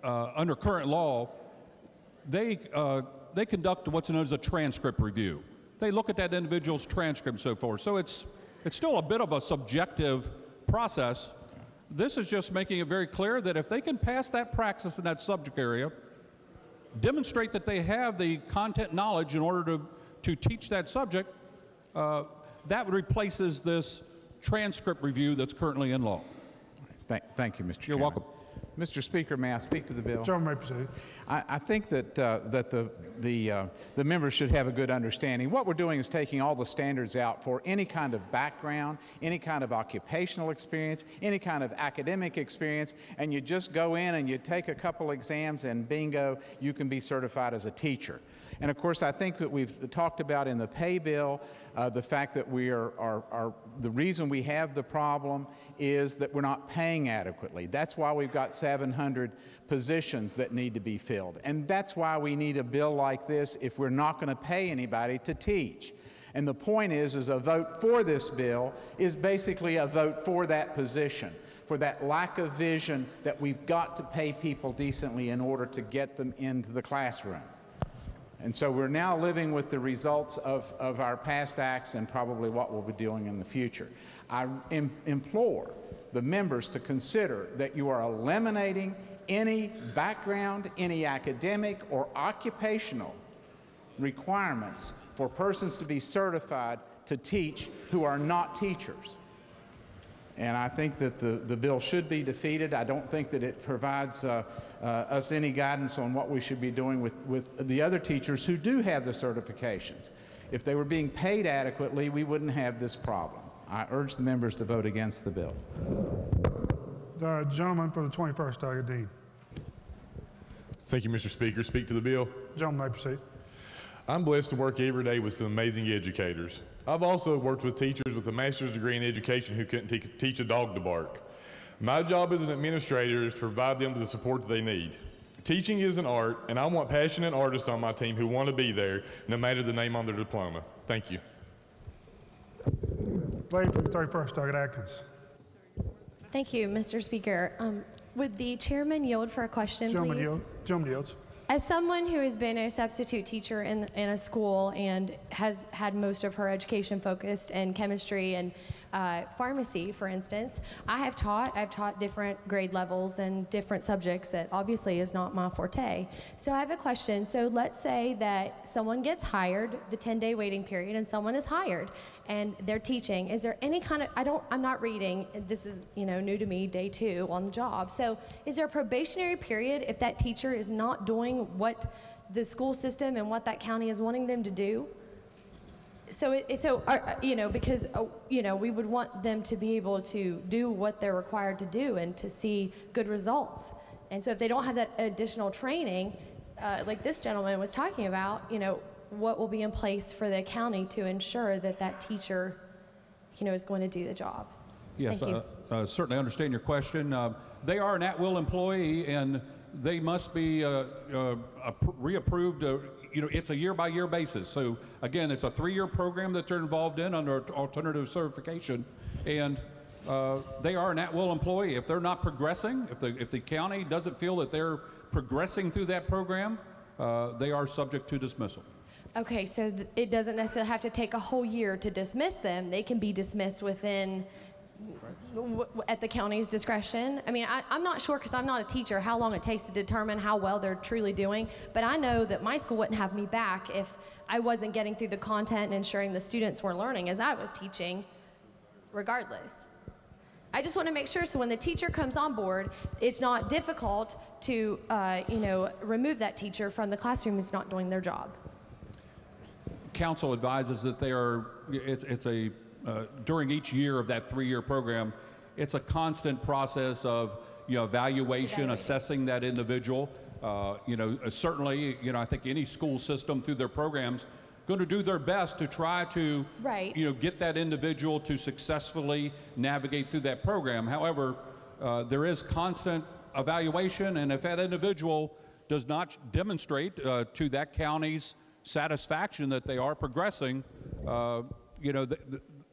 Speaker 16: under current law, they conduct what's known as a transcript review. They look at that individual's transcript and so forth. So it's still a bit of a subjective process. This is just making it very clear that if they can pass that praxis in that subject area, demonstrate that they have the content knowledge in order to teach that subject, that replaces this transcript review that's currently in law.
Speaker 8: Thank you, Mr. Chairman.
Speaker 16: You're welcome.
Speaker 8: Mr. Speaker, may I speak to the bill?
Speaker 1: Gentleman may proceed.
Speaker 8: I think that the members should have a good understanding. What we're doing is taking all the standards out for any kind of background, any kind of occupational experience, any kind of academic experience, and you just go in and you take a couple exams and bingo, you can be certified as a teacher. And of course, I think that we've talked about in the pay bill the fact that the reason we have the problem is that we're not paying adequately. That's why we've got 700 positions that need to be filled. And that's why we need a bill like this if we're not going to pay anybody to teach. And the point is a vote for this bill is basically a vote for that position, for that lack of vision that we've got to pay people decently in order to get them into the classroom. And so we're now living with the results of our past acts and probably what we'll be doing in the future. I implore the members to consider that you are eliminating any background, any academic or occupational requirements for persons to be certified to teach who are not teachers. And I think that the bill should be defeated. I don't think that it provides us any guidance on what we should be doing with the other teachers who do have the certifications. If they were being paid adequately, we wouldn't have this problem. I urge the members to vote against the bill.
Speaker 1: The gentleman for the 21st, Doug Dean.
Speaker 20: Thank you, Mr. Speaker. Speak to the bill.
Speaker 1: Gentleman may proceed.
Speaker 20: I'm blessed to work every day with some amazing educators. I've also worked with teachers with a master's degree in education who couldn't teach a dog to bark. My job as an administrator is to provide them with the support that they need. Teaching is an art, and I want passionate artists on my team who want to be there, no matter the name on their diploma. Thank you.
Speaker 1: Lady from the 31st, Doggett Atkins.
Speaker 9: Thank you, Mr. Speaker. Would the chairman yield for a question, please?
Speaker 1: Gentleman yields.
Speaker 9: As someone who has been a substitute teacher in a school and has had most of her education focused in chemistry and pharmacy, for instance, I've taught different grade levels and different subjects that obviously is not my forte. So I have a question. So let's say that someone gets hired, the 10-day waiting period, and someone is hired and they're teaching. Is there any kind of, I'm not reading, this is, new to me, day 2 on the job. So is there a probationary period if that teacher is not doing what the school system and what that county is wanting them to do? Because we would want them to be able to do what they're required to do and to see good results. And so if they don't have that additional training, like this gentleman was talking about, what will be in place for the county to ensure that that teacher, is going to do the job?
Speaker 16: Yes,
Speaker 9: Thank you.
Speaker 16: Certainly understand your question. They are an at-will employee, and they must be reapproved. It's a year-by-year basis. So again, it's a 3-year program that they're involved in under alternative certification, and they are an at-will employee. If they're not progressing, if the county doesn't feel that they're progressing through that program, they are subject to dismissal.
Speaker 9: Okay, so it doesn't necessarily have to take a whole year to dismiss them. They can be dismissed within at the county's discretion. I mean, I'm not sure, because I'm not a teacher, how long it takes to determine how well they're truly doing, but I know that my school wouldn't have me back if I wasn't getting through the content and ensuring the students were learning as I was teaching, regardless. I just want to make sure, so when the teacher comes on board, it's not difficult to, remove that teacher from the classroom who's not doing their job.
Speaker 16: Council advises that during each year of that 3-year program, it's a constant process of evaluation, assessing that individual. Certainly, I think any school system through their programs going to do their best to try to get that individual to successfully navigate through that program. However, there is constant evaluation, and if that individual does not demonstrate to that county's satisfaction that they are progressing,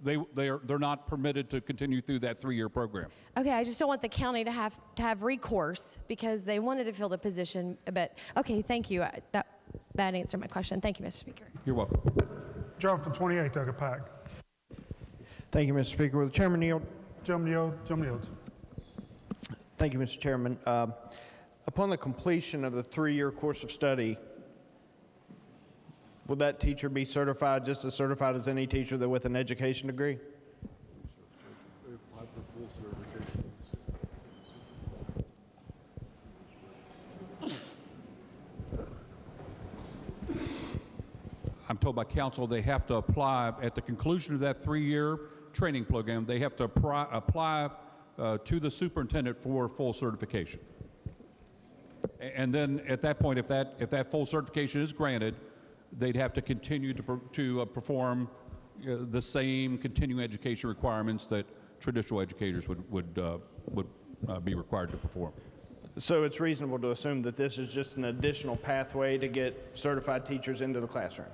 Speaker 16: they're not permitted to continue through that 3-year program.
Speaker 9: Okay, I just don't want the county to have recourse because they wanted to fill the position. But okay, thank you. That answered my question. Thank you, Mr. Speaker.
Speaker 16: You're welcome.
Speaker 1: Gentleman from 28, Doggett Pack.
Speaker 21: Thank you, Mr. Speaker. Will the chairman yield?
Speaker 1: Gentleman yields.
Speaker 21: Thank you, Mr. Chairman. Upon the completion of the 3-year course of study, will that teacher be certified just as certified as any teacher that with an education degree?
Speaker 16: I'm told by council they have to apply at the conclusion of that 3-year training program. They have to apply to the superintendent for full certification. And then at that point, if that full certification is granted, they'd have to continue to perform the same continuing education requirements that traditional educators would be required to perform.
Speaker 21: So it's reasonable to assume that this is just an additional pathway to get certified teachers into the classroom?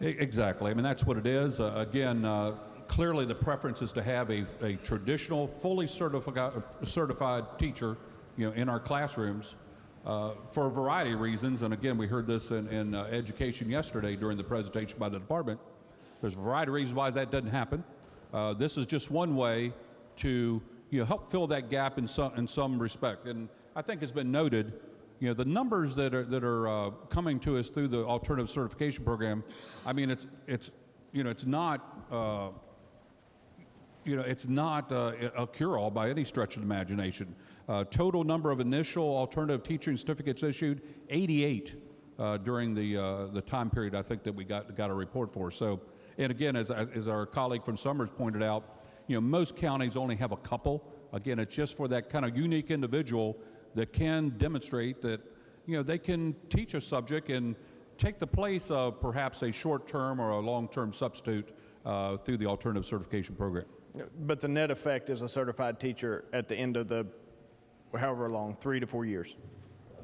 Speaker 16: Exactly. I mean, that's what it is. Again, clearly the preference is to have a traditional, fully certified teacher, in our classrooms. For a variety of reasons, and again, we heard this in education yesterday during the presentation by the department. There's a variety of reasons why that doesn't happen. This is just one way to help fill that gap in some respect. And I think it's been noted, the numbers that are coming to us through the alternative certification program. I mean, it's not a cure-all by any stretch of the imagination. Total number of initial alternative teaching certificates issued, 88 during the time period I think that we got a report for. So, and again, as our colleague from Summers pointed out, most counties only have a couple. Again, it's just for that kind of unique individual that can demonstrate that they can teach a subject and take the place of perhaps a short-term or a long-term substitute through the alternative certification program.
Speaker 21: But the net effect is a certified teacher at the end of the, however long, 3 to 4 years.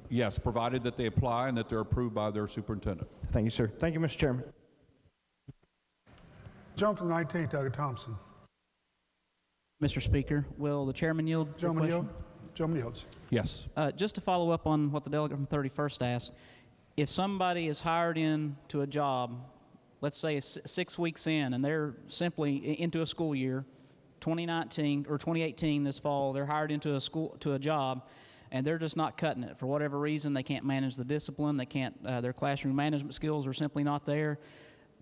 Speaker 16: Yes, provided that they apply and that they're approved by their superintendent.
Speaker 21: Thank you, sir. Thank you, Mr. Chairman.
Speaker 1: Jump to the 19th, Doug Thompson.
Speaker 7: Mr. Speaker, will the chairman yield your
Speaker 1: Gentleman
Speaker 7: question?
Speaker 1: yield? Gentleman yields.
Speaker 16: Yes.
Speaker 7: Just to follow up on what the delegate from 31st asked, if somebody is hired into a job, let's say it's 6 weeks in, and they're simply into a school year, 2019 or 2018 this fall, they're hired into a job, and they're just not cutting it for whatever reason. They can't manage the discipline. They can't. Their classroom management skills are simply not there.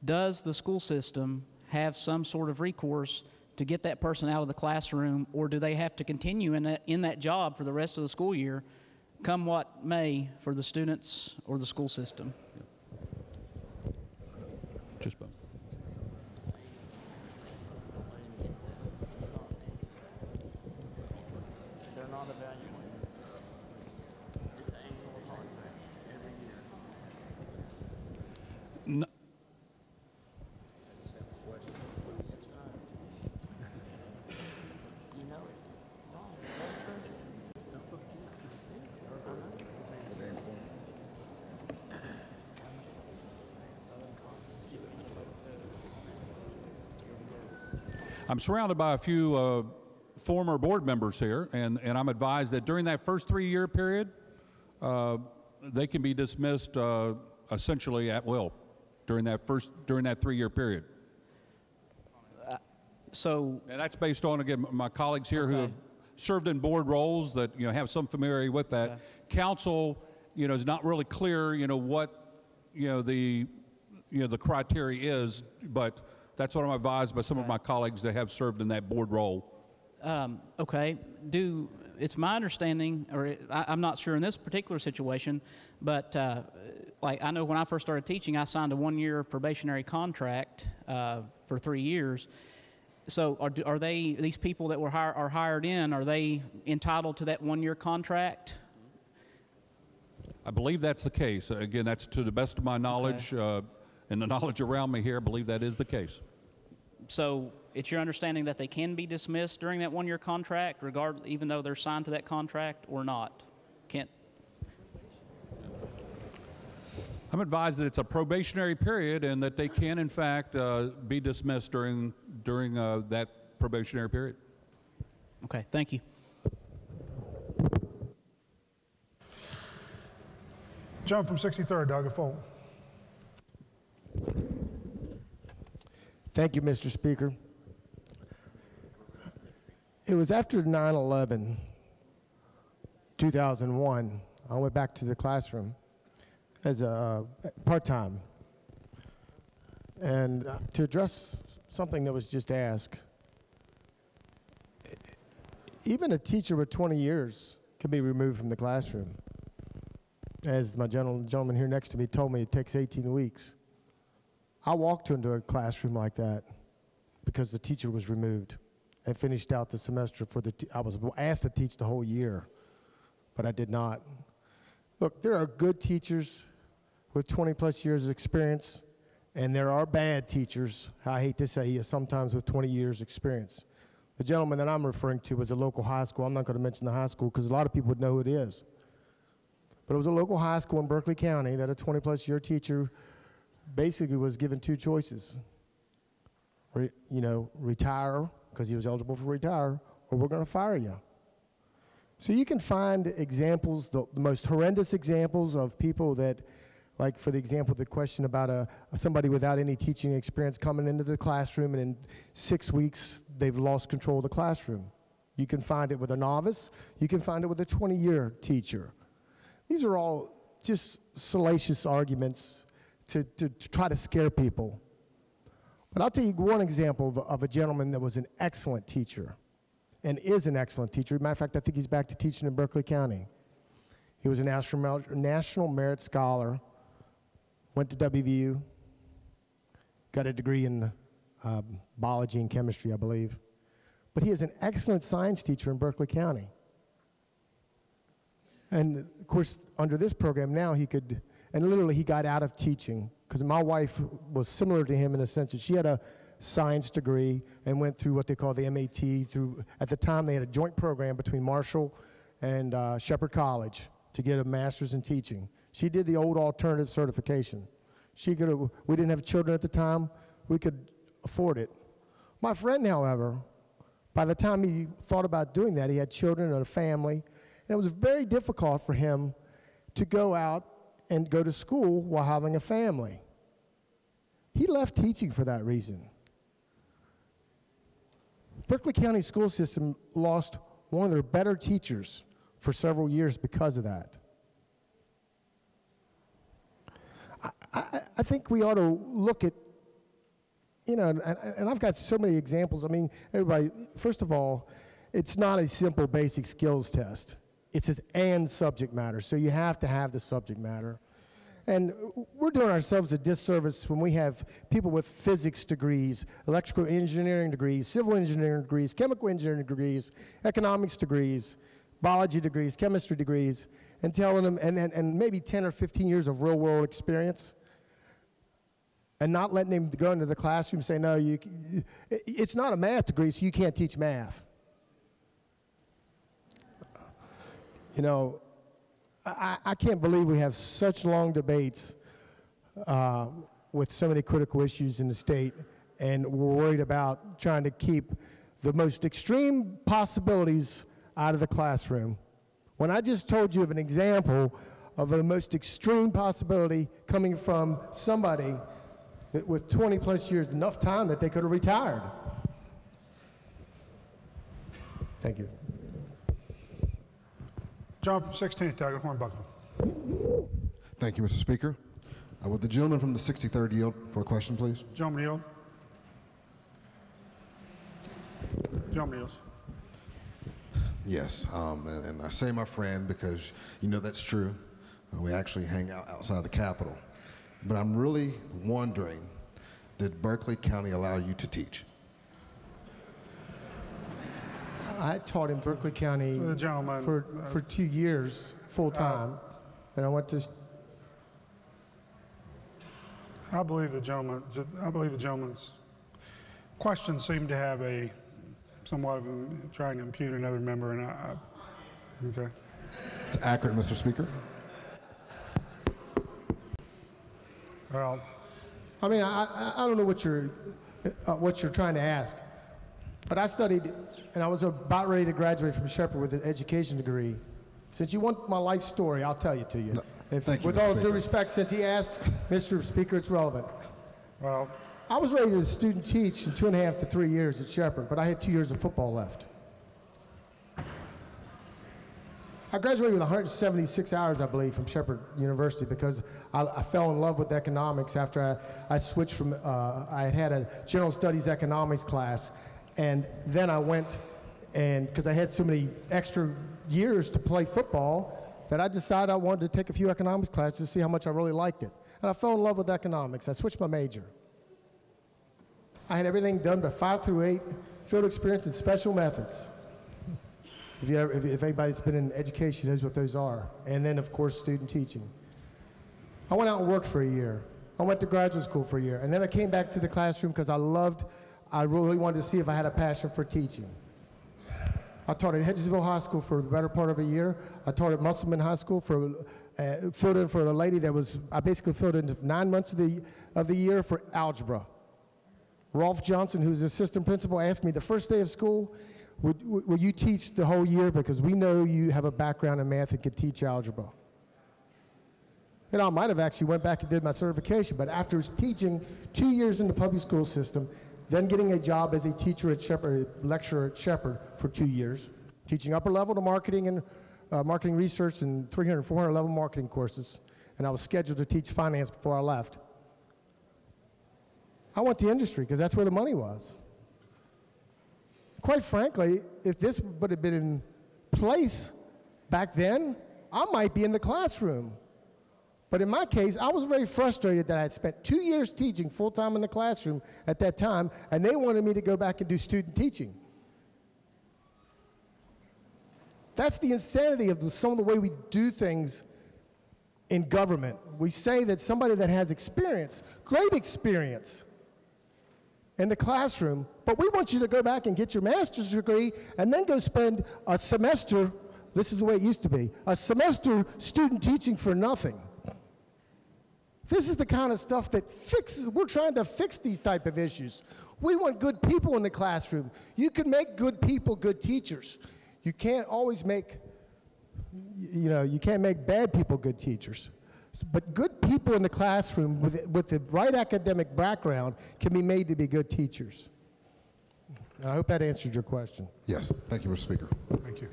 Speaker 7: Does the school system have some sort of recourse to get that person out of the classroom, or do they have to continue in that job for the rest of the school year, come what may, for the students or the school system?
Speaker 16: Just both. No. I'm surrounded by a few former board members here, and I'm advised that during that first 3-year period, they can be dismissed essentially at will during that 3-year period.
Speaker 7: So,
Speaker 16: and that's based on, again, my colleagues here who have served in board roles that have some familiarity with that. Okay. Council, is not really clear, what the criteria is, but that's what I'm advised by some of my colleagues that have served in that board role.
Speaker 7: Okay. It's my understanding, or I'm not sure in this particular situation, but like I know when I first started teaching, I signed a 1-year probationary contract for 3 years. So are these people that are hired in, are they entitled to that 1-year contract?
Speaker 16: I believe that's the case. Again, that's to the best of my knowledge and the knowledge around me here. I believe that is the case.
Speaker 7: So it's your understanding that they can be dismissed during that 1-year contract, even though they're signed to that contract, or not?
Speaker 16: I'm advised that it's a probationary period and that they can, in fact, be dismissed during that probationary period.
Speaker 7: Okay, thank you.
Speaker 1: Jump from 63rd, Doug Folk.
Speaker 10: Thank you, Mr. Speaker. It was after 9/11, 2001, I went back to the classroom as a part-time. And to address something that was just asked, even a teacher with 20 years can be removed from the classroom. As my gentleman here next to me told me, it takes 18 weeks. I walked into a classroom like that because the teacher was removed and finished out the semester I was asked to teach the whole year, but I did not. Look, there are good teachers with 20-plus years of experience, and there are bad teachers, I hate to say, sometimes with 20 years experience. The gentleman that I'm referring to was a local high school. I'm not going to mention the high school because a lot of people would know who it is. But it was a local high school in Berkeley County that a 20-plus year teacher basically was given 2 choices. Retire, because he was eligible for retire, or we're going to fire you. So you can find examples, the most horrendous examples of people that, like for the example, the question about somebody without any teaching experience coming into the classroom, and in 6 weeks, they've lost control of the classroom. You can find it with a novice. You can find it with a 20-year teacher. These are all just salacious arguments to try to scare people. But I'll tell you one example of a gentleman that was an excellent teacher and is an excellent teacher. As a matter of fact, I think he's back to teaching in Berkeley County. He was a National Merit Scholar, went to WVU, got a degree in biology and chemistry, I believe. But he is an excellent science teacher in Berkeley County. And, of course, under this program now, he could and literally he got out of teaching, because my wife was similar to him in the sense that she had a science degree and went through what they call the MAT. At the time, they had a joint program between Marshall and Shepherd College to get a master's in teaching. She did the old alternative certification. We didn't have children at the time. We could afford it. My friend, however, by the time he thought about doing that, he had children and a family, and it was very difficult for him to go out and go to school while having a family. He left teaching for that reason. Berkeley County school system lost one of their better teachers for several years because of that. I think we ought to look at, and I've got so many examples. I mean, everybody, first of all, it's not a simple basic skills test. It says and subject matter, so you have to have the subject matter. And we're doing ourselves a disservice when we have people with physics degrees, electrical engineering degrees, civil engineering degrees, chemical engineering degrees, economics degrees, biology degrees, chemistry degrees, and telling them, and maybe 10 or 15 years of real world experience, and not letting them go into the classroom and say, no, it's not a math degree, so you can't teach math. I can't believe we have such long debates with so many critical issues in the state, and we're worried about trying to keep the most extreme possibilities out of the classroom. When I just told you of an example of the most extreme possibility coming from somebody that with 20 plus years, enough time that they could have retired. Thank you.
Speaker 1: John from 16th, Douglas Hornbuckle.
Speaker 6: Thank you, Mr. Speaker. Would the gentleman from the 63rd yield for a question, please?
Speaker 1: Gentleman yield. Gentleman yields.
Speaker 6: Yes, and I say my friend because that's true. We actually hang out outside the Capitol. But I'm really wondering, did Berkeley County allow you to teach?
Speaker 10: I taught in Berkeley County for 2 years, full time, and I went to.
Speaker 1: I believe the gentleman's question seemed to have a somewhat of trying to impugn another member, and okay.
Speaker 6: It's accurate, Mr. Speaker.
Speaker 1: Well,
Speaker 10: I mean, I don't know what you're trying to ask, but I studied, and I was about ready to graduate from Shepherd with an education degree. Since you want my life story, I'll tell it to you.
Speaker 6: No, thank you,
Speaker 10: with
Speaker 6: Mr.
Speaker 10: all
Speaker 6: Speaker.
Speaker 10: due respect, since he asked, Mr. Speaker, it's relevant.
Speaker 1: Well,
Speaker 10: I was ready to student teach in 2.5 to 3 years at Shepherd, but I had 2 years of football left. I graduated with 176 hours, I believe, from Shepherd University because I fell in love with economics after I switched from, I had a general studies economics class, and then I went, and because I had so many extra years to play football, that I decided I wanted to take a few economics classes to see how much I really liked it. And I fell in love with economics. I switched my major. I had everything done by 5 through 8, field experience and special methods. If anybody's been in education knows what those are. And then, of course, student teaching. I went out and worked for a year. I went to graduate school for a year. And then I came back to the classroom because I really wanted to see if I had a passion for teaching. I taught at Hedgesville High School for the better part of a year. I taught at Musselman High School filled in for the lady I basically filled in 9 months of the year for algebra. Rolf Johnson, who's the assistant principal, asked me the first day of school, will you teach the whole year because we know you have a background in math and could teach algebra. I might have actually went back and did my certification, but after teaching 2 years in the public school system, then getting a job as a teacher at Shepherd, lecturer at Shepherd for 2 years, teaching upper level to marketing and marketing research and 300 and 400 level marketing courses, and I was scheduled to teach finance before I left. I went to industry because that's where the money was. Quite frankly, if this would have been in place back then, I might be in the classroom. But in my case, I was very frustrated that I had spent 2 years teaching full-time in the classroom at that time, and they wanted me to go back and do student teaching. That's the insanity of some of the way we do things in government. We say that somebody that has experience, great experience in the classroom, but we want you to go back and get your master's degree and then go spend a semester, this is the way it used to be, a semester student teaching for nothing. This is the kind of stuff that we're trying to fix these type of issues. We want good people in the classroom. You can make good people good teachers. You can't always make, you can't make bad people good teachers. But good people in the classroom with the right academic background can be made to be good teachers. And I hope that answered your question.
Speaker 6: Yes. Thank you, Mr. Speaker.
Speaker 1: Thank you.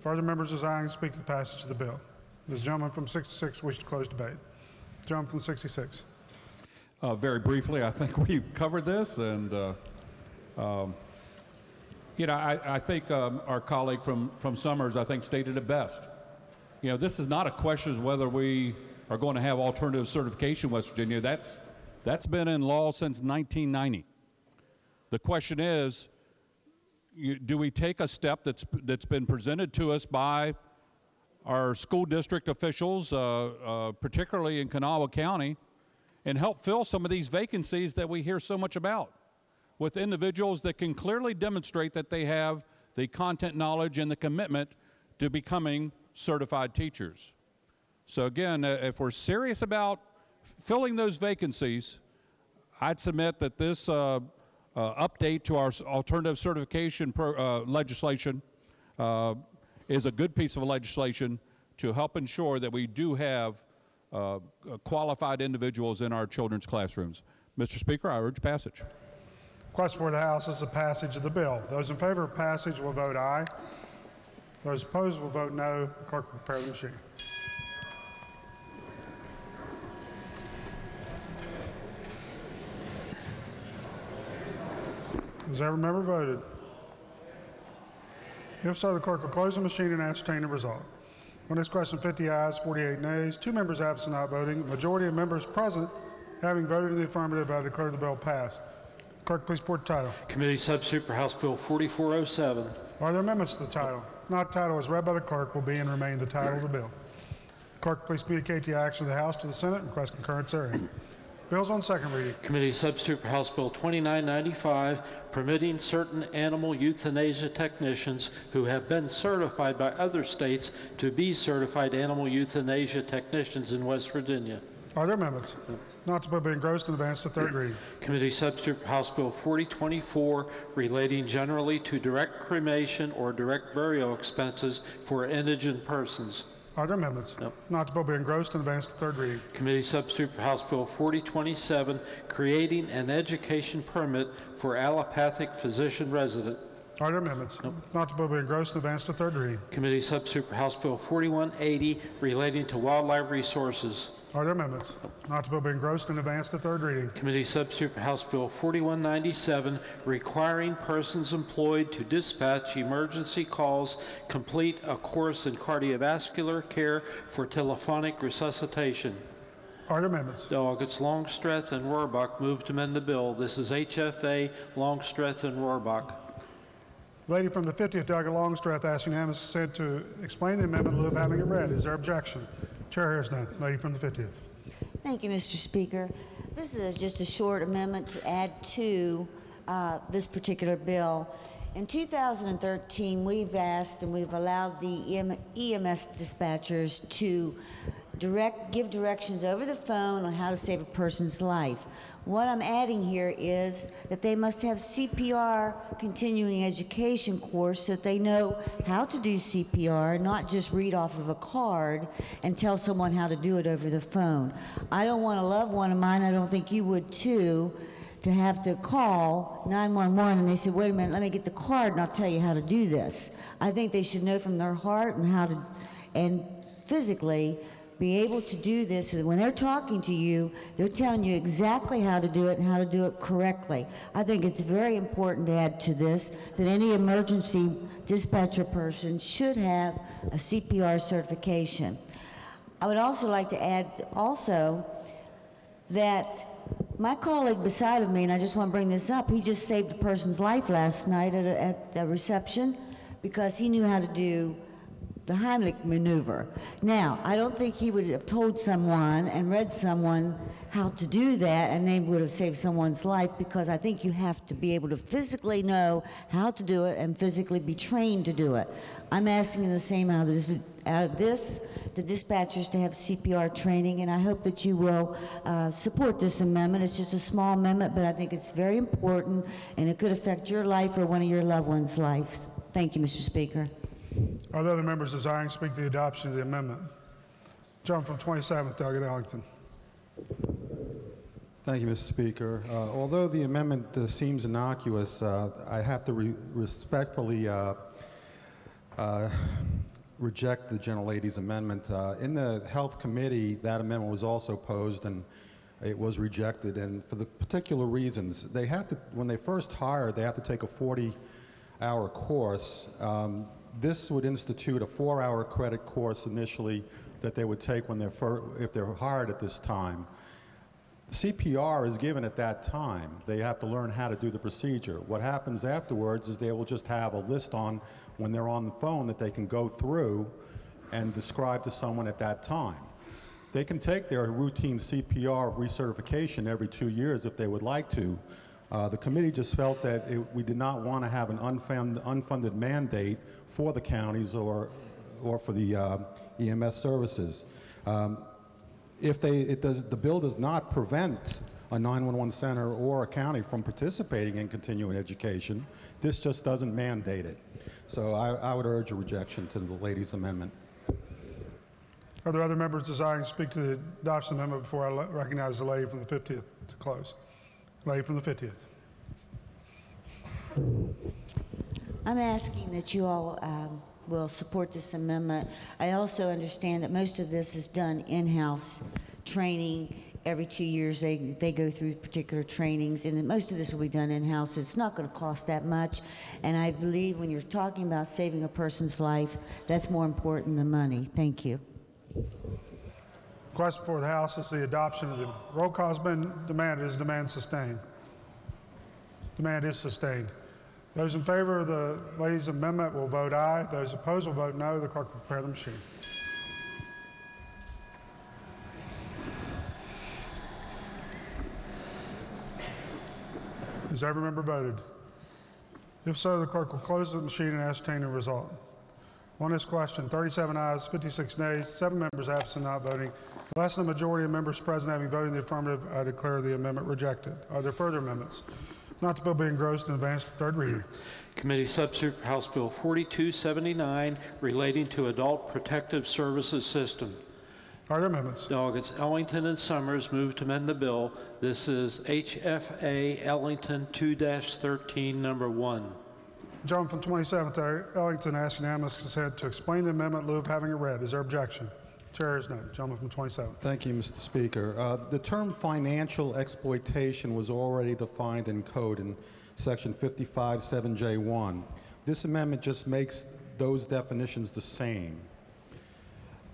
Speaker 1: Further members desiring to speak to the passage of the bill. Does the gentleman from 66 wish to close debate? Gentleman from 66.
Speaker 16: Very briefly, I think we've covered this, and I think our colleague from Summers, I think, stated it best. This is not a question of whether we are going to have alternative certification in West Virginia. That's been in law since 1990. The question is, do we take a step that's been presented to us by our school district officials, particularly in Kanawha County, and help fill some of these vacancies that we hear so much about with individuals that can clearly demonstrate that they have the content knowledge and the commitment to becoming certified teachers. So again, if we're serious about filling those vacancies, I'd submit that this update to our alternative certification legislation is a good piece of legislation to help ensure that we do have qualified individuals in our children's classrooms. Mr. Speaker, I urge passage.
Speaker 1: Question for the House is the passage of the bill. Those in favor of passage will vote aye. Those opposed will vote no. The clerk will prepare the machine. Has every member voted? If so, the clerk will close the machine and ascertain the result. On this question, 50 ayes, 48 nays, 2 members absent not voting. Majority of members present having voted in the affirmative, I declare the bill passed. Clerk, please report the title.
Speaker 4: Committee Substitute for House Bill 4407.
Speaker 1: Are there amendments to the title? If not, the title as read by the clerk will be and remain the title of the bill. Clerk, please communicate the action of the House to the Senate and request concurrence therein. Bills on second reading.
Speaker 4: Committee Substitute for House Bill 2995, permitting certain animal euthanasia technicians who have been certified by other states to be certified animal euthanasia technicians in West Virginia.
Speaker 1: Are there amendments? Not to be engrossed in advance to third reading.
Speaker 4: Committee Substitute for House Bill 4024, relating generally to direct cremation or direct burial expenses for indigent persons.
Speaker 1: Are there amendments?
Speaker 4: No.
Speaker 1: Not to be engrossed in advance to third reading.
Speaker 4: Committee Substitute for House Bill 4027, creating an education permit for allopathic physician resident.
Speaker 1: Are there amendments?
Speaker 4: Nope.
Speaker 1: Not to be engrossed in advance to third reading.
Speaker 4: Committee Substitute for House Bill 4180, relating to wildlife resources.
Speaker 1: Are there amendments? Not to be engrossed in advance to third reading.
Speaker 4: Committee Substitute for House Bill 4197, requiring persons employed to dispatch emergency calls complete a course in cardiovascular care for telephonic resuscitation.
Speaker 1: Are there amendments?
Speaker 4: Delegates Longstreth and Rohrbach move to amend the bill. This is HFA Longstreth and Rohrbach.
Speaker 1: Lady from the 50th, Delegate Longstreth, asks unanimous consent to explain the amendment in lieu of having it read. Is there objection? Chair hears none. Lady from the 50th.
Speaker 11: Thank you, Mr. Speaker. This is just a short amendment to add to this particular bill. In 2013, we've asked and we've allowed the EMS dispatchers to give directions over the phone on how to save a person's life. What I'm adding here is that they must have CPR continuing education course so that they know how to do CPR, not just read off of a card and tell someone how to do it over the phone. I don't want a loved one of mine, I don't think you would too, to have to call 911 and they say, wait a minute, let me get the card and I'll tell you how to do this. I think they should know from their heart and how to, and physically, be able to do this so that when they're talking to you, they're telling you exactly how to do it and how to do it correctly. I think it's very important to add to this that any emergency dispatcher person should have a CPR certification. I would also like to add also that my colleague beside of me, and I just want to bring this up, he just saved a person's life last night at a reception because he knew how to do the Heimlich maneuver. Now, I don't think he would have told someone and read someone how to do that and they would have saved someone's life, because I think you have to be able to physically know how to do it and physically be trained to do it. I'm asking the same out of this, the dispatchers to have CPR training, and I hope that you will support this amendment. It's just a small amendment, but I think it's very important, and it could affect your life or one of your loved ones' lives. Thank you, Mr. Speaker.
Speaker 1: Are there other members desiring to speak to the adoption of the amendment? Gentleman from 27th, Delegate Ellington.
Speaker 14: Thank you, Mr. Speaker. Although the amendment seems innocuous, I have to respectfully reject the gentlelady's amendment. In the Health Committee, that amendment was also posed and it was rejected, and for the particular reasons. They have to, when they first hire, they have to take a 40-hour course. This would institute a 4-hour credit course initially that they would take when if they're hired at this time. CPR is given at that time. They have to learn how to do the procedure. What happens afterwards is they will just have a list on when they're on the phone that they can go through and describe to someone at that time. They can take their routine CPR recertification every 2 years if they would like to. The committee just felt that we did not want to have an unfunded mandate for the counties or for the EMS services. The bill does not prevent a 911 center or a county from participating in continuing education. This just doesn't mandate it. So I would urge a rejection to the lady's amendment.
Speaker 1: Are there other members desiring to speak to the adoption amendment before I recognize the lady from the 50th to close? Lady from the 50th.
Speaker 11: I'm asking that you all will support this amendment. I also understand that most of this is done in-house training. Every 2 years they go through particular trainings, and most of this will be done in-house. So it's not going to cost that much. And I believe when you're talking about saving a person's life, that's more important than money. Thank you.
Speaker 1: Question before the House is the adoption of the roll call has been demanded. Is demand sustained? Demand is sustained. Those in favor of the lady's amendment will vote aye. Those opposed will vote no. The clerk will prepare the machine. Has every member voted? If so, the clerk will close the machine and ascertain the result. On this question, 37 ayes, 56 nays, 7 members absent not voting. Less than a majority of members present having voted in the affirmative, I declare the amendment rejected. Are there further amendments? Not the bill be engrossed and advanced to third reading.
Speaker 4: Committee Substitute for House Bill 4279 relating to Adult Protective Services System.
Speaker 1: Are there amendments?
Speaker 4: Delegates Ellington and Summers move to amend the bill. This is HFA Ellington 2-13 number 1.
Speaker 1: Gentleman from 27th, Ellington asks unanimous consent to explain the amendment in lieu of having it read. Is there objection? Chair is noted. Gentleman from 27th.
Speaker 14: Thank you, Mr. Speaker. The term financial exploitation was already defined in code in section 55(7)(J)(1). This amendment just makes those definitions the same.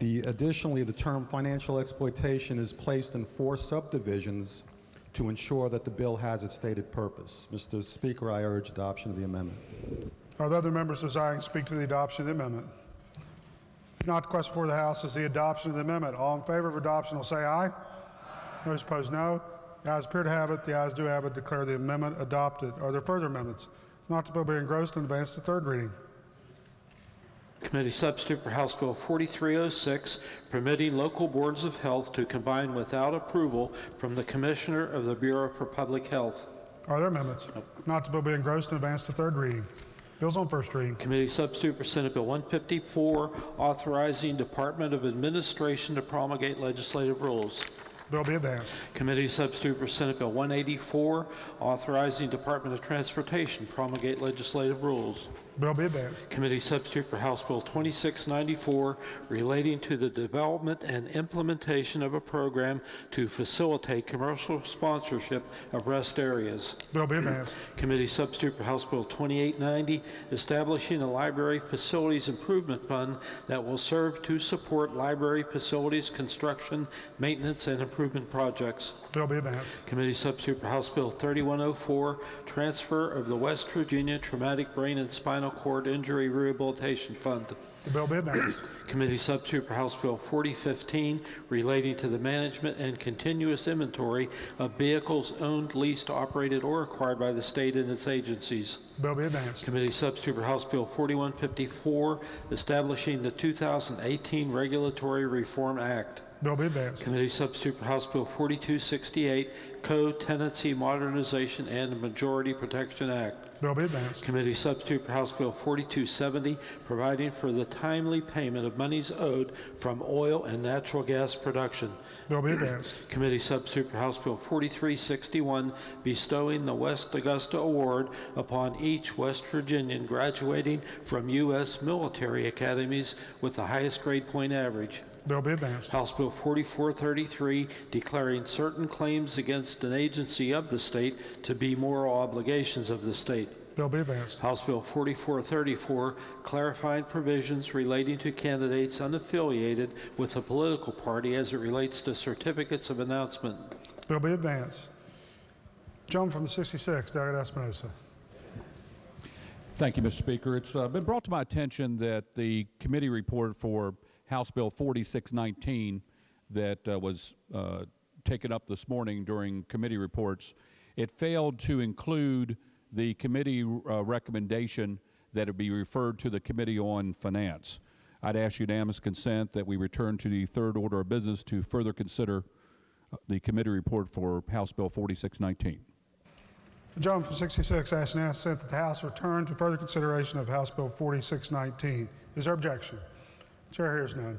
Speaker 14: Additionally, the term financial exploitation is placed in 4 subdivisions to ensure that the bill has its stated purpose. Mr. Speaker, I urge adoption of the amendment.
Speaker 1: Are there other members desiring to speak to the adoption of the amendment? If not, the question before the House is the adoption of the amendment. All in favor of adoption will say aye. Those opposed, no. The ayes appear to have it. The ayes do have it. Declare the amendment adopted. Are there further amendments? Not the bill be engrossed and advanced to third reading.
Speaker 4: Committee Substitute for House Bill 4306, permitting local boards of health to combine without approval from the Commissioner of the Bureau for Public Health.
Speaker 1: Are there amendments? Not the bill be engrossed and advanced to third reading. Bills on first reading.
Speaker 4: Committee Substitute for Senate Bill 154, authorizing Department of Administration to promulgate legislative rules.
Speaker 1: Bill be advanced.
Speaker 4: Committee Substitute for Senate Bill 184, authorizing Department of Transportation to promulgate legislative rules.
Speaker 1: Bill be advanced.
Speaker 4: Committee Substitute for House Bill 2694, relating to the development and implementation of a program to facilitate commercial sponsorship of rest areas.
Speaker 1: Bill be advanced.
Speaker 4: Committee Substitute for House Bill 2890, establishing a library facilities improvement fund that will serve to support library facilities construction, maintenance, and improvement improvement projects.
Speaker 1: Bill be advanced.
Speaker 4: Committee Substitute for House Bill 3104, transfer of the West Virginia Traumatic Brain and Spinal Cord Injury Rehabilitation Fund.
Speaker 1: The bill be advanced.
Speaker 4: Committee Substitute for House Bill 4015, relating to the management and continuous inventory of vehicles owned, leased, operated, or acquired by the state and its agencies.
Speaker 1: Bill be advanced.
Speaker 4: Committee Substitute for House Bill 4154, establishing the 2018 Regulatory Reform Act.
Speaker 1: Bill be advanced.
Speaker 4: Committee Substitute for House Bill 4268, Co-Tenancy Modernization and Majority Protection Act.
Speaker 1: Bill be advanced.
Speaker 4: Committee Substitute for House Bill 4270, providing for the timely payment of monies owed from oil and natural gas production.
Speaker 1: Bill be advanced.
Speaker 4: Committee Substitute for House Bill 4361, bestowing the West Augusta Award upon each West Virginian graduating from U.S. military academies with the highest grade point average.
Speaker 1: Bill be advanced.
Speaker 4: House Bill 4433, declaring certain claims against an agency of the state to be moral obligations of the state.
Speaker 1: Bill be advanced.
Speaker 4: House Bill 4434, clarifying provisions relating to candidates unaffiliated with a political party as it relates to certificates of announcement.
Speaker 1: Bill be advanced. Gentleman from the 66, Delegate Espinosa.
Speaker 16: Thank you, Mr. Speaker. It's been brought to my attention that the committee report for House Bill 4619 that was taken up this morning during committee reports, it failed to include the committee recommendation that it be referred to the Committee on Finance. I'd ask unanimous consent that we return to the third order of business to further consider the committee report for House Bill 4619.
Speaker 1: The gentleman from 66 asks unanimous consent that the House return to further consideration of House Bill 4619. Is there objection? Chair hears none.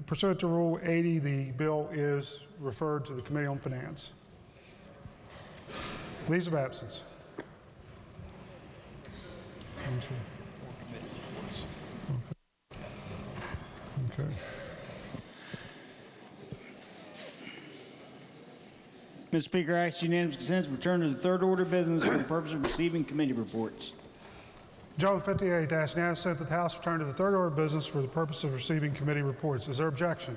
Speaker 1: Pursuant to Rule 80, the bill is referred to the Committee on Finance. Leaves of absence. Okay.
Speaker 12: Mr. Speaker, I ask unanimous consent to return to the third order of business for the purpose of receiving committee reports.
Speaker 1: Gentleman 58 asks unanimous consent that the House return to the third order of business for the purpose of receiving committee reports. Is there objection?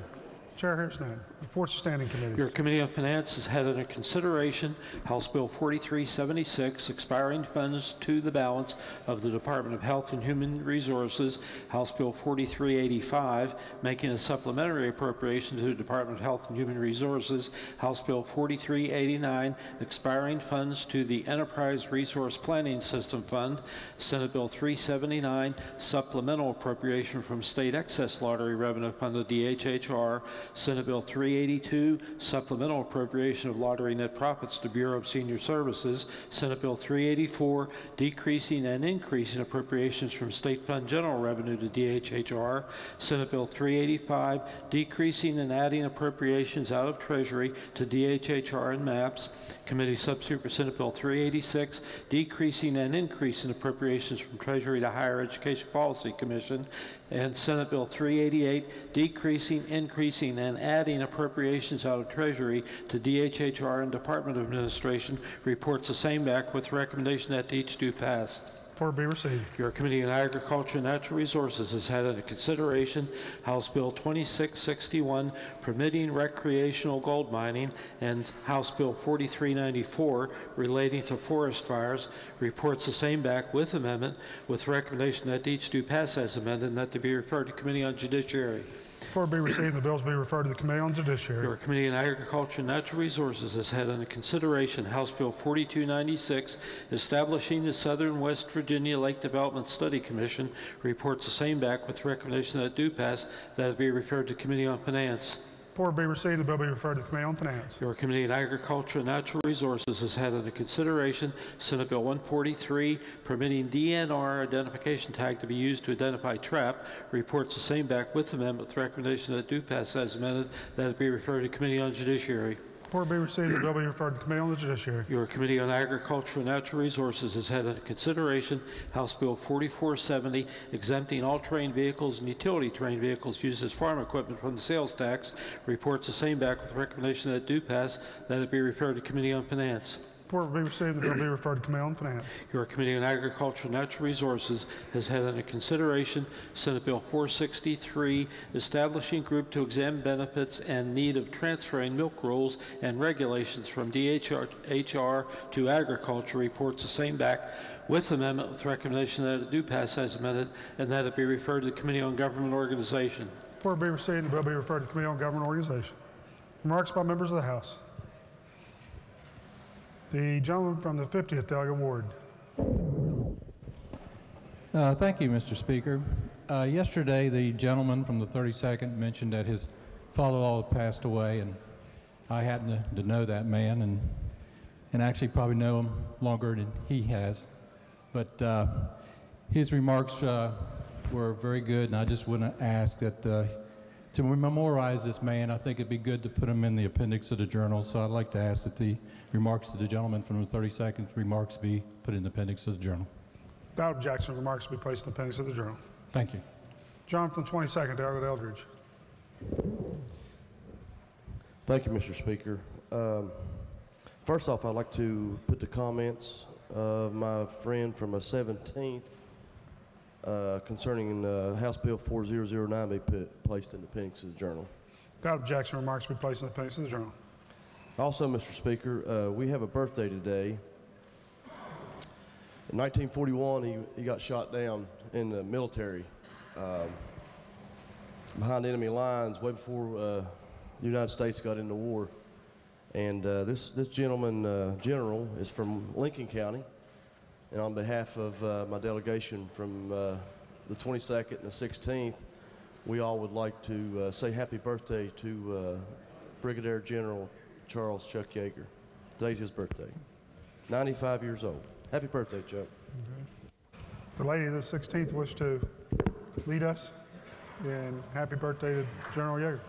Speaker 1: Chair hears none. Reports of standing committees.
Speaker 4: Your Committee on Finance has had under consideration House Bill 4376, expiring funds to the balance of the Department of Health and Human Resources, House Bill 4385, making a supplementary appropriation to the Department of Health and Human Resources, House Bill 4389, expiring funds to the Enterprise Resource Planning System Fund, Senate Bill 379, supplemental appropriation from State Excess Lottery Revenue Fund of DHHR, Senate Bill 382, supplemental appropriation of lottery net profits to Bureau of Senior Services, Senate Bill 384, decreasing and increasing appropriations from State Fund General Revenue to DHHR, Senate Bill 385, decreasing and adding appropriations out of Treasury to DHHR and MAPS, Committee Substitute for Senate Bill 386, decreasing and increasing appropriations from Treasury to Higher Education Policy Commission, and Senate Bill 388, decreasing, increasing, and adding appropriations out of Treasury to DHHR and Department of Administration, reports the same back with recommendation that each do pass.
Speaker 1: Report be received.
Speaker 4: Your Committee on Agriculture and Natural Resources has had under consideration House Bill 2661, permitting recreational gold mining, and House Bill 4394, relating to forest fires, reports the same back with amendment, with recommendation that each do pass as amended and that they be referred to Committee on Judiciary.
Speaker 1: Report be received. The bills be referred to the Committee on Judiciary.
Speaker 4: Your Committee on Agriculture and Natural Resources has had under consideration House Bill 4296, establishing the Southern West Virginia Lake Development Study Commission, reports the same back with recommendation that do pass, that it be referred to Committee on Finance.
Speaker 1: Report be received. The bill be referred to the Committee on Finance.
Speaker 4: Your Committee on Agriculture and Natural Resources has had under consideration Senate Bill 143, permitting DNR identification tag to be used to identify trap, reports the same back with amendment with recommendation that do pass as amended, that it be referred to Committee on Judiciary.
Speaker 1: Report be received. The bill be referred to the Committee on the Judiciary.
Speaker 4: Your Committee on Agriculture and Natural Resources has had under consideration House Bill 4470, exempting all terrain vehicles and utility terrain vehicles used as farm equipment from the sales tax, reports the same back with recommendation that do pass, that it be referred to Committee on Finance.
Speaker 1: Report will be received and the bill will be referred to Committee on Finance.
Speaker 4: Your Committee on Agriculture and Natural Resources has had under consideration Senate Bill 463, establishing group to examine benefits and need of transferring milk rules and regulations from DHR to agriculture. Reports the same back with amendment with recommendation that it do pass as amended and that it be referred to the Committee on Government Organization.
Speaker 1: Report will be received and the bill will be referred to the Committee on Government Organization. Remarks by members of the House. The gentleman from the 50th Delegate Ward.
Speaker 15: Thank you, Mr. Speaker. Yesterday, the gentleman from the 32nd mentioned that his father-in-law had passed away, and I happen to know that man and actually probably know him longer than he has. But his remarks were very good, and I just want to ask that to memorialize this man, I think it'd be good to put him in the appendix of the journal. So I'd like to ask that the remarks to the gentleman from the 32nd remarks be put in the appendix of the journal.
Speaker 1: Without objection, remarks will be placed in the appendix of the journal.
Speaker 15: Thank you.
Speaker 1: John from the 22nd, Delegate Eldridge.
Speaker 22: Thank you, Mr. Speaker. First off, I'd like to put the comments of my friend from the 17th concerning House Bill 4009 be placed in the appendix of the journal.
Speaker 1: Without objection, remarks will be placed in the appendix of the journal.
Speaker 22: Also, Mr. Speaker, we have a birthday today. In 1941, he got shot down in the military behind enemy lines way before the United States got into war. And this gentleman, General, is from Lincoln County. And on behalf of my delegation from the 22nd and the 16th, we all would like to say happy birthday to Brigadier General Charles Chuck Yeager. Today's his birthday. 95 years old. Happy birthday, Chuck.
Speaker 1: Okay. The lady of the 16th wishes to lead us in happy birthday to General Yeager.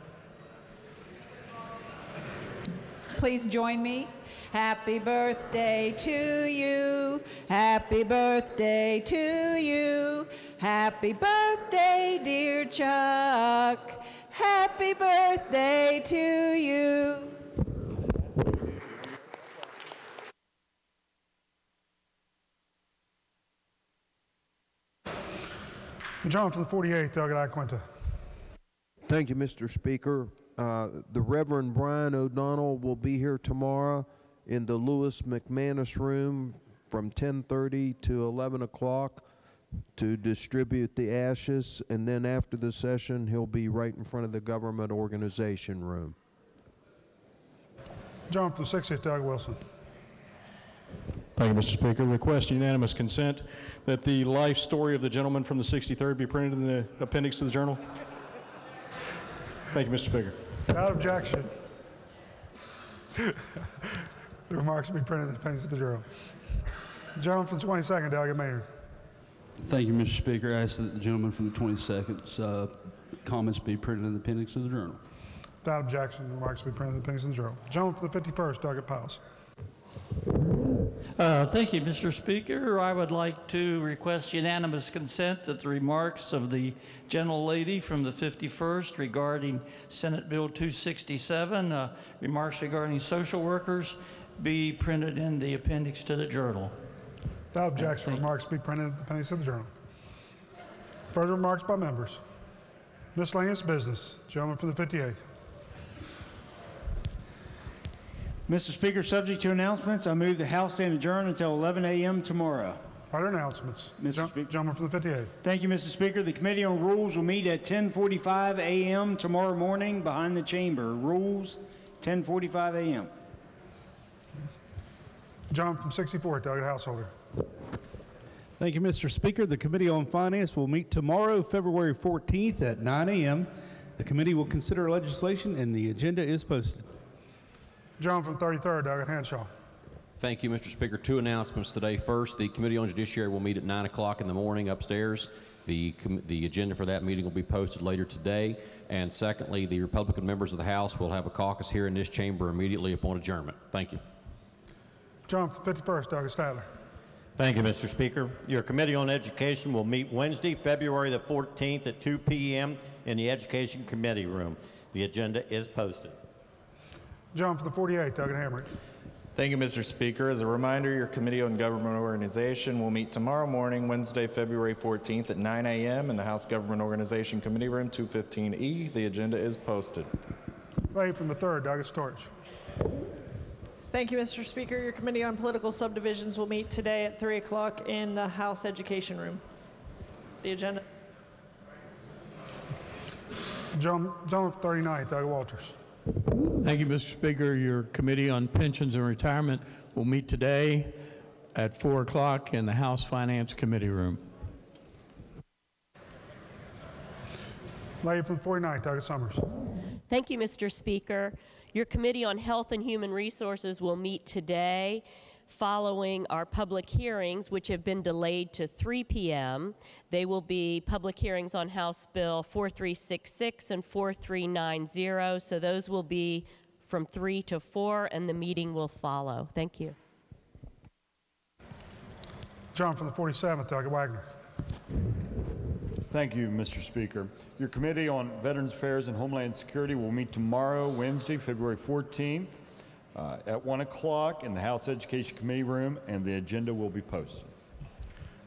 Speaker 23: Please join me. Happy birthday to you. Happy birthday to you. Happy birthday, dear Chuck. Happy birthday to you.
Speaker 1: John from the 48th, Delegate Quinta.
Speaker 24: Thank you, Mr. Speaker. The Reverend Brian O'Donnell will be here tomorrow in the Lewis McManus room from 10:30 to 11 o'clock to distribute the ashes, and then after the session he'll be right in front of the Government Organization room.
Speaker 1: John from the 60th, Doug Wilson.
Speaker 25: Thank you, Mr. Speaker. Request unanimous consent that the life story of the gentleman from the 63rd be printed in the appendix to the journal. Thank you, Mr. Speaker.
Speaker 1: Without objection. The remarks will be printed in the appendix of the journal. John from the 22nd, Delegate Maynard.
Speaker 26: Thank you, Mr. Speaker. I ask that the gentleman from the 22nd's comments be printed in the appendix of the journal.
Speaker 1: Without objection, the remarks will be printed in the appendix of the journal. Gentleman from the 51st, Delegate Powers.
Speaker 27: Thank you, Mr. Speaker. I would like to request unanimous consent that the remarks of the gentlelady from the 51st regarding Senate Bill 267, remarks regarding social workers, be printed in the appendix to the journal.
Speaker 1: Without objection, remarks be printed in the appendix of the journal. Further remarks by members. Miscellaneous business. Gentleman from the 58th.
Speaker 12: Mr. Speaker, subject to announcements, I move the House stand adjourned until 11 a.m. tomorrow.
Speaker 1: Are there announcements? Mr. Speaker. Gentleman from the 58th.
Speaker 12: Thank you, Mr. Speaker. The Committee on Rules will meet at 10:45 a.m. tomorrow morning behind the chamber. Rules, 10:45 a.m.
Speaker 1: John from 64th, Delegate Householder.
Speaker 28: Thank you, Mr. Speaker. The Committee on Finance will meet tomorrow, February 14th at 9 a.m. The committee will consider legislation, and the agenda is posted.
Speaker 1: John from 33rd, Delegate Hanshaw.
Speaker 29: Thank you, Mr. Speaker. Two announcements today. First, the Committee on Judiciary will meet at 9 o'clock in the morning upstairs. The agenda for that meeting will be posted later today. And secondly, the Republican members of the House will have a caucus here in this chamber immediately upon adjournment. Thank you.
Speaker 1: John from 51st, Delegate Stadler.
Speaker 30: Thank you, Mr. Speaker. Your Committee on Education will meet Wednesday, February the 14th at 2 p.m. in the Education Committee room. The agenda is posted.
Speaker 1: John from the 48th, Delegate Hamrick.
Speaker 2: Thank you, Mr. Speaker. As a reminder, your Committee on Government Organization will meet tomorrow morning, Wednesday, February 14th at 9 a.m. in the House Government Organization Committee Room 215E. The agenda is posted.
Speaker 1: Lady from the 3rd, Douglas Storch.
Speaker 3: Thank you, Mr. Speaker. Your Committee on Political Subdivisions will meet today at 3 o'clock in the House Education Room. The agenda.
Speaker 1: Gentleman for 39th, Doug Walters.
Speaker 28: Thank you, Mr. Speaker. Your Committee on Pensions and Retirement will meet today at 4 o'clock in the House Finance Committee Room.
Speaker 1: Lady from 49th, Douglas Summers.
Speaker 5: Thank you, Mr. Speaker. Your Committee on Health and Human Resources will meet today following our public hearings, which have been delayed to 3 p.m. They will be public hearings on House Bill 4366 and 4390, so those will be from 3 to 4, and the meeting will follow. Thank you.
Speaker 1: John from the 47th, Doug Wagner.
Speaker 8: Thank you, Mr. Speaker. Your Committee on Veterans Affairs and Homeland Security will meet tomorrow, Wednesday, February 14th, at 1 o'clock in the House Education Committee Room, and the agenda will be posted.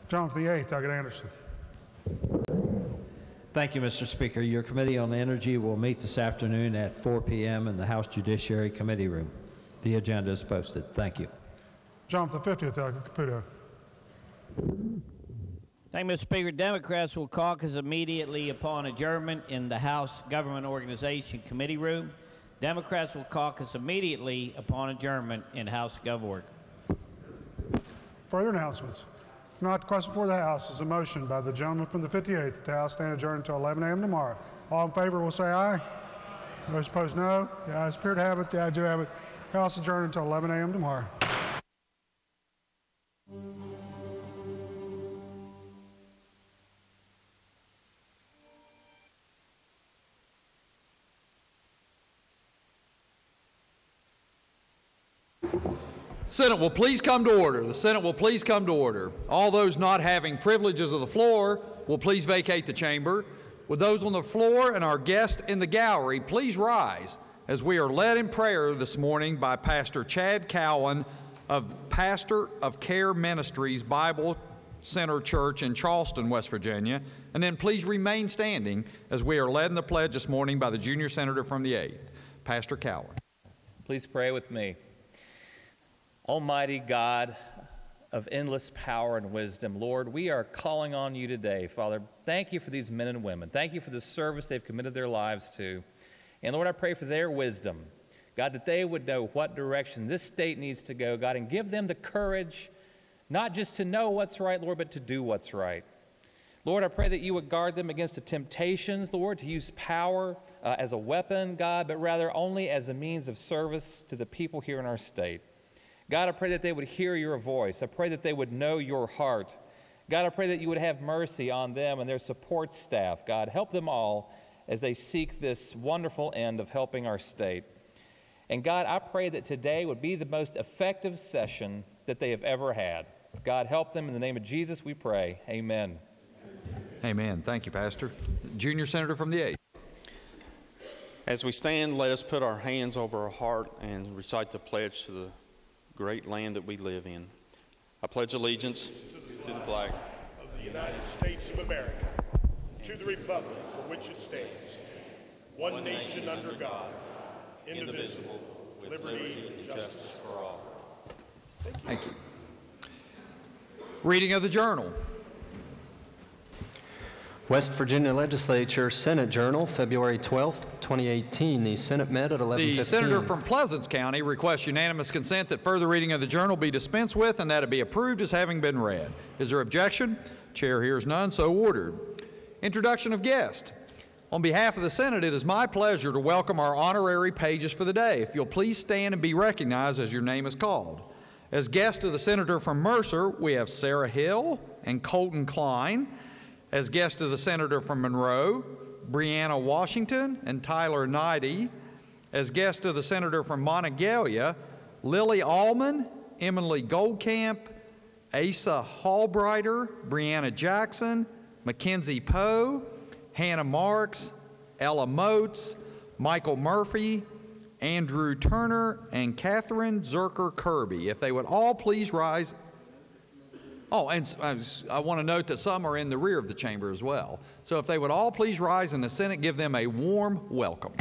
Speaker 1: John for the 8th, Doug Anderson.
Speaker 9: Thank you, Mr. Speaker. Your Committee on Energy will meet this afternoon at 4 p.m. in the House Judiciary Committee Room. The agenda is posted. Thank you.
Speaker 1: John for the 50th, Doug Caputo.
Speaker 13: Thank you, Mr. Speaker. Democrats will caucus immediately upon adjournment in the House Government Organization Committee Room. Democrats will caucus immediately upon adjournment in House GovOrg.
Speaker 1: Further announcements. If not, the question before the House is a motion by the gentleman from the 58th that the House stand adjourned until 11 a.m. tomorrow. All in favor will say aye. Those opposed, no. The ayes appear to have it. The ayes do have it. House adjourned until 11 a.m. tomorrow.
Speaker 17: Senate will please come to order. The Senate will please come to order. All those not having privileges of the floor will please vacate the chamber. With those on the floor and our guests in the gallery, please rise as we are led in prayer this morning by Pastor Chad Cowan, pastor of Care Ministries Bible Center Church in Charleston, West Virginia. And then please remain standing as we are led in the pledge this morning by the junior senator from the 8th, Pastor Cowan.
Speaker 18: Please pray with me. Almighty God of endless power and wisdom, Lord, we are calling on you today. Father, thank you for these men and women. Thank you for the service they've committed their lives to. And Lord, I pray for their wisdom, God, that they would know what direction this state needs to go, God, and give them the courage not just to know what's right, Lord, but to do what's right. Lord, I pray that you would guard them against the temptations, Lord, to use power as a weapon, God, but rather only as a means of service to the people here in our state. God, I pray that they would hear your voice. I pray that they would know your heart. God, I pray that you would have mercy on them and their support staff. God, help them all as they seek this wonderful end of helping our state. And God, I pray that today would be the most effective session that they have ever had. God, help them. In the name of Jesus, we pray. Amen.
Speaker 17: Amen. Thank you, Pastor. Junior Senator from the 8th.
Speaker 19: As we stand, let us put our hands over our heart and recite the pledge to the great land that we live in. I pledge allegiance to the flag
Speaker 20: of the United States of America, to the republic for which it stands, one nation under God, indivisible, with liberty and justice for all.
Speaker 17: Thank you. Reading of the journal.
Speaker 31: West Virginia Legislature Senate Journal, February 12th, 2018. The Senate met at 11:15.
Speaker 17: The senator from Pleasants County requests unanimous consent that further reading of the journal be dispensed with and that it be approved as having been read. Is there objection? Chair hears none, so ordered. Introduction of guests. On behalf of the Senate, it is my pleasure to welcome our honorary pages for the day. If you'll please stand and be recognized as your name is called. As guest of the senator from Mercer, we have Sarah Hill and Colton Klein. As guest of the senator from Monroe, Brianna Washington and Tyler Knighty. As guest of the senator from Monongalia, Lily Allman, Emily Goldcamp, Asa Hallbrighter, Brianna Jackson, Mackenzie Poe, Hannah Marks, Ella Motes, Michael Murphy, Andrew Turner, and Catherine Zerker Kirby. If they would all please rise. Oh, and I want to note that some are in the rear of the chamber as well. So if they would all please rise in the Senate, give them a warm welcome.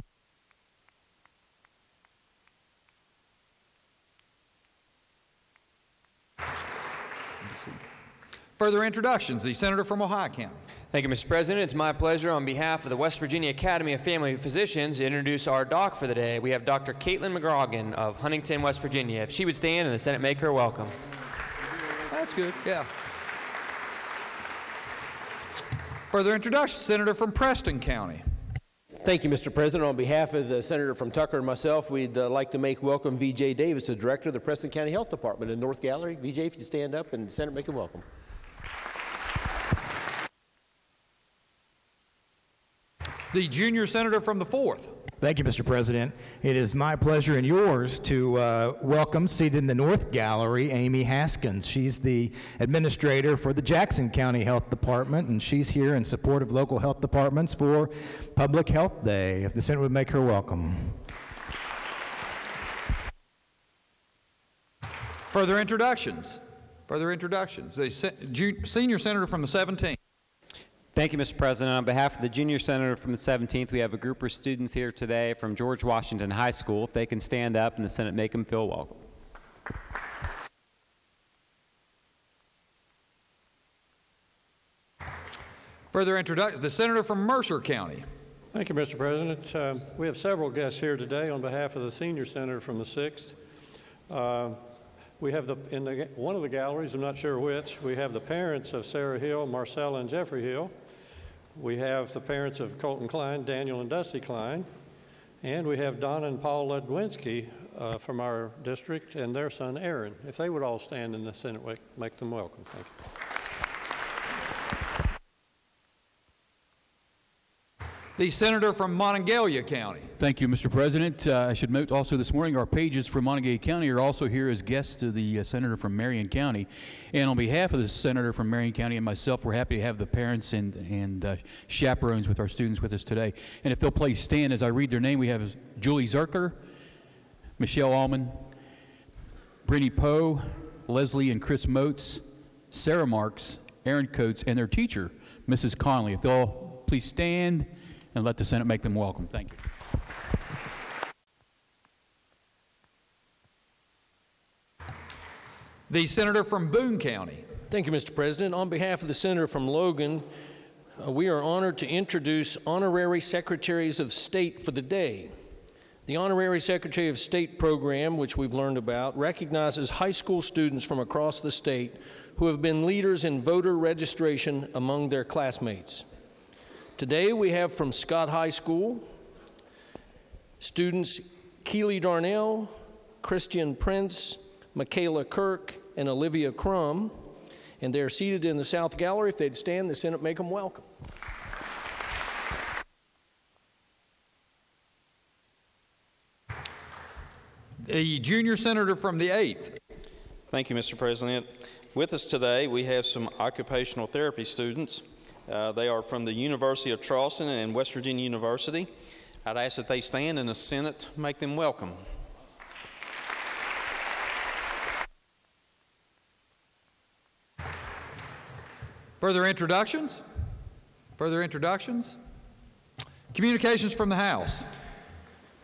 Speaker 17: Further introductions, the Senator from Ohio County.
Speaker 4: Thank you, Mr. President. It's my pleasure on behalf of the West Virginia Academy of Family Physicians to introduce our doc for the day. We have Dr. Caitlin McGrogan of Huntington, West Virginia. If she would stand and the Senate make her welcome.
Speaker 17: That's good, yeah. Further introduction, Senator from Preston County.
Speaker 6: Thank you, Mr. President. On behalf of the Senator from Tucker and myself, we'd like to make welcome V.J. Davis, the Director of the Preston County Health Department in the North Gallery. V.J., if you stand up and the Senate make him welcome.
Speaker 17: The Junior Senator from the 4th.
Speaker 7: Thank you, Mr. President. It is my pleasure and yours to welcome, seated in the North Gallery, Amy Haskins. She's the administrator for the Jackson County Health Department, and she's here in support of local health departments for Public Health Day. If the Senate would make her welcome.
Speaker 17: Further introductions. The Senior Senator from the 17th.
Speaker 10: Thank you, Mr. President. On behalf of the Junior Senator from the 17th, we have a group of students here today from George Washington High School. If they can stand up and the Senate make them feel welcome.
Speaker 17: Further introduction, the Senator from Mercer County.
Speaker 11: Thank you, Mr. President. We have several guests here today on behalf of the Senior Senator from the 6th. We have in one of the galleries, I'm not sure which, we have the parents of Sarah Hill, Marcella, and Jeffrey Hill. We have the parents of Colton Klein, Daniel and Dusty Klein. And we have Donna and Paul Ledwinski from our district and their son Aaron. If they would all stand in the Senate, make them welcome. Thank you.
Speaker 17: The Senator from Monongalia County.
Speaker 14: Thank you, Mr. President. I should note also this morning our pages from Monongalia County are also here as guests to the Senator from Marion County. And on behalf of the Senator from Marion County and myself, we're happy to have the parents and chaperones with our students with us today. And if they'll please stand as I read their name, we have Julie Zerker, Michelle Allman, Brittany Poe, Leslie and Chris Motes, Sarah Marks, Aaron Coates, and their teacher, Mrs. Conley. If they'll please stand and let the Senate make them welcome. Thank you.
Speaker 17: The Senator from Boone County.
Speaker 15: Thank you, Mr. President. On behalf of the Senator from Logan, we are honored to introduce Honorary Secretaries of State for the day. The Honorary Secretary of State program, which we've learned about, recognizes high school students from across the state who have been leaders in voter registration among their classmates. Today we have from Scott High School students Keely Darnell, Christian Prince, Michaela Kirk, and Olivia Crum, and they're seated in the South Gallery. If they'd stand, the Senate make them welcome.
Speaker 17: The Junior Senator from the 8th.
Speaker 19: Thank you, Mr. President. With us today, we have some occupational therapy students. They are from the University of Charleston and West Virginia University. I'd ask that they stand and the Senate make them welcome.
Speaker 17: Further introductions? Communications from the House.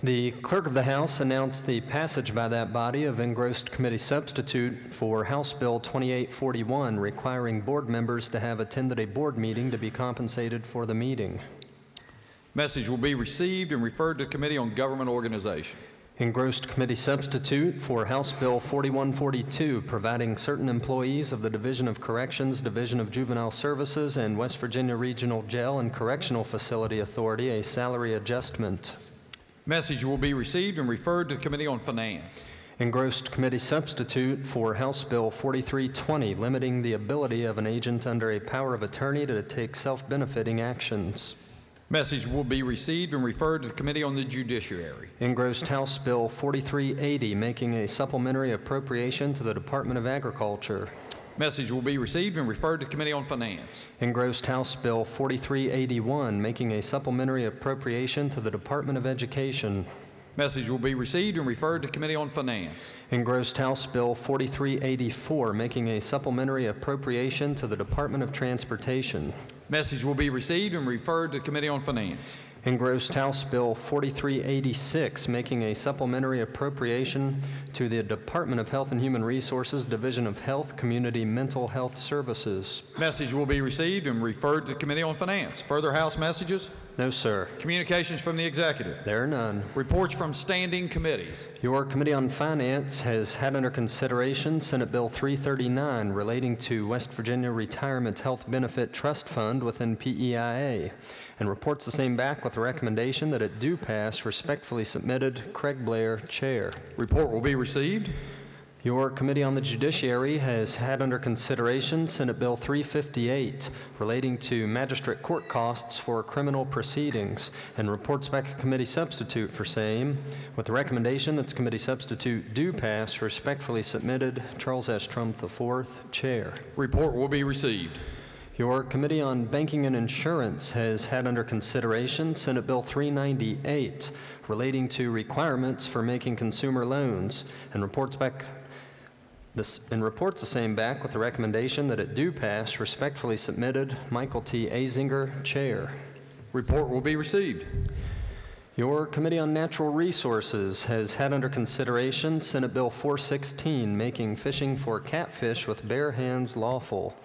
Speaker 31: The Clerk of the House announced the passage by that body of engrossed committee substitute for House Bill 2841, requiring board members to have attended a board meeting to be compensated for the meeting.
Speaker 17: Message will be received and referred to the Committee on Government Organization.
Speaker 31: Engrossed committee substitute for House Bill 4142, providing certain employees of the Division of Corrections, Division of Juvenile Services, and West Virginia Regional Jail and Correctional Facility Authority a salary adjustment.
Speaker 17: Message will be received and referred to the Committee on Finance.
Speaker 31: Engrossed committee substitute for House Bill 4320, limiting the ability of an agent under a power of attorney to take self-benefiting actions.
Speaker 17: Message will be received and referred to the Committee on the Judiciary.
Speaker 31: Engrossed House Bill 4380, making a supplementary appropriation to the Department of Agriculture.
Speaker 17: Message will be received and referred to the Committee on Finance.
Speaker 31: Engrossed House Bill 4381, making a supplementary appropriation to the Department of Education.
Speaker 17: Message will be received and referred to Committee on Finance.
Speaker 31: Engrossed House Bill 4384, making a supplementary appropriation to the Department of Transportation.
Speaker 17: Message will be received and referred to Committee on Finance.
Speaker 31: Engrossed House Bill 4386, making a supplementary appropriation to the Department of Health and Human Resources, Division of Health, Community Mental Health Services.
Speaker 17: Message will be received and referred to Committee on Finance. Further House messages?
Speaker 31: No, sir.
Speaker 17: Communications from the Executive?
Speaker 31: There are none.
Speaker 17: Reports from standing committees?
Speaker 31: Your Committee on Finance has had under consideration Senate Bill 339 relating to West Virginia Retirement Health Benefit Trust Fund within PEIA, and reports the same back with the recommendation that it do pass. Respectfully submitted, Craig Blair, Chair.
Speaker 17: Report will be received.
Speaker 31: Your Committee on the Judiciary has had under consideration Senate Bill 358 relating to magistrate court costs for criminal proceedings, and reports back a committee substitute for same with the recommendation that the committee substitute do pass. Respectfully submitted, Charles S. Trump IV, Chair.
Speaker 17: Report will be received.
Speaker 31: Your Committee on Banking and Insurance has had under consideration Senate Bill 398 relating to requirements for making consumer loans, and reports the same back with the recommendation that it do pass. Respectfully submitted, Michael T. Azinger, Chair.
Speaker 17: Report will be received.
Speaker 31: Your Committee on Natural Resources has had under consideration Senate Bill 416, making fishing for catfish with bare hands lawful,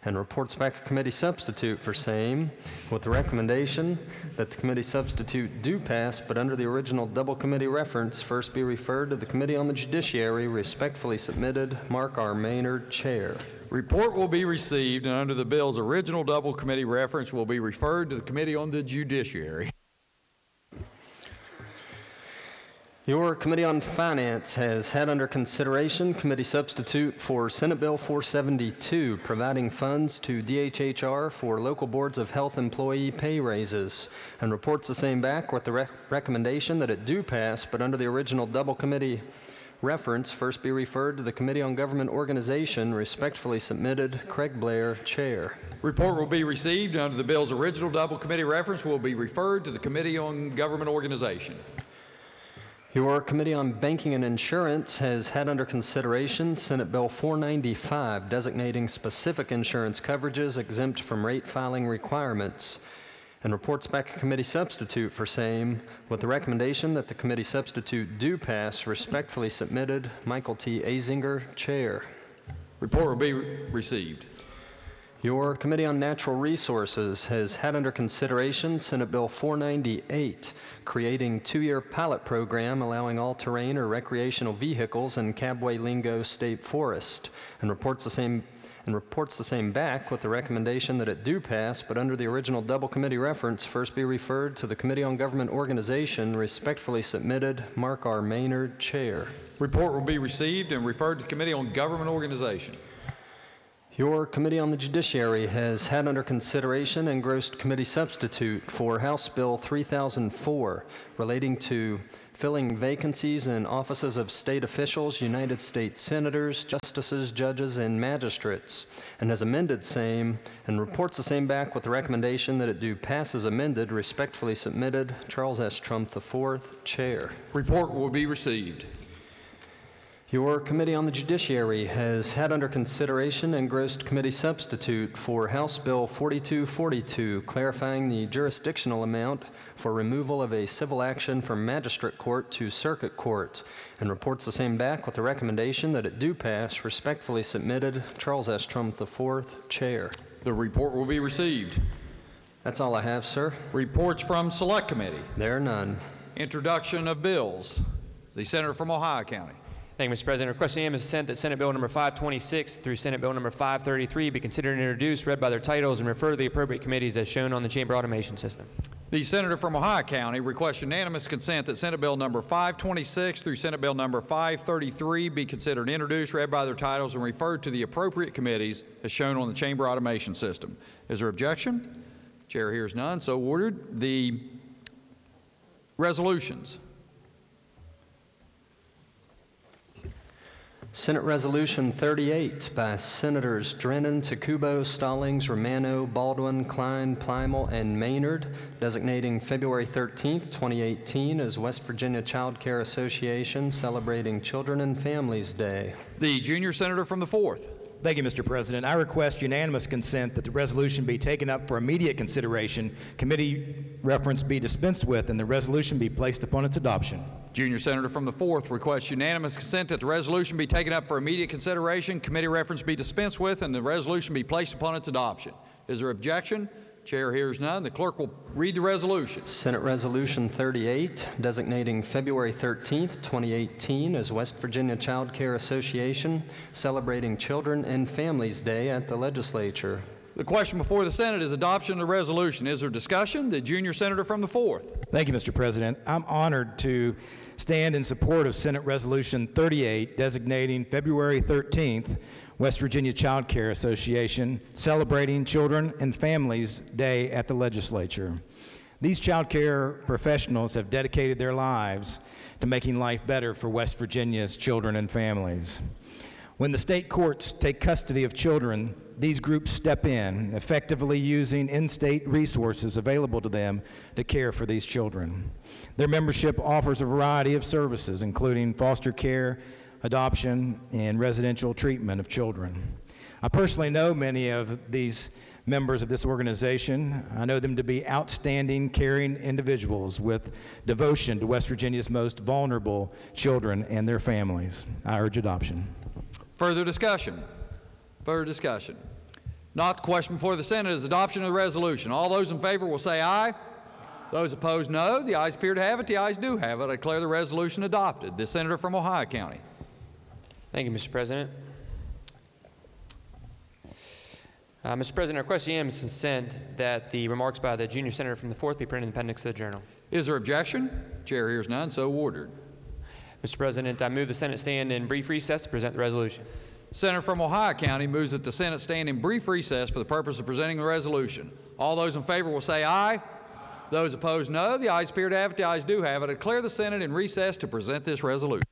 Speaker 31: and reports back a committee substitute for same with the recommendation that the committee substitute do pass, but under the original double committee reference, first be referred to the Committee on the Judiciary. Respectfully submitted, Mark R. Maynard, Chair.
Speaker 17: Report will be received, and under the bill's original double committee reference will be referred to the Committee on the Judiciary.
Speaker 31: Your Committee on Finance has had under consideration committee substitute for Senate Bill 472, providing funds to DHHR for local boards of health employee pay raises, and reports the same back with the recommendation that it do pass, but under the original double committee reference, first be referred to the Committee on Government Organization. Respectfully submitted, Craig Blair, Chair.
Speaker 17: Report will be received, and under the bill's original double committee reference will be referred to the Committee on Government Organization.
Speaker 31: Your Committee on Banking and Insurance has had under consideration Senate Bill 495, designating specific insurance coverages exempt from rate filing requirements, and reports back a committee substitute for same with the recommendation that the committee substitute do pass. Respectfully submitted, Michael T. Azinger, Chair.
Speaker 17: Report will be received.
Speaker 31: Your Committee on Natural Resources has had under consideration Senate Bill 498, creating 2-year pilot program allowing all-terrain or recreational vehicles in Cabway-Lingo State Forest, and reports the same back with the recommendation that it do pass, but under the original double committee reference, first be referred to the Committee on Government Organization. Respectfully submitted, Mark R. Maynard, Chair.
Speaker 17: Report will be received and referred to the Committee on Government Organization.
Speaker 31: Your Committee on the Judiciary has had under consideration engrossed committee substitute for House Bill 3004 relating to filling vacancies in offices of state officials, United States senators, justices, judges, and magistrates, and has amended same and reports the same back with the recommendation that it do pass as amended. Respectfully submitted, Charles S. Trump IV, Chair.
Speaker 17: Report will be received.
Speaker 31: Your Committee on the Judiciary has had under consideration engrossed committee substitute for House Bill 4242, clarifying the jurisdictional amount for removal of a civil action from magistrate court to circuit court, and reports the same back with the recommendation that it do pass. Respectfully submitted, Charles S. Trump IV, Chair.
Speaker 17: The report will be received.
Speaker 31: That's all I have, sir.
Speaker 17: Reports from Select Committee.
Speaker 31: There are none.
Speaker 17: Introduction of bills. The Senator from Ohio County.
Speaker 4: Thank you, Mr. President. Requesting unanimous consent that Senate Bill number 526 through Senate Bill number 533 be considered and introduced, read by their titles, and referred to the appropriate committees as shown on the chamber automation system.
Speaker 17: The Senator from Ohio County requests unanimous consent that Senate Bill number 526 through Senate Bill number 533 be considered introduced, read by their titles, and referred to the appropriate committees as shown on the chamber automation system. Is there objection? Chair hears none, so ordered. The resolutions.
Speaker 31: Senate Resolution 38 by Senators Drennan, Takubo, Stallings, Romano, Baldwin, Klein, Plymel, and Maynard, designating February 13th, 2018 as West Virginia Child Care Association celebrating Children and Families Day.
Speaker 17: The junior senator from the 4th.
Speaker 7: Thank you, Mr. President. I request unanimous consent that the resolution be taken up for immediate consideration, committee reference be dispensed with, and the resolution be placed upon its adoption.
Speaker 17: Junior senator from the 4th requests unanimous consent that the resolution be taken up for immediate consideration, committee reference be dispensed with, and the resolution be placed upon its adoption. Is there objection? Chair hears none. The clerk will read the resolution.
Speaker 31: Senate Resolution 38, designating February 13th, 2018 as West Virginia Child Care Association celebrating Children and Families Day at the Legislature.
Speaker 17: The question before the Senate is adoption of the resolution. Is there discussion? The junior senator from the 4th.
Speaker 7: Thank you, Mr. President. I'm honored to stand in support of Senate Resolution 38, designating February 13th West Virginia Child Care Association celebrating Children and Families Day at the Legislature. These child care professionals have dedicated their lives to making life better for West Virginia's children and families. When the state courts take custody of children, these groups step in, effectively using in-state resources available to them to care for these children. Their membership offers a variety of services, including foster care, adoption, and residential treatment of children. I personally know many of these members of this organization. I know them to be outstanding, caring individuals with devotion to West Virginia's most vulnerable children and their families. I urge adoption.
Speaker 17: Further discussion? Further discussion? Not the question before the Senate is adoption of the resolution. All those in favor will say aye. Those opposed, no. The ayes appear to have it. The ayes do have it. I declare the resolution adopted. The senator from Ohio County.
Speaker 4: Thank you, Mr. President. Mr. President, I request unanimous consent that the remarks by the junior senator from the 4th be printed in the appendix of the journal.
Speaker 17: Is there objection? Chair hears none, so ordered.
Speaker 4: Mr. President, I move the Senate stand in brief recess to present the resolution.
Speaker 17: Senator from Ohio County moves that the Senate stand in brief recess for the purpose of presenting the resolution. All those in favor will say aye. Those opposed, no. The ayes appear to have it. The ayes do have it. I declare the Senate in recess to present this resolution.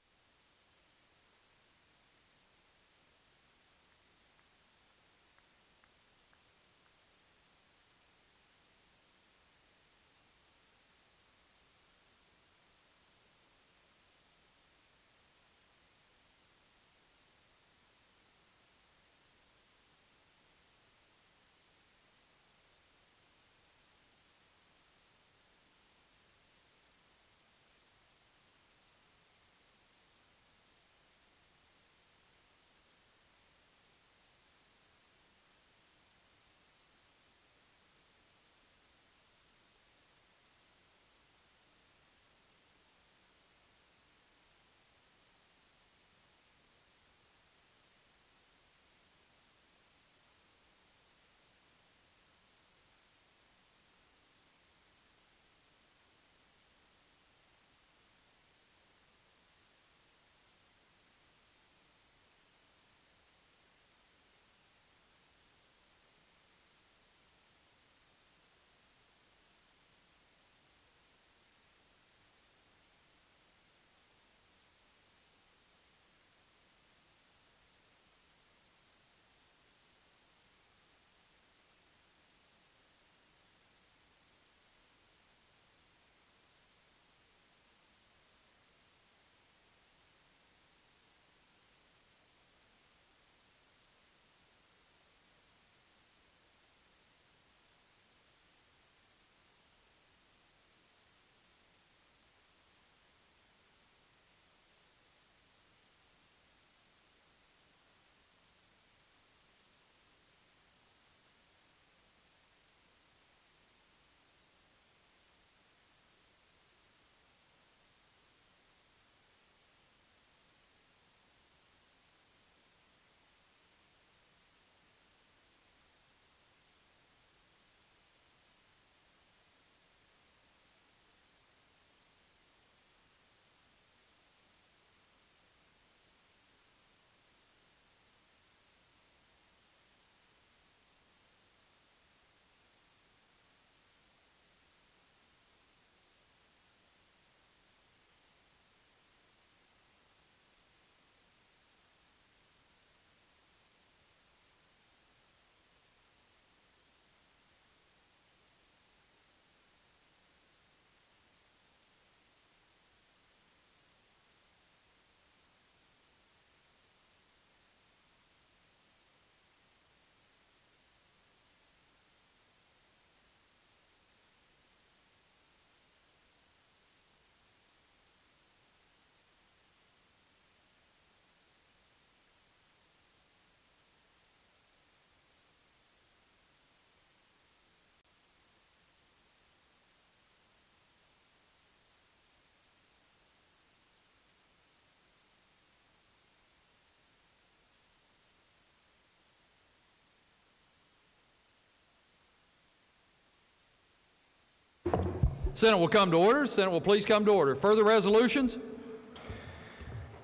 Speaker 17: Senate will come to order. Senate will please come to order. Further resolutions?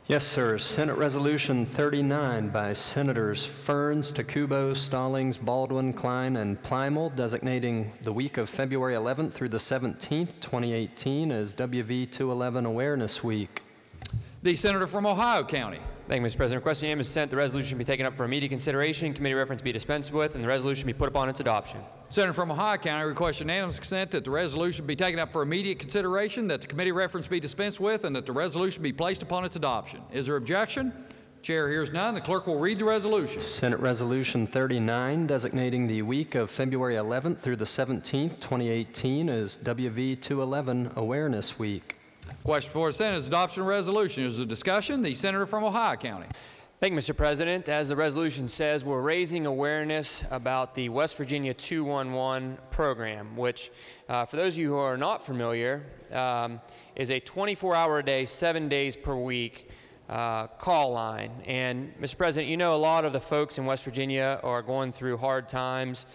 Speaker 31: Yes, sir. Senate Resolution 39 by Senators Ferns, Takubo, Stallings, Baldwin, Klein, and Plymel, designating the week of February 11th through the 17th, 2018 as WV211 Awareness Week.
Speaker 17: The Senator from Ohio County.
Speaker 4: Thank you, Mr. President. Requesting unanimous consent, the resolution be taken up for immediate consideration, committee reference be dispensed with, and the resolution be put upon its adoption.
Speaker 17: Senator from Ohio County requests unanimous consent that the resolution be taken up for immediate consideration, that the committee reference be dispensed with, and that the resolution be placed upon its adoption. Is there objection? Chair hears none. The clerk will read the resolution.
Speaker 31: Senate Resolution 39, designating the week of February 11th through the 17th, 2018 as WV211 Awareness Week.
Speaker 17: Question before the Senate is adoption of resolution. Is there discussion? The Senator from Ohio County.
Speaker 4: Thank you, Mr. President. As the resolution says, we're raising awareness about the West Virginia 211 program, which, for those of you who are not familiar, is a 24-hour-a-day, 7 days per week call line. And, Mr. President, you know a lot of the folks in West Virginia are going through hard times,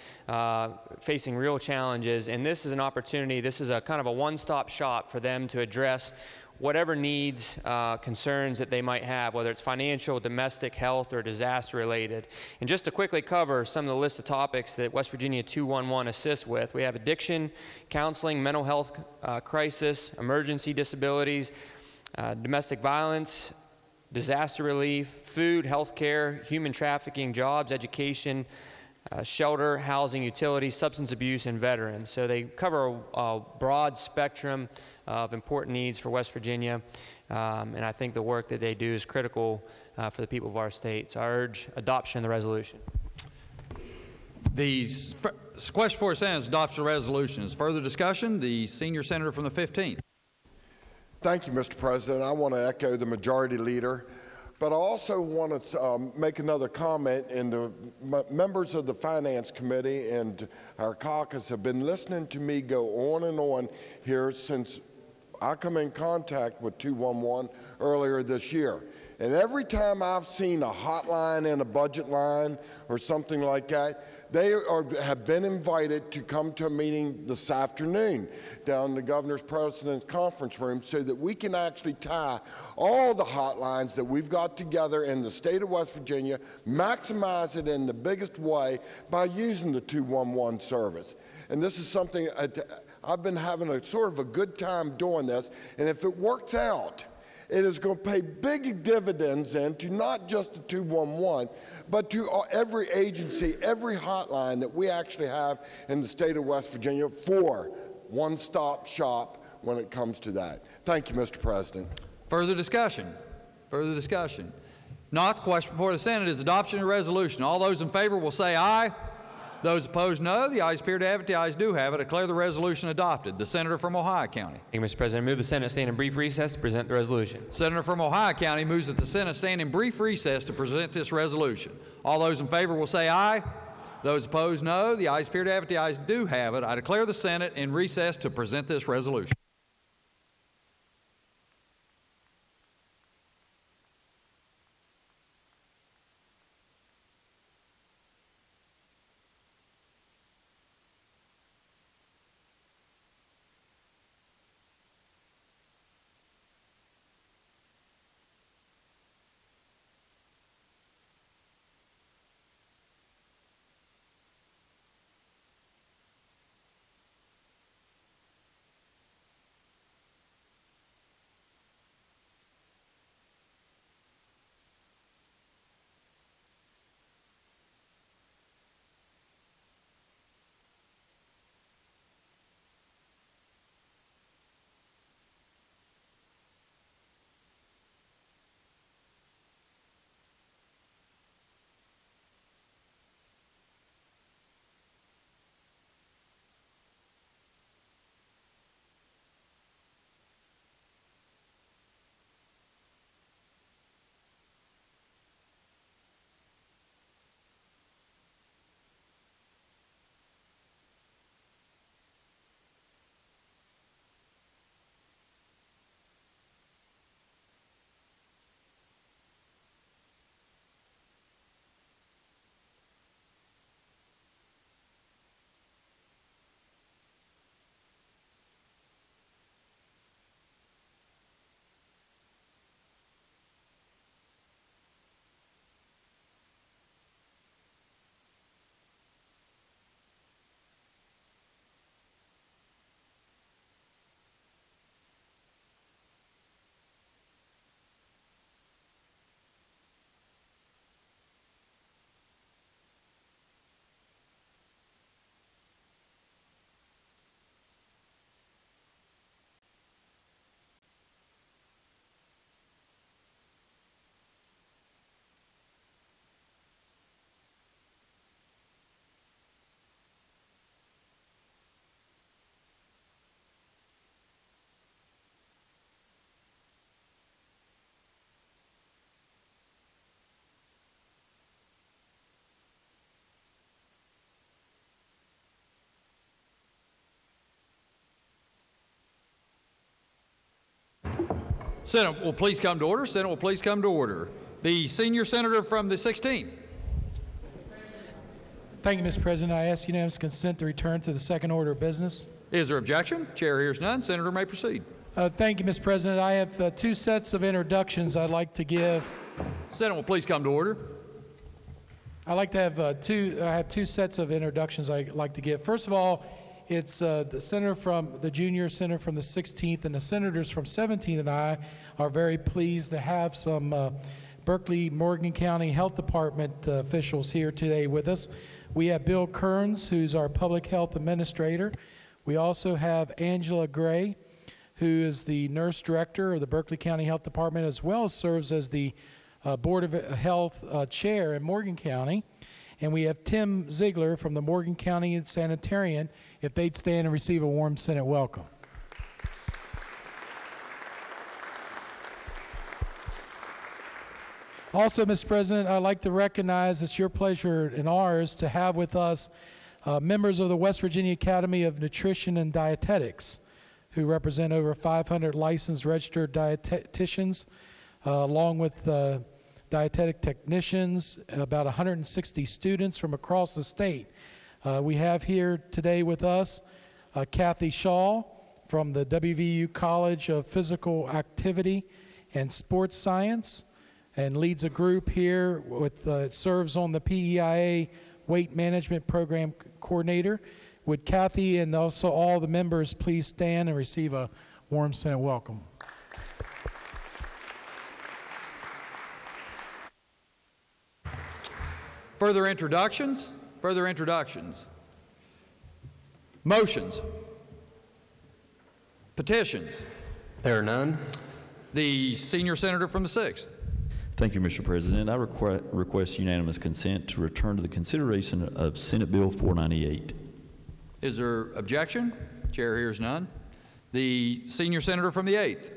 Speaker 4: facing real challenges, and this is an opportunity, this is a kind of a one-stop shop for them to address whatever needs, concerns that they might have, whether it's financial, domestic, health, or disaster-related. And just to quickly cover some of the list of topics that West Virginia 211 assists with, we have addiction, counseling, mental health crisis, emergency disabilities, domestic violence, disaster relief, food, health care, human trafficking, jobs, education, shelter, housing, utilities, substance abuse, and veterans. So they cover a broad spectrum of important needs for West Virginia, and I think the work that they do is critical for the people of our state. So I urge adoption of the resolution.
Speaker 17: The question for the Senate is adoption of resolution. Is further discussion? The senior senator from the 15th.
Speaker 12: Thank you, Mr. President. I want to echo the majority leader, but I also want to make another comment. And the members of the Finance Committee and our caucus have been listening to me go on and on here since I come in contact with 211 earlier this year. And every time I've seen a hotline in a budget line or something like that, they have been invited to come to a meeting this afternoon down in the Governor's President's Conference Room so that we can actually tie all the hotlines that we've got together in the state of West Virginia, maximize it in the biggest way by using the 211 service. And this is something I've been having a sort of a good time doing this, and if it works out, it is going to pay big dividends into not just the 211, but to every agency, every hotline that we actually have in the state of West Virginia for one-stop shop when it comes to that. Thank you, Mr. President.
Speaker 17: Further discussion? Further discussion? Not. The question before the Senate is adoption of the resolution. All those in favor will say aye. Those opposed, no. The ayes appear to have it. The ayes do have it. I declare the resolution adopted. The Senator from Ohio County.
Speaker 4: Thank you, Mr. President. I move the Senate stand in brief recess to present the resolution.
Speaker 17: Senator from Ohio County moves that the Senate stand in brief recess to present this resolution. All those in favor will say aye. Those opposed, no. The ayes appear to have it. The ayes do have it. I declare the Senate in recess to present this resolution. Senate will please come to order. Senate will please come to order. The senior senator from the 16th.
Speaker 2: Thank you, Mr. President. I ask unanimous consent to return to the second order of business.
Speaker 17: Is there objection? Chair hears none. Senator may proceed.
Speaker 2: Thank you, Mr. President. I have two sets of introductions I'd like to give.
Speaker 17: Senate will please come to order.
Speaker 2: I'd like to have two sets of introductions I'd like to give. First of all, it's the senator from the junior senator from the 16th, and the senators from 17th and I are very pleased to have some Berkeley Morgan County Health Department officials here today with us. We have Bill Kearns, who's our public health administrator. We also have Angela Gray, who is the nurse director of the Berkeley County Health Department, as well as serves as the Board of Health chair in Morgan County. And we have Tim Ziegler from the Morgan County Sanitarian, if they'd stand and receive a warm Senate welcome. Also, Mr. President, I'd like to recognize, it's your pleasure and ours to have with us members of the West Virginia Academy of Nutrition and Dietetics, who represent over 500 licensed registered dietitians, along with dietetic technicians, about 160 students from across the state. We have here today with us Kathy Shaw from the WVU College of Physical Activity and Sports Science, and leads a group here with serves on the PEIA Weight Management Program Coordinator. Would Kathy and also all the members please stand and receive a warm Senate welcome.
Speaker 17: Further introductions? Further introductions? Motions? Petitions?
Speaker 31: There are none.
Speaker 17: The senior senator from the 6th.
Speaker 16: Thank you, Mr. President. I request unanimous consent to return to the consideration of Senate Bill 498.
Speaker 17: Is there objection? Chair hears none. The senior senator from the 8th.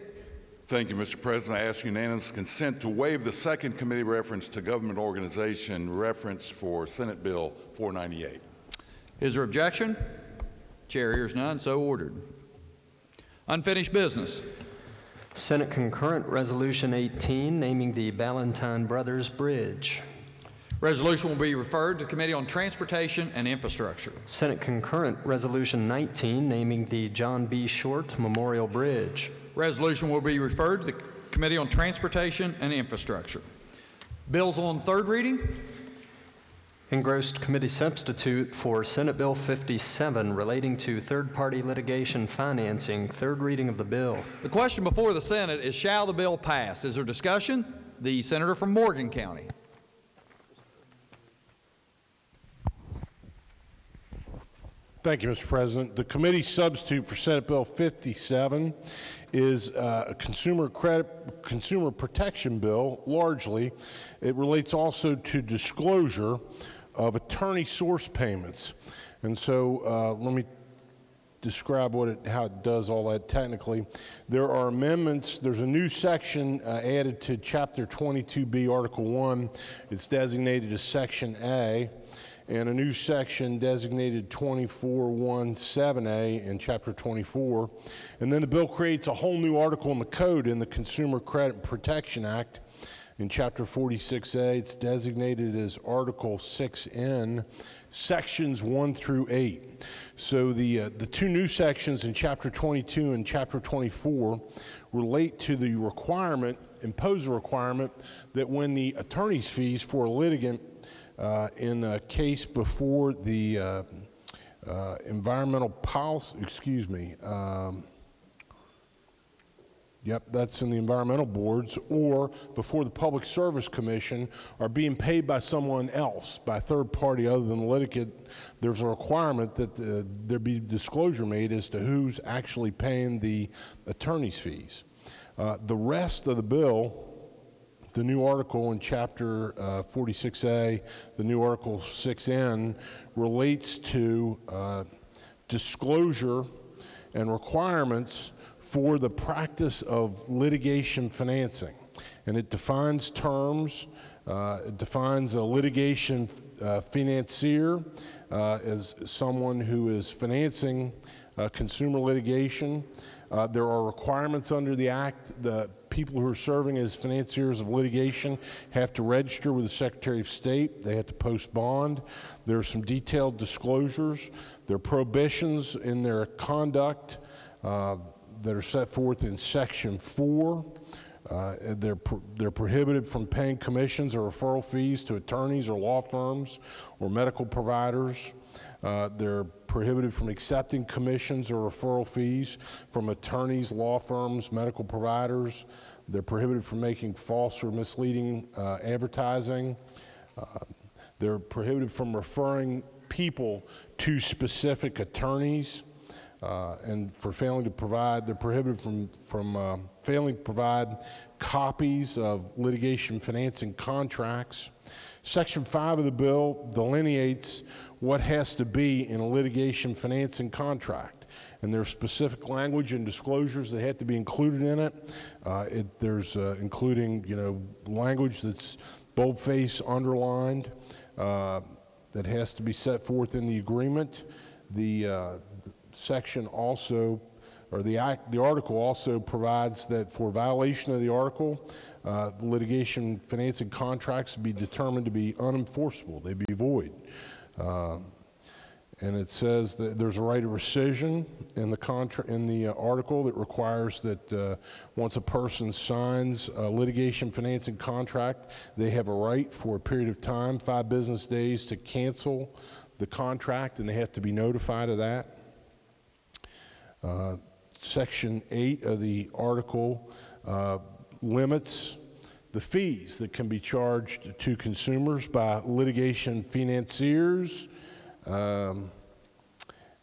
Speaker 21: Thank you, Mr. President. I ask unanimous consent to waive the second committee reference to government organization reference for Senate Bill 498.
Speaker 17: Is there objection? Chair hears none. So ordered. Unfinished business.
Speaker 31: Senate Concurrent Resolution 18, naming the Ballantyne Brothers Bridge.
Speaker 17: Resolution will be referred to Committee on Transportation and Infrastructure.
Speaker 31: Senate Concurrent Resolution 19, naming the John B. Short Memorial Bridge.
Speaker 17: Resolution will be referred to the Committee on Transportation and Infrastructure. Bills on third reading.
Speaker 31: Engrossed committee substitute for Senate Bill 57 relating to third-party litigation financing. Third reading of the bill.
Speaker 17: The question before the Senate is, shall the bill pass? Is there discussion? The senator from Morgan County.
Speaker 20: Thank you, Mr. President. The committee substitute for Senate Bill 57 is a consumer protection bill, largely. It relates also to disclosure of attorney source payments. And so let me describe how it does all that technically. There are amendments. There's a new section added to Chapter 22B, Article 1. It's designated as Section A, and a new section designated 2417A in Chapter 24. And then the bill creates a whole new article in the code in the Consumer Credit Protection Act. In Chapter 46A, it's designated as Article 6N, Sections 1 through 8. So the two new sections in Chapter 22 and Chapter 24 relate to the requirement, impose a requirement, that when the attorney's fees for a litigant in a case before the environmental policy, yep, that's in the environmental boards, or before the Public Service Commission, are being paid by someone else, by a third party other than the litigant, there's a requirement that there be disclosure made as to who's actually paying the attorney's fees. The rest of the bill, the new article in Chapter 46A, the new Article 6N, relates to disclosure and requirements for the practice of litigation financing. And it defines terms, it defines a litigation financier as someone who is financing consumer litigation. There are requirements under the Act. The people who are serving as financiers of litigation have to register with the Secretary of State. They have to post bond. There are some detailed disclosures. There are prohibitions in their conduct that are set forth in Section 4. They're prohibited from paying commissions or referral fees to attorneys or law firms or medical providers. They're prohibited from accepting commissions or referral fees from attorneys, law firms, medical providers. They're prohibited from making false or misleading advertising. They're prohibited from referring people to specific attorneys. And for failing to provide, they're prohibited from failing to provide copies of litigation financing contracts. Section 5 of the bill delineates what has to be in a litigation financing contract. And there's specific language and disclosures that have to be included in it. There's including, language that's boldface underlined that has to be set forth in the agreement. The section also, or the article also provides that for violation of the article, litigation financing contracts be determined to be unenforceable. They be void. And it says that there's a right of rescission in the article that requires that once a person signs a litigation financing contract, they have a right for a period of time, 5 business days, to cancel the contract, and they have to be notified of that. Section 8 of the article limits the fees that can be charged to consumers by litigation financiers, and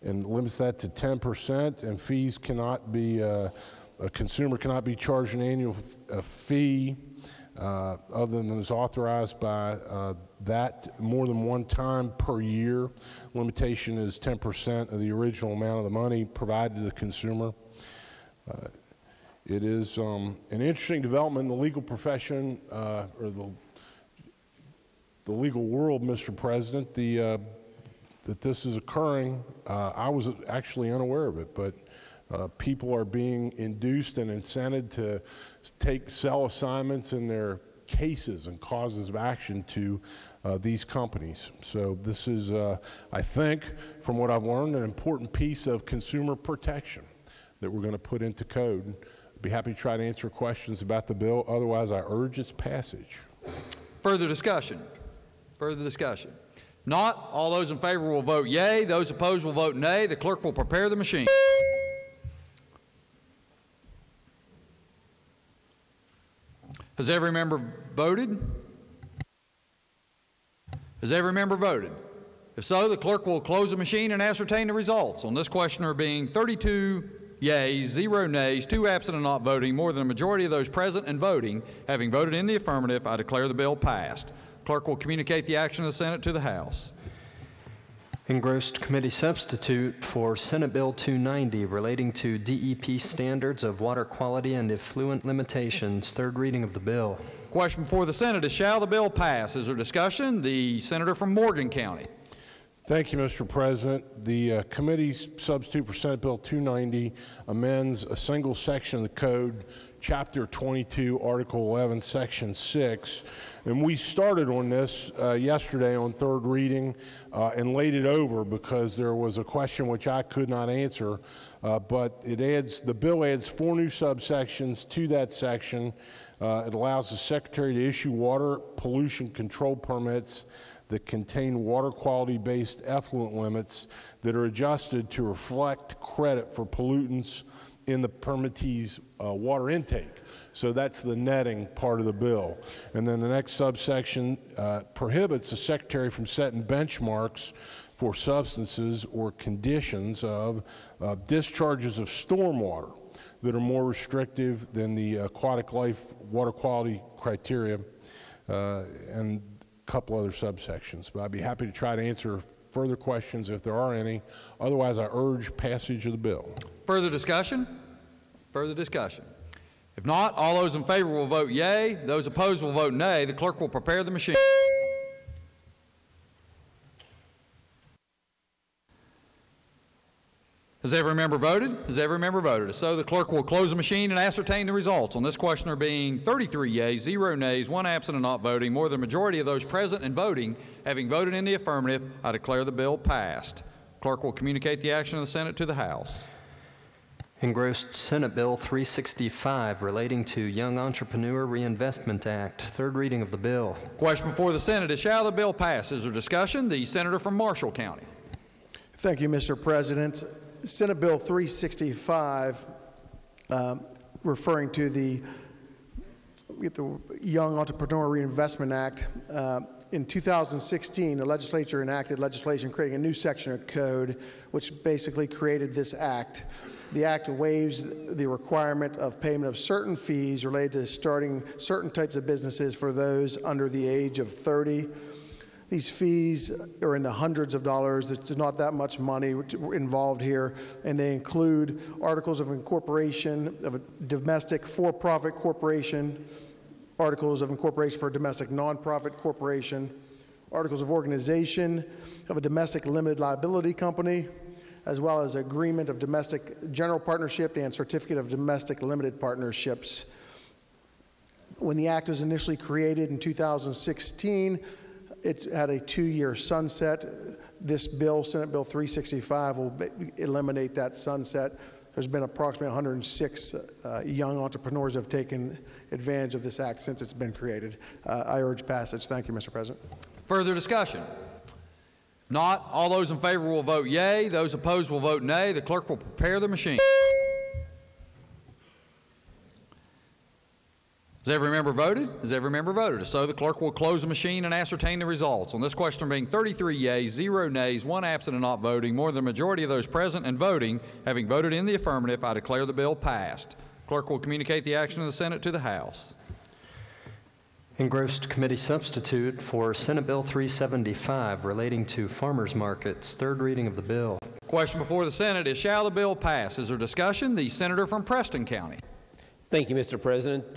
Speaker 20: limits that to 10%, and fees cannot be, a consumer cannot be charged an annual fee other than is authorized by that more than one time per year. Limitation is 10% of the original amount of the money provided to the consumer. It is an interesting development in the legal profession, or the legal world, Mr. President, that this is occurring. I was actually unaware of it, but people are being induced and incented to sell assignments in their cases and causes of action to these companies. So this is, I think, from what I've learned, an important piece of consumer protection that we're going to put into code. I'd be happy to try to answer questions about the bill. Otherwise, I urge its passage.
Speaker 17: Further discussion? Further discussion? Not, all those in favor will vote yea. Those opposed will vote nay. The clerk will prepare the machine. Has every member voted? Has every member voted? If so, the clerk will close the machine and ascertain the results. On this question there being 32 yeas, 0 nays, 2 absent and not voting, more than a majority of those present and voting, having voted in the affirmative, I declare the bill passed. Clerk will communicate the action of the Senate to the House.
Speaker 31: Engrossed committee substitute for Senate Bill 290 relating to DEP standards of water quality and effluent limitations. Third reading of the bill.
Speaker 17: Question before the Senate is, shall the bill pass? Is there discussion? The senator from Morgan County.
Speaker 20: Thank you, Mr. President. The committee substitute for Senate Bill 290 amends a single section of the code, Chapter 22, Article 11, Section 6. And we started on this yesterday on third reading and laid it over because there was a question which I could not answer. But the bill adds 4 new subsections to that section. It allows the Secretary to issue water pollution control permits that contain water quality-based effluent limits that are adjusted to reflect credit for pollutants in the permittee's water intake. So that's the netting part of the bill. And then the next subsection prohibits the Secretary from setting benchmarks for substances or conditions of discharges of stormwater that are more restrictive than the aquatic life water quality criteria and a couple other subsections. But I'd be happy to try to answer further questions if there are any. Otherwise, I urge passage of the bill.
Speaker 17: Further discussion? Further discussion? If not, all those in favor will vote yea. Those opposed will vote nay. The clerk will prepare the machine. Has every member voted? Has every member voted? So the clerk will close the machine and ascertain the results. On this question, there being 33 yeas, 0 nays, 1 absent and not voting, more than a majority of those present and voting having voted in the affirmative, I declare the bill passed. Clerk will communicate the action of the Senate to the House.
Speaker 31: Engrossed Senate Bill 365 relating to Young Entrepreneur Reinvestment Act. Third reading of the bill.
Speaker 17: Question before the Senate is, shall the bill pass? Is there discussion? The senator from Marshall County.
Speaker 3: Thank you, Mr. President. Senate Bill 365, referring to the Young Entrepreneur Reinvestment Act. In 2016, the legislature enacted legislation creating a new section of code which basically created this act. The act waives the requirement of payment of certain fees related to starting certain types of businesses for those under the age of 30. These fees are in the hundreds of dollars. It's not that much money involved here, and they include articles of incorporation of a domestic for-profit corporation, articles of incorporation for a domestic nonprofit corporation, articles of organization of a domestic limited liability company, as well as agreement of domestic general partnership and certificate of domestic limited partnerships. When the act was initially created in 2016, it had a 2-year sunset. This bill, Senate Bill 365, will eliminate that sunset. There's been approximately 106 young entrepreneurs who have taken advantage of this act since it's been created. I urge passage. Thank you, Mr. President.
Speaker 17: Further discussion? Not, all those in favor will vote yea. Those opposed will vote nay. The clerk will prepare the machine. Has every member voted? Has every member voted? So the clerk will close the machine and ascertain the results. On this question being 33 yeas, 0 nays, 1 absent and not voting, more than a majority of those present and voting, having voted in the affirmative, I declare the bill passed. Clerk will communicate the action of the Senate to the House.
Speaker 31: Engrossed committee substitute for Senate Bill 375 relating to farmers markets. Third reading of the bill.
Speaker 17: Question before the Senate is, shall the bill pass? Is there discussion? The senator from Preston County.
Speaker 6: Thank you, Mr. President.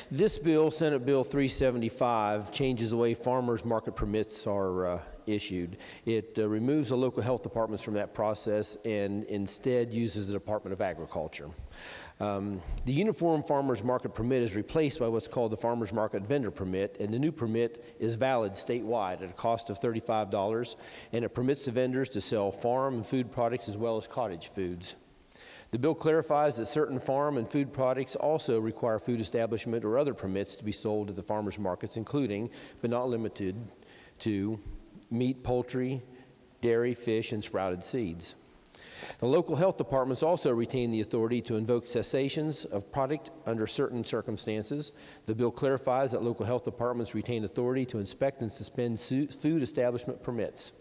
Speaker 6: This bill, Senate Bill 375, changes the way farmers market permits are issued. It removes the local health departments from that process and instead uses the Department of Agriculture. The Uniform Farmers Market Permit is replaced by what's called the Farmers Market Vendor Permit, and the new permit is valid statewide at a cost of $35, and it permits the vendors to sell farm and food products as well as cottage foods. The bill clarifies that certain farm and food products also require food establishment or other permits to be sold at the farmers markets, including, but not limited to, meat, poultry, dairy, fish, and sprouted seeds. The local health departments also retain the authority to invoke cessations of product under certain circumstances. The bill clarifies that local health departments retain authority to inspect and suspend food establishment permits.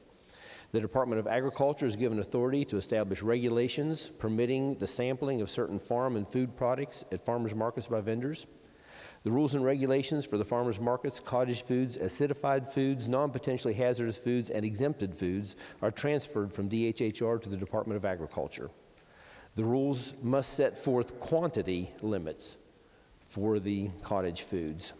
Speaker 6: The Department of Agriculture is given authority to establish regulations permitting the sampling of certain farm and food products at farmers markets by vendors. The rules and regulations for the farmers markets, cottage foods, acidified foods, non-potentially hazardous foods, and exempted foods are transferred from DHHR to the Department of Agriculture. The rules must set forth quantity limits for the cottage foods.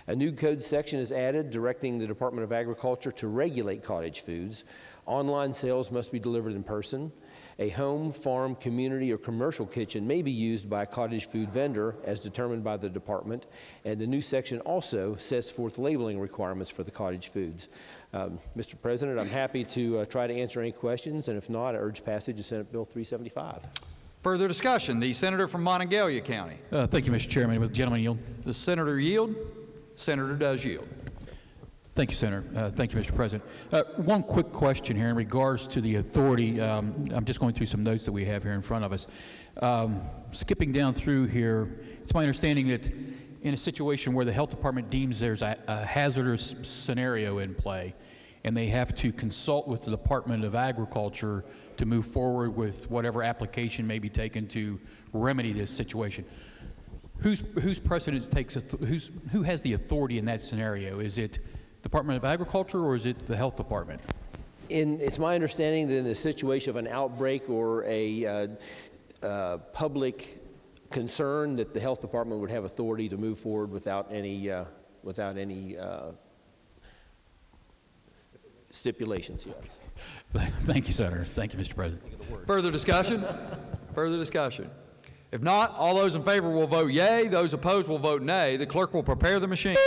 Speaker 6: A new code section is added directing the Department of Agriculture to regulate cottage foods. Online sales must be delivered in person. A home, farm, community, or commercial kitchen may be used by a cottage food vendor as determined by the department, and the new section also sets forth labeling requirements for the cottage foods. Mr. President, I'm happy to try to answer any questions, and if not, I urge passage of Senate Bill 375.
Speaker 17: Further discussion. The senator from Monongalia County.
Speaker 14: Thank you, Mr. Chairman. Will the gentleman yield?
Speaker 17: The senator yield. Senator does yield.
Speaker 14: Thank you, Senator. Thank you, Mr. President. One quick question here in regards to the authority. I'm just going through some notes that we have here in front of us. Skipping down through here, it's my understanding that in a situation where the health department deems there's a hazardous scenario in play, and they have to consult with the Department of Agriculture to move forward with whatever application may be taken to remedy this situation. Whose precedence takes, who has the authority in that scenario? Is it Department of Agriculture or is it the Health Department?
Speaker 6: It's my understanding that in the situation of an outbreak or a public concern that the Health Department would have authority to move forward without any stipulations, yes.
Speaker 14: Thank you, Senator. Thank you, Mr. President.
Speaker 17: Further discussion? Further discussion? If not, all those in favor will vote yea. Those opposed will vote nay. The clerk will prepare the machine.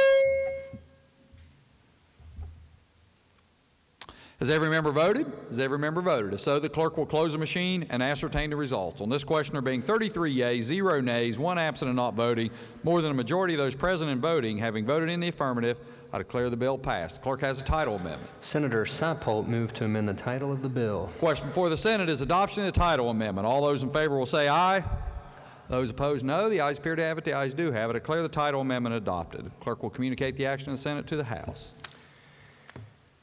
Speaker 17: Has every member voted? Has every member voted? If so, the clerk will close the machine and ascertain the results. On this question, there being 33 yeas, 0 nays, 1 absent and not voting, more than a majority of those present and voting, having voted in the affirmative, I declare the bill passed. The clerk has a title amendment.
Speaker 31: Senator Seipolt moved to amend the title of the bill.
Speaker 17: Question before the Senate is adoption of the title amendment. All those in favor will say aye. Those opposed, no. The ayes appear to have it. The ayes do have it. I declare the title amendment adopted. The clerk will communicate the action of the Senate to the House.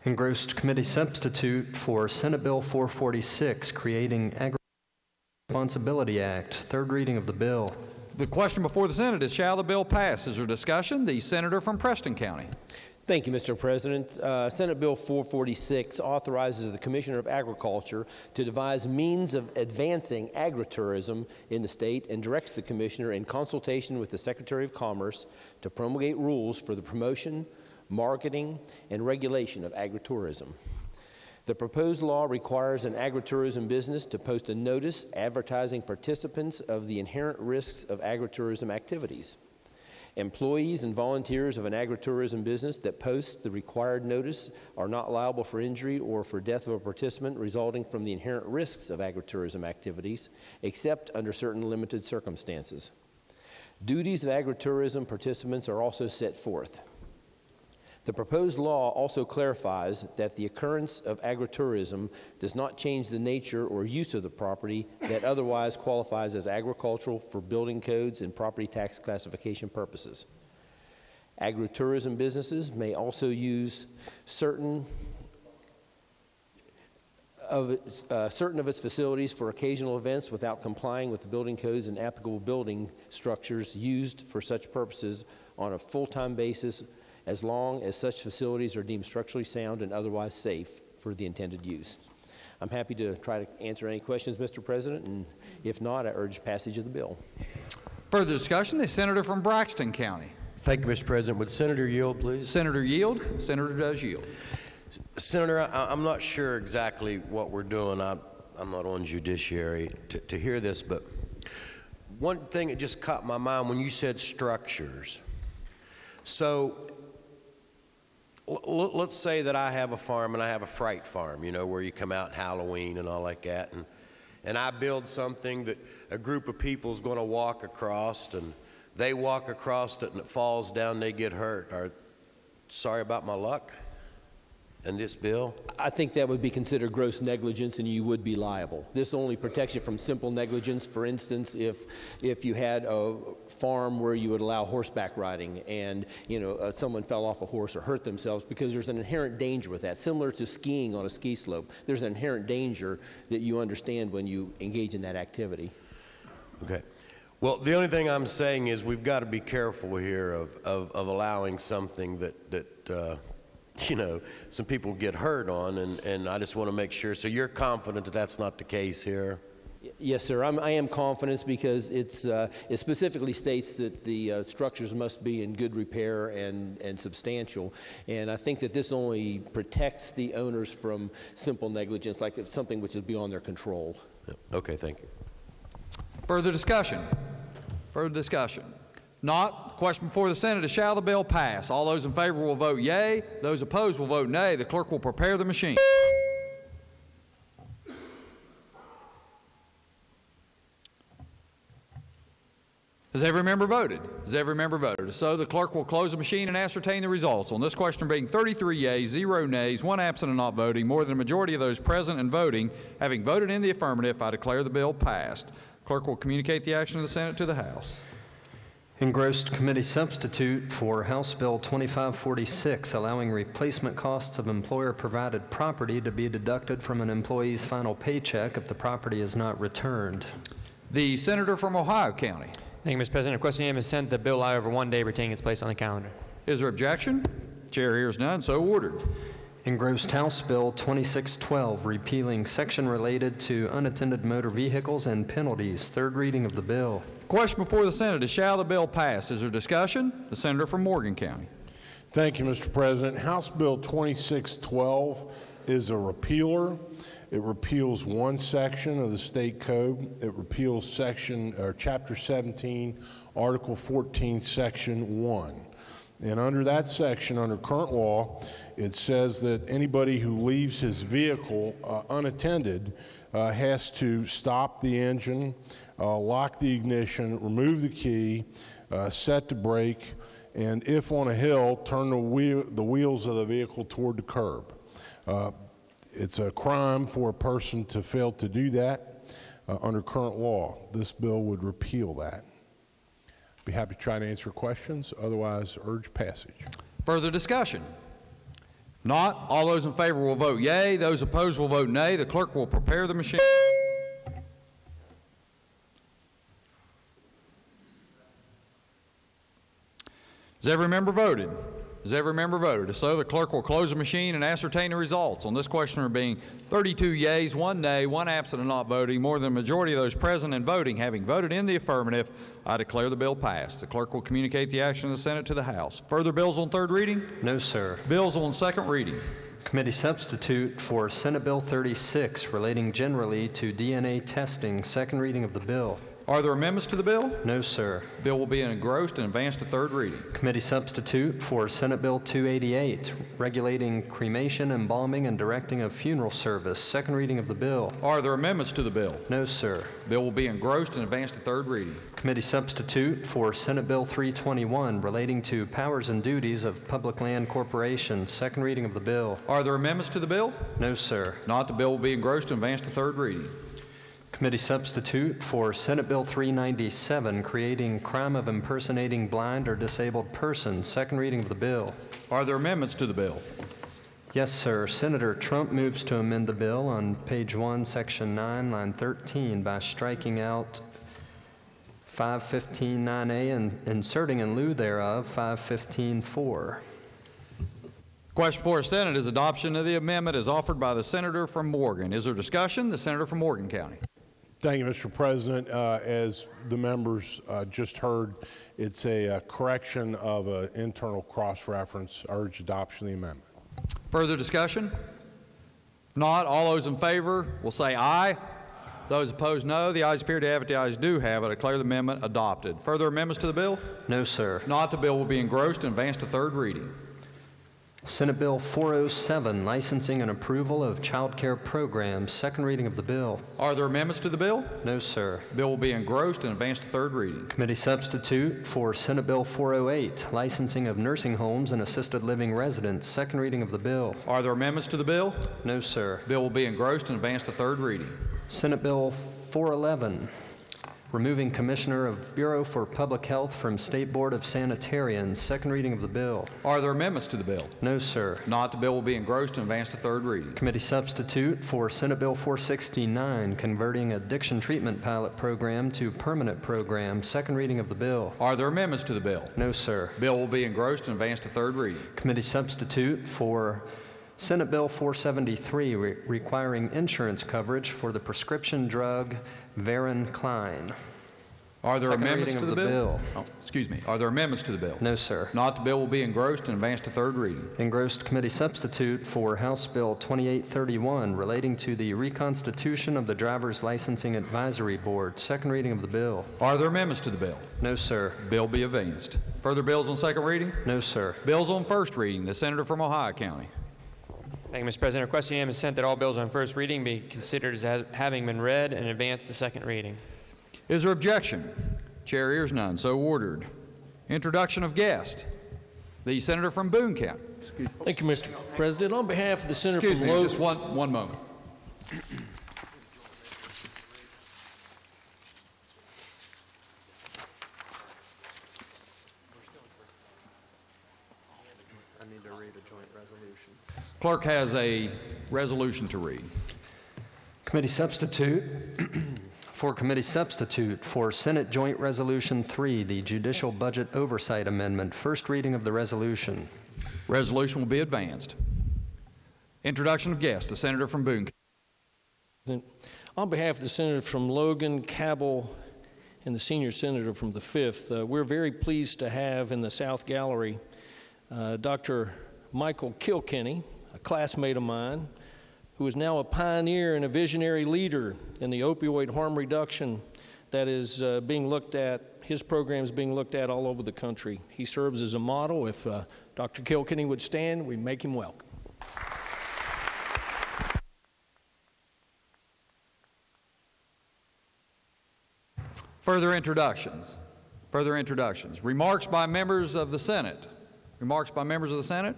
Speaker 31: Engrossed committee substitute for Senate Bill 446, creating Agricultural Responsibility Act. Third reading of the bill.
Speaker 17: The question before the Senate is, shall the bill pass? Is there discussion? The senator from Preston County.
Speaker 6: Thank you, Mr. President. Senate Bill 446 authorizes the Commissioner of Agriculture to devise means of advancing agritourism in the state and directs the Commissioner in consultation with the Secretary of Commerce to promulgate rules for the promotion, marketing, and regulation of agritourism. The proposed law requires an agritourism business to post a notice advertising participants of the inherent risks of agritourism activities. Employees and volunteers of an agritourism business that posts the required notice are not liable for injury or for death of a participant resulting from the inherent risks of agritourism activities, except under certain limited circumstances. Duties of agritourism participants are also set forth. The proposed law also clarifies that the occurrence of agritourism does not change the nature or use of the property that otherwise qualifies as agricultural for building codes and property tax classification purposes. Agritourism businesses may also use certain of its facilities for occasional events without complying with the building codes and applicable building structures used for such purposes on a full-time basis, as long as such facilities are deemed structurally sound and otherwise safe for the intended use. I'm happy to try to answer any questions, Mr. President, and if not, I urge passage of the bill.
Speaker 17: Further discussion, the senator from Braxton County.
Speaker 5: Thank you, Mr. President. Would Senator yield, please?
Speaker 17: Senator yield. Senator does yield.
Speaker 5: Senator, I'm not sure exactly what we're doing. I'm not on judiciary to hear this, but one thing that just caught my mind when you said structures. So let's say that I have a farm and I have a freight farm, you know, where you come out Halloween and all like that, and I build something that a group of people is going to walk across, and they walk across it and it falls down, they get hurt. Sorry about my luck and this bill?
Speaker 6: I think that would be considered gross negligence and you would be liable. This only protects you from simple negligence. For instance, if you had a farm where you would allow horseback riding and someone fell off a horse or hurt themselves, because there's an inherent danger with that. Similar to skiing on a ski slope, there's an inherent danger that you understand when you engage in that activity.
Speaker 5: Okay. Well, the only thing I'm saying is we've got to be careful here of allowing something that some people get hurt on, and I just want to make sure. So you're confident that that's not the case here?
Speaker 6: Yes, sir. I am confident because it specifically states that the structures must be in good repair and substantial. And I think that this only protects the owners from simple negligence, like something which is beyond their control.
Speaker 5: Okay, thank you.
Speaker 17: Further discussion? Further discussion? Not. Question before the Senate is, shall the bill pass? All those in favor will vote yea. Those opposed will vote nay. The clerk will prepare the machine. Has every member voted? Has every member voted? So the clerk will close the machine and ascertain the results. On this question being 33 yeas, 0 nays, 1 absent and not voting, more than a majority of those present and voting, having voted in the affirmative, I declare the bill passed. Clerk will communicate the action of the Senate to the House.
Speaker 31: Engrossed committee substitute for House Bill 2546, allowing replacement costs of employer-provided property to be deducted from an employee's final paycheck if the property is not returned.
Speaker 17: The senator from Ohio County.
Speaker 4: Thank you, Mr. President. Requesting unanimous consent that the bill lie over 1 day, retaining its place on the calendar.
Speaker 17: Is there objection? Chair hears none, so ordered.
Speaker 31: Engrossed House Bill 2612, repealing section related to unattended motor vehicles and penalties. Third reading of the bill.
Speaker 17: Question before the Senate is, shall the bill pass? Is there discussion? The senator from Morgan County.
Speaker 20: Thank you, Mr. President. House Bill 2612 is a repealer. It repeals one section of the state code. It repeals chapter 17, article 14, section 1. And under that section, under current law, it says that anybody who leaves his vehicle unattended has to stop the engine, lock the ignition, remove the key, set the brake, and if on a hill, turn the wheels of the vehicle toward the curb. It's a crime for a person to fail to do that under current law. This bill would repeal that. Be happy to try to answer questions. Otherwise, urge passage.
Speaker 17: Further discussion? Not, all those in favor will vote yea. Those opposed will vote nay. The clerk will prepare the machine. Has every member voted? Has every member voted? If so, the clerk will close the machine and ascertain the results. On this question there being 32 yeas, 1 nay, 1 absent and not voting, more than a majority of those present and voting having voted in the affirmative, I declare the bill passed. The clerk will communicate the action of the Senate to the House. Further bills on third reading?
Speaker 31: No, sir.
Speaker 17: Bills on second reading?
Speaker 31: Committee substitute for Senate Bill 36 relating generally to DNA testing. Second reading of the bill.
Speaker 17: Are there amendments to the bill?
Speaker 31: No, sir.
Speaker 17: Bill will be engrossed and advanced to third reading.
Speaker 31: Committee substitute for Senate Bill 288, regulating cremation, embalming, and directing of funeral service. Second reading of the bill.
Speaker 17: Are there amendments to the bill?
Speaker 31: No, sir.
Speaker 17: Bill will be engrossed and advanced to third reading.
Speaker 31: Committee substitute for Senate Bill 321, relating to powers and duties of public land corporations. Second reading of the bill.
Speaker 17: Are there amendments to the bill?
Speaker 31: No, sir.
Speaker 17: Not. The bill will be engrossed and advanced to third reading.
Speaker 31: Committee substitute for Senate Bill 397, creating crime of impersonating blind or disabled persons. Second reading of the bill.
Speaker 17: Are there amendments to the bill?
Speaker 31: Yes, sir. Senator Trump moves to amend the bill on page 1, section 9, line 13 by striking out 515.9a and inserting in lieu thereof 515.4.
Speaker 17: Question for the Senate is adoption of the amendment as offered by the senator from Morgan. Is there discussion? The senator from Morgan County.
Speaker 20: Thank you, Mr. President. As the members just heard, it's a correction of an internal cross-reference. I urge adoption of the amendment.
Speaker 17: Further discussion? Not, all those in favor will say aye. Those opposed, no. The ayes appear to have it. The ayes do have it. I declare the amendment adopted. Further amendments to the bill?
Speaker 31: No, sir.
Speaker 17: Not. The bill will be engrossed and advanced to third reading.
Speaker 31: Senate Bill 407, licensing and approval of child care programs. Second reading of the bill.
Speaker 17: Are there amendments to the bill?
Speaker 31: No, sir.
Speaker 17: Bill will be engrossed and advanced to third reading.
Speaker 31: Committee substitute for Senate Bill 408, licensing of nursing homes and assisted living residents. Second reading of the bill.
Speaker 17: Are there amendments to the bill?
Speaker 31: No, sir.
Speaker 17: Bill will be engrossed and advanced to third reading.
Speaker 31: Senate Bill 411, removing Commissioner of Bureau for Public Health from State Board of Sanitarians. Second reading of the bill.
Speaker 17: Are there amendments to the bill?
Speaker 31: No, sir.
Speaker 17: Not. The bill will be engrossed and advanced to third reading.
Speaker 31: Committee substitute for Senate Bill 469, converting addiction treatment pilot program to permanent program. Second reading of the bill.
Speaker 17: Are there amendments to the bill?
Speaker 31: No, sir.
Speaker 17: Bill will be engrossed and advanced to third reading.
Speaker 31: Committee substitute for Senate Bill 473, requiring insurance coverage for the prescription drug Varenicline.
Speaker 17: Are there
Speaker 31: Second
Speaker 17: amendments to the bill?
Speaker 31: bill?
Speaker 17: Oh, excuse me. Are there amendments to the bill?
Speaker 31: No, sir.
Speaker 17: Not. The bill will be engrossed and advanced to third reading.
Speaker 31: Engrossed committee substitute for House Bill 2831, relating to the reconstitution of the Driver's Licensing Advisory Board. Second reading of the bill.
Speaker 17: Are there amendments to the bill?
Speaker 31: No, sir.
Speaker 17: Bill be advanced. Further bills on second reading?
Speaker 31: No, sir.
Speaker 17: Bills on first reading. The senator from Ohio County.
Speaker 4: Thank you, Mr. President. Request unanimous consent that all bills on first reading be considered as having been read and advanced to second reading.
Speaker 17: Is there objection? Chair hears none. So ordered. Introduction of guest. The senator from Boone County.
Speaker 15: Thank you, Mr. President. On behalf of the senator
Speaker 17: Excuse
Speaker 15: from
Speaker 17: me,
Speaker 15: Logan.
Speaker 17: just one moment.
Speaker 31: I need to read a joint resolution.
Speaker 17: Clerk has a resolution to read.
Speaker 31: Committee substitute. For committee substitute for Senate Joint Resolution 3, the Judicial Budget Oversight Amendment. First reading of the resolution.
Speaker 17: Resolution will be advanced. Introduction of guests. The senator from Boone.
Speaker 15: On behalf of the senator from Logan, Cabell, and the senior senator from the 5th, we're very pleased to have in the South Gallery Dr. Michael Kilkenny, a classmate of mine, who is now a pioneer and a visionary leader in the opioid harm reduction that is being looked at. His program is being looked at all over the country. He serves as a model. If Dr. Kilkenny would stand, we'd make him welcome.
Speaker 17: Further introductions. Further introductions. Remarks by members of the Senate. Remarks by members of the Senate.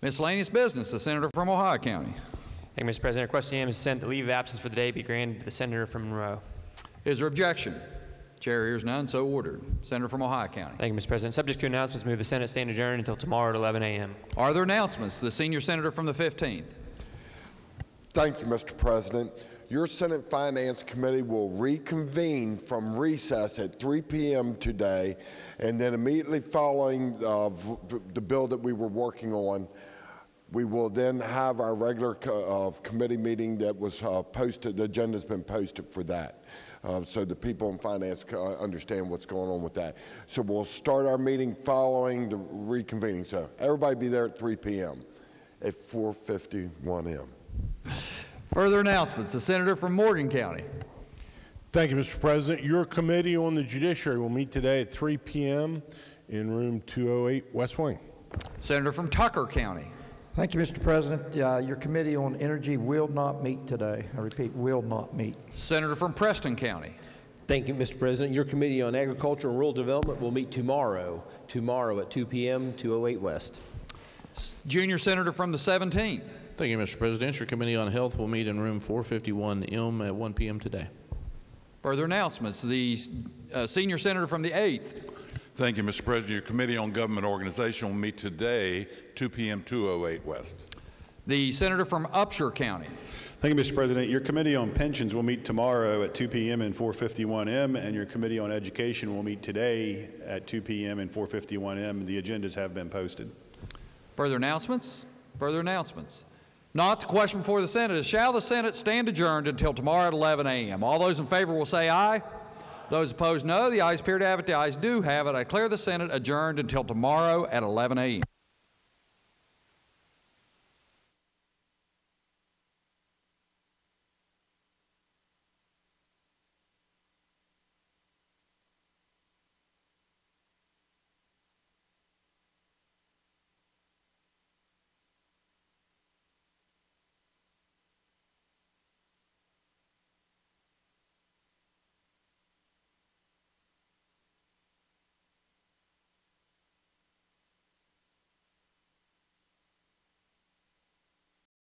Speaker 17: Miscellaneous business. The Senator from Ohio County.
Speaker 4: Thank you, Mr. President. Request unanimous consent that leave of absence for the day be granted to the Senator from Monroe.
Speaker 17: Is there objection? Chair hears none, so ordered. Senator from Ohio County.
Speaker 4: Thank you, Mr. President. Subject to announcements, move the Senate stand adjourned until tomorrow at 11 a.m.
Speaker 17: Are there announcements? The senior senator from the 15th.
Speaker 12: Thank you, Mr. President. Your Senate Finance Committee will reconvene from recess at 3 p.m. today, and then immediately following the bill that we were working on, we will then have our regular committee meeting that was posted. The agenda's been posted for that. So the people in finance understand what's going on with that. So we'll start our meeting following the reconvening. So everybody be there at 3 p.m. at 4:51 m.
Speaker 17: Further announcements. The senator from Morgan County.
Speaker 20: Thank you, Mr. President. Your committee on the judiciary will meet today at 3 p.m. in room 208 West Wing.
Speaker 17: Senator from Tucker County.
Speaker 8: Thank you, Mr. President. Your committee on energy will not meet today. I repeat, will not meet.
Speaker 17: Senator from Preston County.
Speaker 6: Thank you, Mr. President. Your committee on agriculture and rural development will meet tomorrow at 2 p.m., 208 West.
Speaker 17: Junior senator from the 17th.
Speaker 9: Thank you, Mr. President. Your committee on health will meet in room 451M at 1 p.m. today.
Speaker 17: Further announcements. The senior senator from the 8th.
Speaker 21: Thank you, Mr. President. Your Committee on Government Organization will meet today, 2 p.m., 208 West.
Speaker 17: The senator from Upshur County.
Speaker 22: Thank you, Mr. President. Your Committee on Pensions will meet tomorrow at 2 p.m. and 451M, and your Committee on Education will meet today at 2 p.m. and 451M. The agendas have been posted.
Speaker 17: Further announcements? Further announcements. Not the question before the Senate is, shall the Senate stand adjourned until tomorrow at 11 a.m.? All those in favor will say aye. Those opposed, no. The ayes appear to have it. The ayes do have it. I declare the Senate adjourned until tomorrow at 11 a.m.